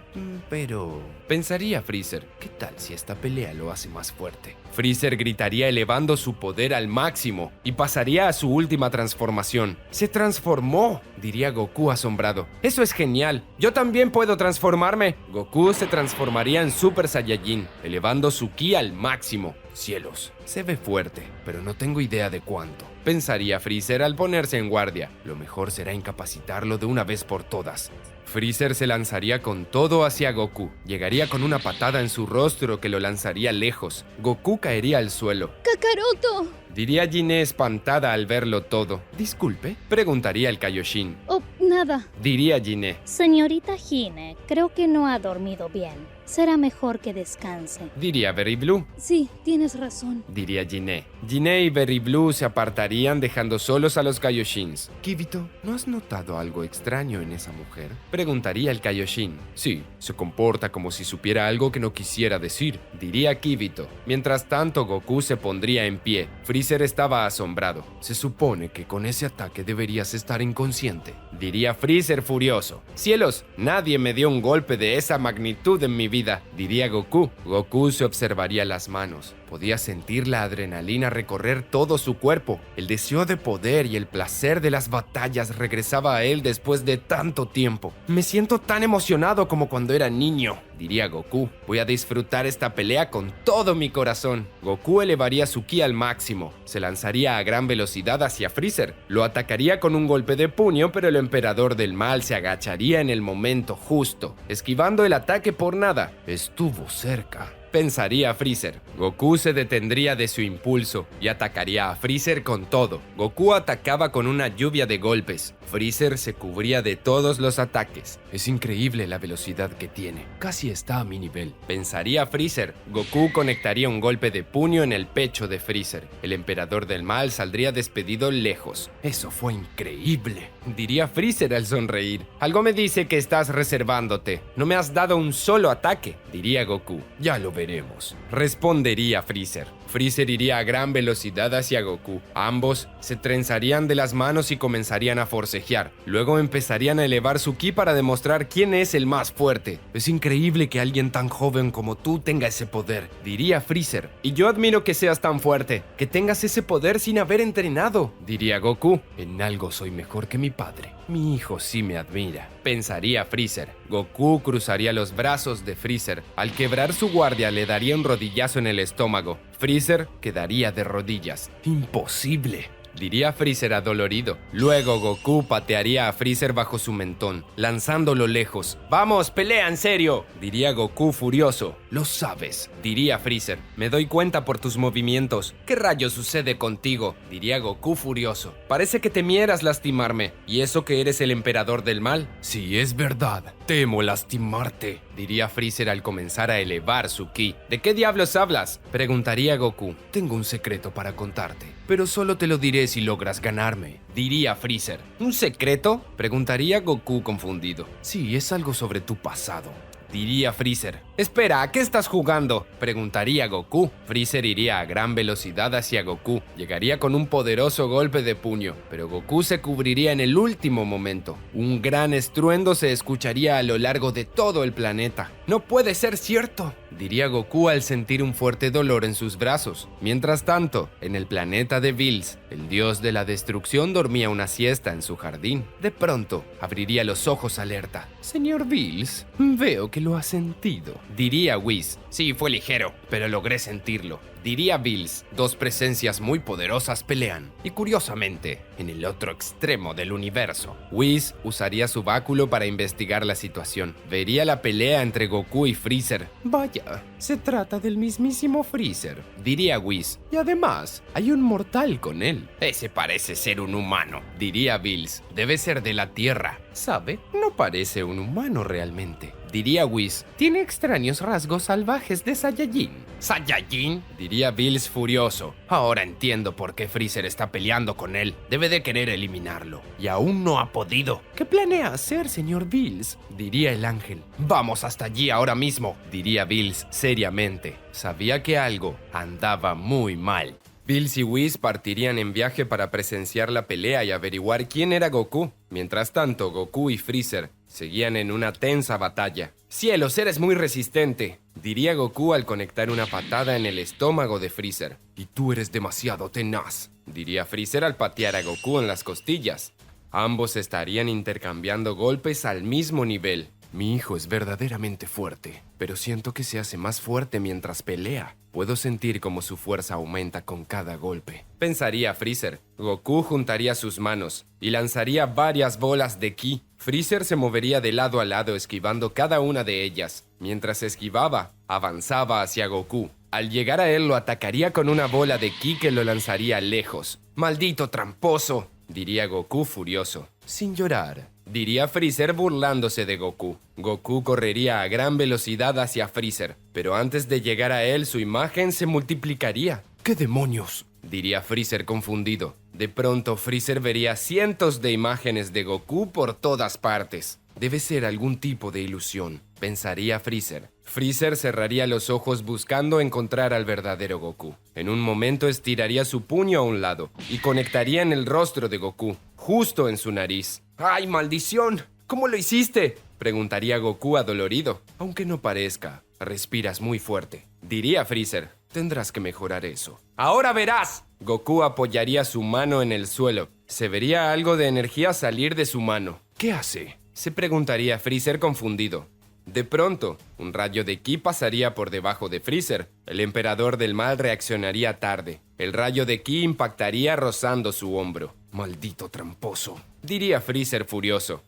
pero... pensaría Freezer, ¿qué tal si esta pelea lo hace más fuerte? Freezer gritaría elevando su poder al máximo y pasaría a su última transformación. ¡Se transformó!, diría Goku asombrado. ¡Eso es genial! ¡Yo también puedo transformarme! Goku se transformaría en Super Saiyajin, elevando su ki al máximo. Cielos, se ve fuerte, pero no tengo idea de cuánto, pensaría Freezer al ponerse en guardia. Lo mejor será incapacitarlo de una vez por todas. Freezer se lanzaría con todo hacia Goku. Llegaría con una patada en su rostro que lo lanzaría lejos. Goku caería al suelo. ¡Kakaroto! Diría Jiné espantada al verlo todo. ¿Disculpe?, preguntaría el Kaioshin. Oh, nada. Diría Jiné. Señorita Hine, creo que no ha dormido bien. Será mejor que descanse. Diría Berry Blue. Sí, tienes razón. Diría Jiné. Jiné y Berry Blue se apartarían dejando solos a los Kaioshins. Kibito, ¿no has notado algo extraño en esa mujer?, preguntaría el Kaioshin. Sí, se comporta como si supiera algo que no quisiera decir, diría Kibito. Mientras tanto, Goku se pondría en pie. Freezer estaba asombrado. Se supone que con ese ataque deberías estar inconsciente, diría Freezer furioso. Cielos, nadie me dio un golpe de esa magnitud en mi vida, diría Goku. Goku se observaría las manos. Podía sentir la adrenalina recorrer todo su cuerpo. El deseo de poder y el placer de las batallas regresaba a él después de tanto tiempo. Me siento tan emocionado como cuando era niño, diría Goku. Voy a disfrutar esta pelea con todo mi corazón. Goku elevaría su ki al máximo. Se lanzaría a gran velocidad hacia Freezer. Lo atacaría con un golpe de puño, pero el emperador del mal se agacharía en el momento justo, esquivando el ataque por nada. Estuvo cerca, pensaría Freezer. Goku se detendría de su impulso y atacaría a Freezer con todo. Goku atacaba con una lluvia de golpes. Freezer se cubría de todos los ataques. Es increíble la velocidad que tiene. Casi está a mi nivel, pensaría Freezer. Goku conectaría un golpe de puño en el pecho de Freezer. El emperador del mal saldría despedido lejos. Eso fue increíble, diría Freezer al sonreír. Algo me dice que estás reservándote. No me has dado un solo ataque, diría Goku. Ya lo veremos, respondería Freezer. Freezer iría a gran velocidad hacia Goku. Ambos se trenzarían de las manos y comenzarían a forcejear. Luego empezarían a elevar su ki para demostrar quién es el más fuerte. Es increíble que alguien tan joven como tú tenga ese poder, diría Freezer. Y yo admiro que seas tan fuerte, que tengas ese poder sin haber entrenado, diría Goku. En algo soy mejor que mi padre. Mi hijo sí me admira, pensaría Freezer. Goku cruzaría los brazos de Freezer. Al quebrar su guardia le daría un rodillazo en el estómago. Freezer quedaría de rodillas. Imposible, diría Freezer adolorido. Luego Goku patearía a Freezer bajo su mentón, lanzándolo lejos. ¡Vamos, pelea en serio!, diría Goku furioso. Lo sabes, diría Freezer. Me doy cuenta por tus movimientos. ¿Qué rayos sucede contigo?, diría Goku furioso. Parece que temieras lastimarme. ¿Y eso que eres el emperador del mal? Sí, es verdad. Temo lastimarte, diría Freezer al comenzar a elevar su ki. ¿De qué diablos hablas?, preguntaría Goku. Tengo un secreto para contarte, pero solo te lo diré si logras ganarme, diría Freezer. ¿Un secreto?, preguntaría Goku confundido. Sí, es algo sobre tu pasado, diría Freezer. Espera, ¿a qué estás jugando?, preguntaría Goku. Freezer iría a gran velocidad hacia Goku. Llegaría con un poderoso golpe de puño, pero Goku se cubriría en el último momento. Un gran estruendo se escucharía a lo largo de todo el planeta. ¡No puede ser cierto!, diría Goku al sentir un fuerte dolor en sus brazos. Mientras tanto, en el planeta de Bills, el dios de la destrucción dormía una siesta en su jardín. De pronto, abriría los ojos alerta. Señor Bills, veo que lo ha sentido, diría Whis. Sí, fue ligero, pero logré sentirlo, diría Bills. Dos presencias muy poderosas pelean, y curiosamente, en el otro extremo del universo. Whis usaría su báculo para investigar la situación. Vería la pelea entre Goku y Freezer. Vaya, se trata del mismísimo Freezer, diría Whis. Y además, hay un mortal con él. Ese parece ser un humano, diría Bills. Debe ser de la Tierra. ¿Sabe? No parece un humano realmente, diría Whis. Tiene extraños rasgos salvajes de Saiyajin. ¿Saiyajin?, diría Bills furioso. Ahora entiendo por qué Freezer está peleando con él. Debe de querer eliminarlo. Y aún no ha podido. ¿Qué planea hacer, señor Bills?, diría el ángel. Vamos hasta allí ahora mismo, diría Bills seriamente. Sabía que algo andaba muy mal. Bills y Whis partirían en viaje para presenciar la pelea y averiguar quién era Goku. Mientras tanto, Goku y Freezer seguían en una tensa batalla. ¡Cielos, eres muy resistente!, diría Goku al conectar una patada en el estómago de Freezer. Y tú eres demasiado tenaz, diría Freezer al patear a Goku en las costillas. Ambos estarían intercambiando golpes al mismo nivel. Mi hijo es verdaderamente fuerte, pero siento que se hace más fuerte mientras pelea. Puedo sentir cómo su fuerza aumenta con cada golpe, pensaría Freezer. Goku juntaría sus manos y lanzaría varias bolas de ki. Freezer se movería de lado a lado esquivando cada una de ellas. Mientras esquivaba, avanzaba hacia Goku. Al llegar a él lo atacaría con una bola de ki que lo lanzaría lejos. ¡Maldito tramposo!, diría Goku furioso. Sin llorar, diría Freezer burlándose de Goku. Goku correría a gran velocidad hacia Freezer, pero antes de llegar a él su imagen se multiplicaría. ¿Qué demonios?, diría Freezer confundido. De pronto Freezer vería cientos de imágenes de Goku por todas partes. Debe ser algún tipo de ilusión, pensaría Freezer. Freezer cerraría los ojos buscando encontrar al verdadero Goku. En un momento estiraría su puño a un lado y conectaría en el rostro de Goku, justo en su nariz. ¡Ay, maldición! ¿Cómo lo hiciste?, preguntaría Goku adolorido. Aunque no parezca, respiras muy fuerte, diría Freezer. Tendrás que mejorar eso. ¡Ahora verás! Goku apoyaría su mano en el suelo. Se vería algo de energía salir de su mano. ¿Qué hace?, se preguntaría Freezer confundido. De pronto, un rayo de ki pasaría por debajo de Freezer. El emperador del mal reaccionaría tarde. El rayo de ki impactaría rozando su hombro. ¡Maldito tramposo!, diría Freezer furioso.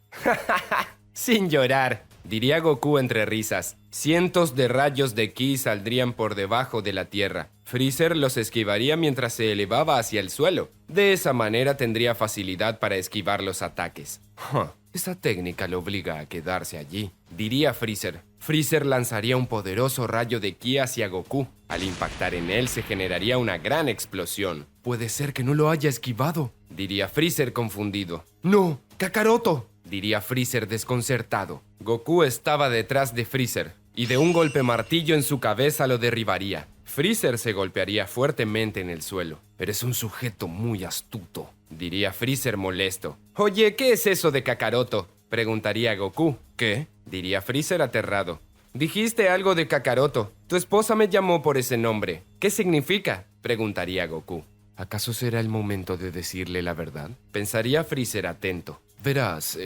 Sin llorar, diría Goku entre risas. Cientos de rayos de ki saldrían por debajo de la tierra. Freezer los esquivaría mientras se elevaba hacia el suelo. De esa manera tendría facilidad para esquivar los ataques. Esa técnica lo obliga a quedarse allí, diría Freezer. Freezer lanzaría un poderoso rayo de ki hacia Goku. Al impactar en él se generaría una gran explosión. Puede ser que no lo haya esquivado, diría Freezer confundido. ¡No! ¡Kakaroto!, diría Freezer desconcertado. Goku estaba detrás de Freezer y de un golpe martillo en su cabeza lo derribaría. Freezer se golpearía fuertemente en el suelo. Eres un sujeto muy astuto, diría Freezer molesto. Oye, ¿qué es eso de Kakaroto?, preguntaría Goku. ¿Qué?, diría Freezer aterrado. Dijiste algo de Kakaroto. Tu esposa me llamó por ese nombre. ¿Qué significa?, preguntaría Goku. ¿Acaso será el momento de decirle la verdad?, pensaría Freezer atento. Verás,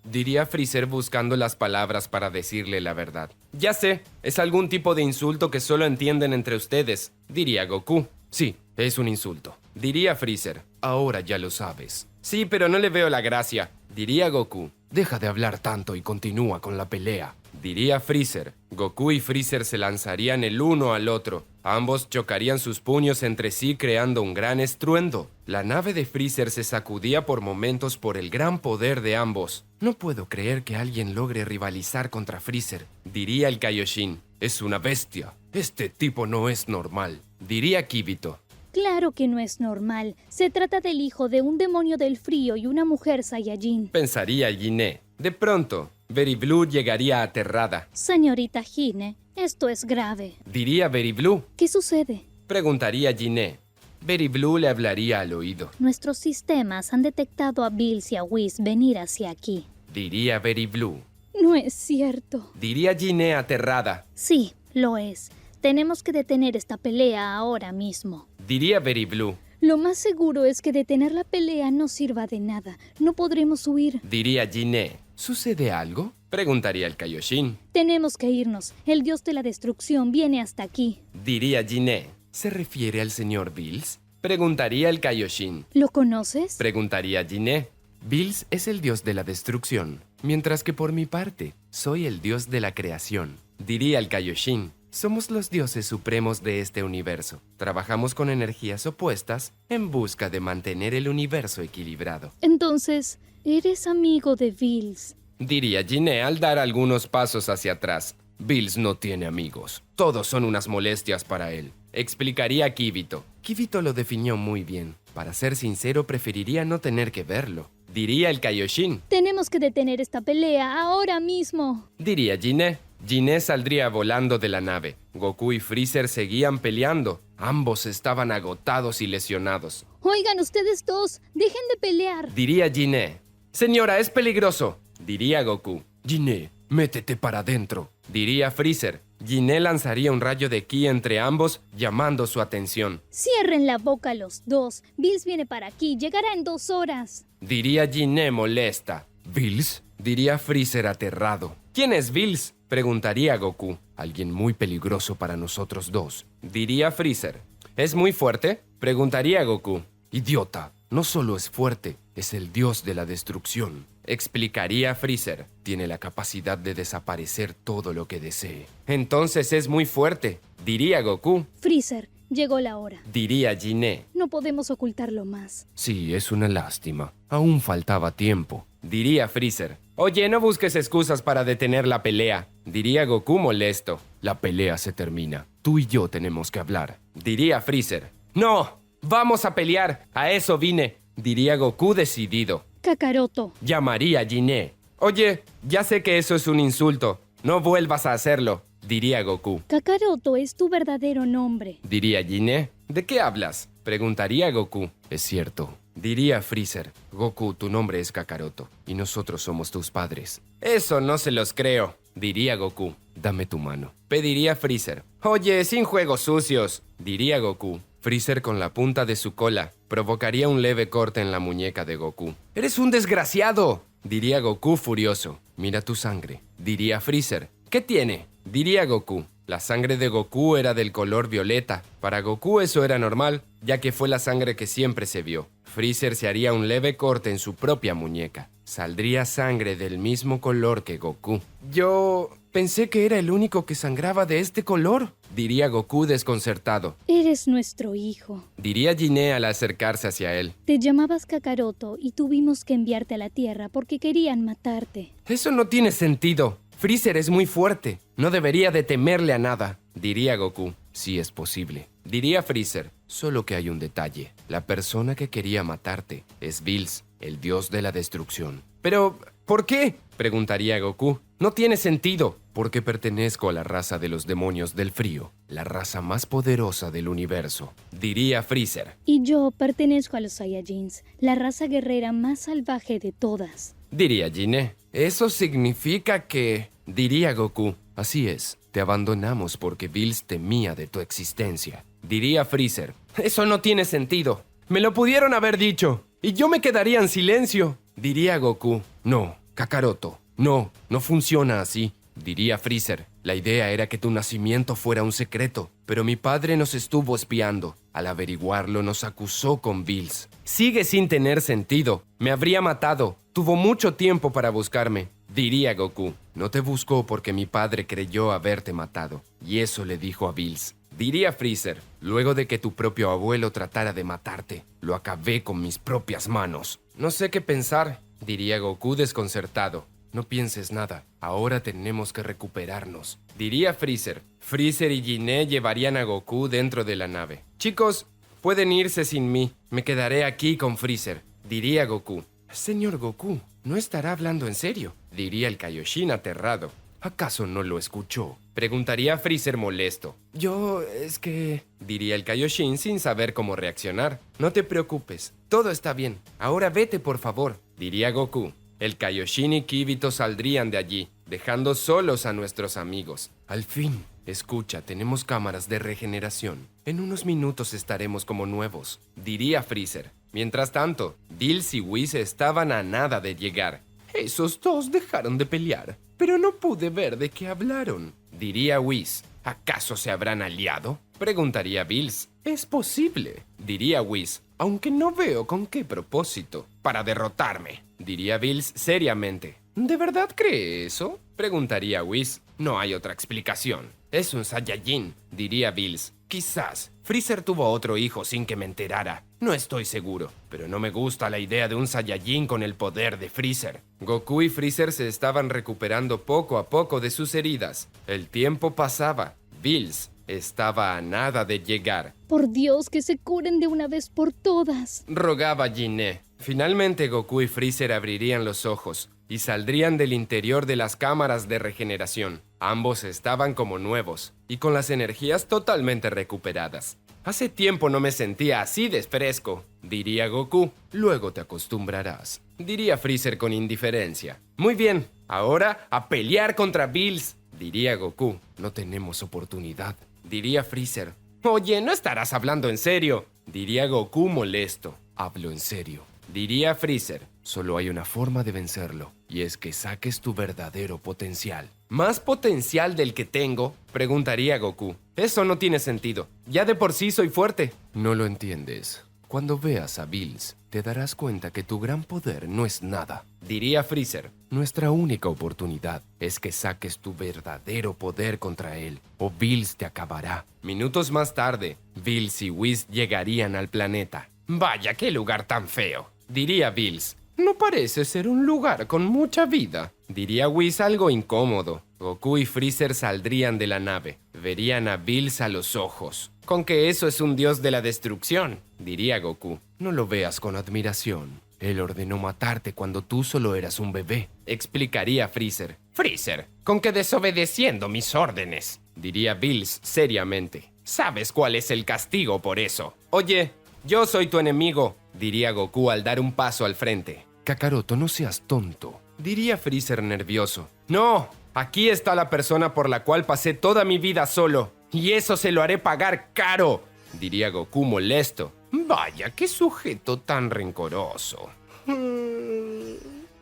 diría Freezer buscando las palabras para decirle la verdad. Ya sé, es algún tipo de insulto que solo entienden entre ustedes, diría Goku. Sí, es un insulto, Diría Freezer, ahora ya lo sabes. Sí, pero no le veo la gracia. Diría Goku, deja de hablar tanto y continúa con la pelea. Diría Freezer, Goku y Freezer se lanzarían el uno al otro. Ambos chocarían sus puños entre sí creando un gran estruendo. La nave de Freezer se sacudía por momentos por el gran poder de ambos. No puedo creer que alguien logre rivalizar contra Freezer. Diría el Kaioshin, es una bestia. Este tipo no es normal. Diría Kibito. Claro que no es normal. Se trata del hijo de un demonio del frío y una mujer Saiyajin. Pensaría Jiné. De pronto, Very Blue llegaría aterrada. Señorita Hine, esto es grave. Diría Very Blue. ¿Qué sucede? Preguntaría Jiné. Very Blue le hablaría al oído. Nuestros sistemas han detectado a Bills y a Whis venir hacia aquí. Diría Very Blue. No es cierto. Diría Jiné aterrada. Sí, lo es. Tenemos que detener esta pelea ahora mismo. Diría Very Blue. Lo más seguro es que detener la pelea no sirva de nada. No podremos huir. Diría Jiné. ¿Sucede algo? Preguntaría el Kaioshin. Tenemos que irnos. El dios de la destrucción viene hasta aquí. Diría Jiné. ¿Se refiere al señor Bills? Preguntaría el Kaioshin. ¿Lo conoces? Preguntaría Jiné. Bills es el dios de la destrucción, mientras que por mi parte, soy el dios de la creación. Diría el Kaioshin. Somos los dioses supremos de este universo. Trabajamos con energías opuestas en busca de mantener el universo equilibrado. Entonces, eres amigo de Bills. Diría Jiné al dar algunos pasos hacia atrás. Bills no tiene amigos. Todos son unas molestias para él. Explicaría Kibito. Kibito lo definió muy bien. Para ser sincero, preferiría no tener que verlo. Diría el Kaioshin. Tenemos que detener esta pelea ahora mismo. Diría Jiné. Jiné saldría volando de la nave. Goku y Freezer seguían peleando. Ambos estaban agotados y lesionados. Oigan, ustedes dos, dejen de pelear. Diría Jiné. Señora, es peligroso. Diría Goku. Jiné, métete para adentro. Diría Freezer. Jiné lanzaría un rayo de ki entre ambos, llamando su atención. Cierren la boca los dos. Bills viene para aquí, llegará en 2 horas. Diría Jiné molesta. ¿Bills? Diría Freezer aterrado. ¿Quién es Bills? Preguntaría Goku. Alguien muy peligroso para nosotros dos. Diría Freezer. ¿Es muy fuerte? Preguntaría Goku. Idiota, no solo es fuerte, es el dios de la destrucción. Explicaría Freezer. Tiene la capacidad de desaparecer todo lo que desee. Entonces es muy fuerte. Diría Goku. Freezer, llegó la hora. Diría Jiné. No podemos ocultarlo más. Sí, es una lástima. Aún faltaba tiempo. Diría Freezer. Oye, no busques excusas para detener la pelea. Diría Goku molesto. La pelea se termina. Tú y yo tenemos que hablar. Diría Freezer. ¡No! ¡Vamos a pelear! A eso vine. Diría Goku decidido. Kakaroto. Llamaría a Jiné. Oye, ya sé que eso es un insulto. No vuelvas a hacerlo. Diría Goku. Kakaroto es tu verdadero nombre. Diría Jiné. ¿De qué hablas? Preguntaría Goku. Es cierto. Diría Freezer. Goku, tu nombre es Kakaroto y nosotros somos tus padres. Eso no se los creo. Diría Goku. Dame tu mano. Pediría Freezer. Oye, sin juegos sucios. Diría Goku. Freezer con la punta de su cola provocaría un leve corte en la muñeca de Goku. ¡Eres un desgraciado! Diría Goku furioso. Mira tu sangre. Diría Freezer. ¿Qué tiene? Diría Goku. La sangre de Goku era del color violeta. Para Goku eso era normal, ya que fue la sangre que siempre se vio. Freezer se haría un leve corte en su propia muñeca. Saldría sangre del mismo color que Goku. Yo pensé que era el único que sangraba de este color, diría Goku desconcertado. Eres nuestro hijo. Diría Jiné al acercarse hacia él. Te llamabas Kakaroto y tuvimos que enviarte a la Tierra porque querían matarte. Eso no tiene sentido. Freezer es muy fuerte. No debería de temerle a nada, diría Goku. Sí es posible. Diría Freezer. Solo que hay un detalle. La persona que quería matarte es Bills, el dios de la destrucción. Pero, ¿por qué? Preguntaría Goku. No tiene sentido. Porque pertenezco a la raza de los demonios del frío, la raza más poderosa del universo, diría Freezer. Y yo pertenezco a los Saiyajins, la raza guerrera más salvaje de todas, diría Jiné. Eso significa que... diría Goku. Así es, te abandonamos porque Bills temía de tu existencia, diría Freezer. Eso no tiene sentido. Me lo pudieron haber dicho y yo me quedaría en silencio, diría Goku. No, Kakaroto, no funciona así. Diría Freezer. La idea era que tu nacimiento fuera un secreto, pero mi padre nos estuvo espiando. Al averiguarlo, nos acusó con Bills. Sigue sin tener sentido. Me habría matado. Tuvo mucho tiempo para buscarme, diría Goku. No te buscó porque mi padre creyó haberte matado, y eso le dijo a Bills. Diría Freezer, luego de que tu propio abuelo tratara de matarte, lo acabé con mis propias manos. No sé qué pensar, diría Goku desconcertado. No pienses nada, ahora tenemos que recuperarnos, diría Freezer. Freezer y Jiné llevarían a Goku dentro de la nave. Chicos, pueden irse sin mí, me quedaré aquí con Freezer, diría Goku. Señor Goku, ¿no estará hablando en serio?, diría el Kaioshin aterrado. ¿Acaso no lo escuchó?, preguntaría Freezer molesto. Es que... diría el Kaioshin sin saber cómo reaccionar. No te preocupes, todo está bien. Ahora vete, por favor, diría Goku. El Kaioshin y Kibito saldrían de allí, dejando solos a nuestros amigos. Al fin, escucha, tenemos cámaras de regeneración. En unos minutos estaremos como nuevos, diría Freezer. Mientras tanto, Bills y Whis estaban a nada de llegar. Esos dos dejaron de pelear, pero no pude ver de qué hablaron, diría Whis. ¿Acaso se habrán aliado?, preguntaría Bills. Es posible, diría Whis, aunque no veo con qué propósito. Para derrotarme, diría Bills seriamente. ¿De verdad cree eso?, preguntaría Whis. No hay otra explicación. Es un Saiyajin, diría Bills. Quizás Freezer tuvo otro hijo sin que me enterara. No estoy seguro, pero no me gusta la idea de un Saiyajin con el poder de Freezer. Goku y Freezer se estaban recuperando poco a poco de sus heridas. El tiempo pasaba. Bills estaba a nada de llegar. Por Dios, que se curen de una vez por todas, rogaba Jiné. Finalmente Goku y Freezer abrirían los ojos y saldrían del interior de las cámaras de regeneración. Ambos estaban como nuevos y con las energías totalmente recuperadas. Hace tiempo no me sentía así de fresco, diría Goku. Luego te acostumbrarás, diría Freezer con indiferencia. Muy bien, ahora a pelear contra Bills, diría Goku. No tenemos oportunidad, diría Freezer. Oye, ¿no estarás hablando en serio?, diría Goku molesto. Hablo en serio, diría Freezer. Solo hay una forma de vencerlo, y es que saques tu verdadero potencial. ¿Más potencial del que tengo?, preguntaría Goku. Eso no tiene sentido. Ya de por sí soy fuerte. No lo entiendes. Cuando veas a Bills, te darás cuenta que tu gran poder no es nada, diría Freezer. Nuestra única oportunidad es que saques tu verdadero poder contra él, o Bills te acabará. Minutos más tarde, Bills y Whis llegarían al planeta. Vaya, qué lugar tan feo, diría Bills. No parece ser un lugar con mucha vida, diría Whis algo incómodo. Goku y Freezer saldrían de la nave. Verían a Bills a los ojos. Con que eso es un dios de la destrucción, diría Goku. No lo veas con admiración. Él ordenó matarte cuando tú solo eras un bebé, explicaría Freezer. Freezer, con que desobedeciendo mis órdenes, diría Bills seriamente. ¿Sabes cuál es el castigo por eso? Oye, yo soy tu enemigo, diría Goku al dar un paso al frente. Kakaroto, no seas tonto, diría Freezer nervioso. No, aquí está la persona por la cual pasé toda mi vida solo, y eso se lo haré pagar caro, diría Goku molesto. Vaya, qué sujeto tan rencoroso,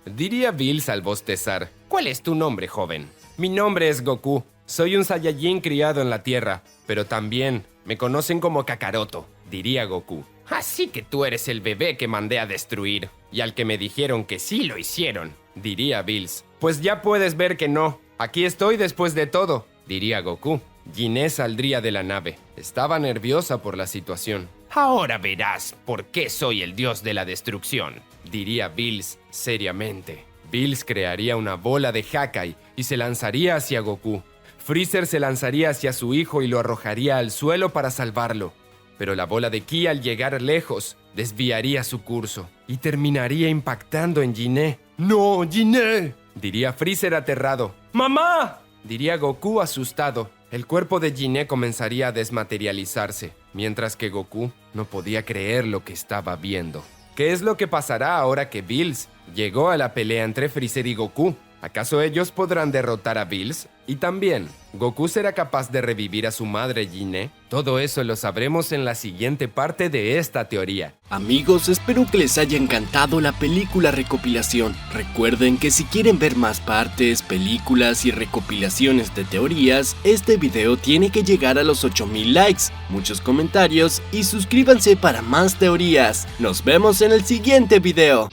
diría Bills al bostezar. ¿Cuál es tu nombre, joven? Mi nombre es Goku. Soy un Saiyajin criado en la Tierra, pero también me conocen como Kakaroto, diría Goku. Así que tú eres el bebé que mandé a destruir, y al que me dijeron que sí lo hicieron, diría Bills. Pues ya puedes ver que no. Aquí estoy después de todo, diría Goku. Jiné saldría de la nave. Estaba nerviosa por la situación. Ahora verás por qué soy el dios de la destrucción, diría Bills seriamente. Bills crearía una bola de Hakai y se lanzaría hacia Goku. Freezer se lanzaría hacia su hijo y lo arrojaría al suelo para salvarlo. Pero la bola de ki al llegar lejos desviaría su curso y terminaría impactando en Jiné. ¡No, Jiné!, diría Freezer aterrado. ¡Mamá!, diría Goku asustado. El cuerpo de Jiné comenzaría a desmaterializarse, mientras que Goku no podía creer lo que estaba viendo. ¿Qué es lo que pasará ahora que Bills llegó a la pelea entre Freezer y Goku? ¿Acaso ellos podrán derrotar a Bills? Y también, ¿Goku será capaz de revivir a su madre Gine? Todo eso lo sabremos en la siguiente parte de esta teoría. Amigos, espero que les haya encantado la película recopilación. Recuerden que si quieren ver más partes, películas y recopilaciones de teorías, este video tiene que llegar a los 8000 likes, muchos comentarios y suscríbanse para más teorías. Nos vemos en el siguiente video.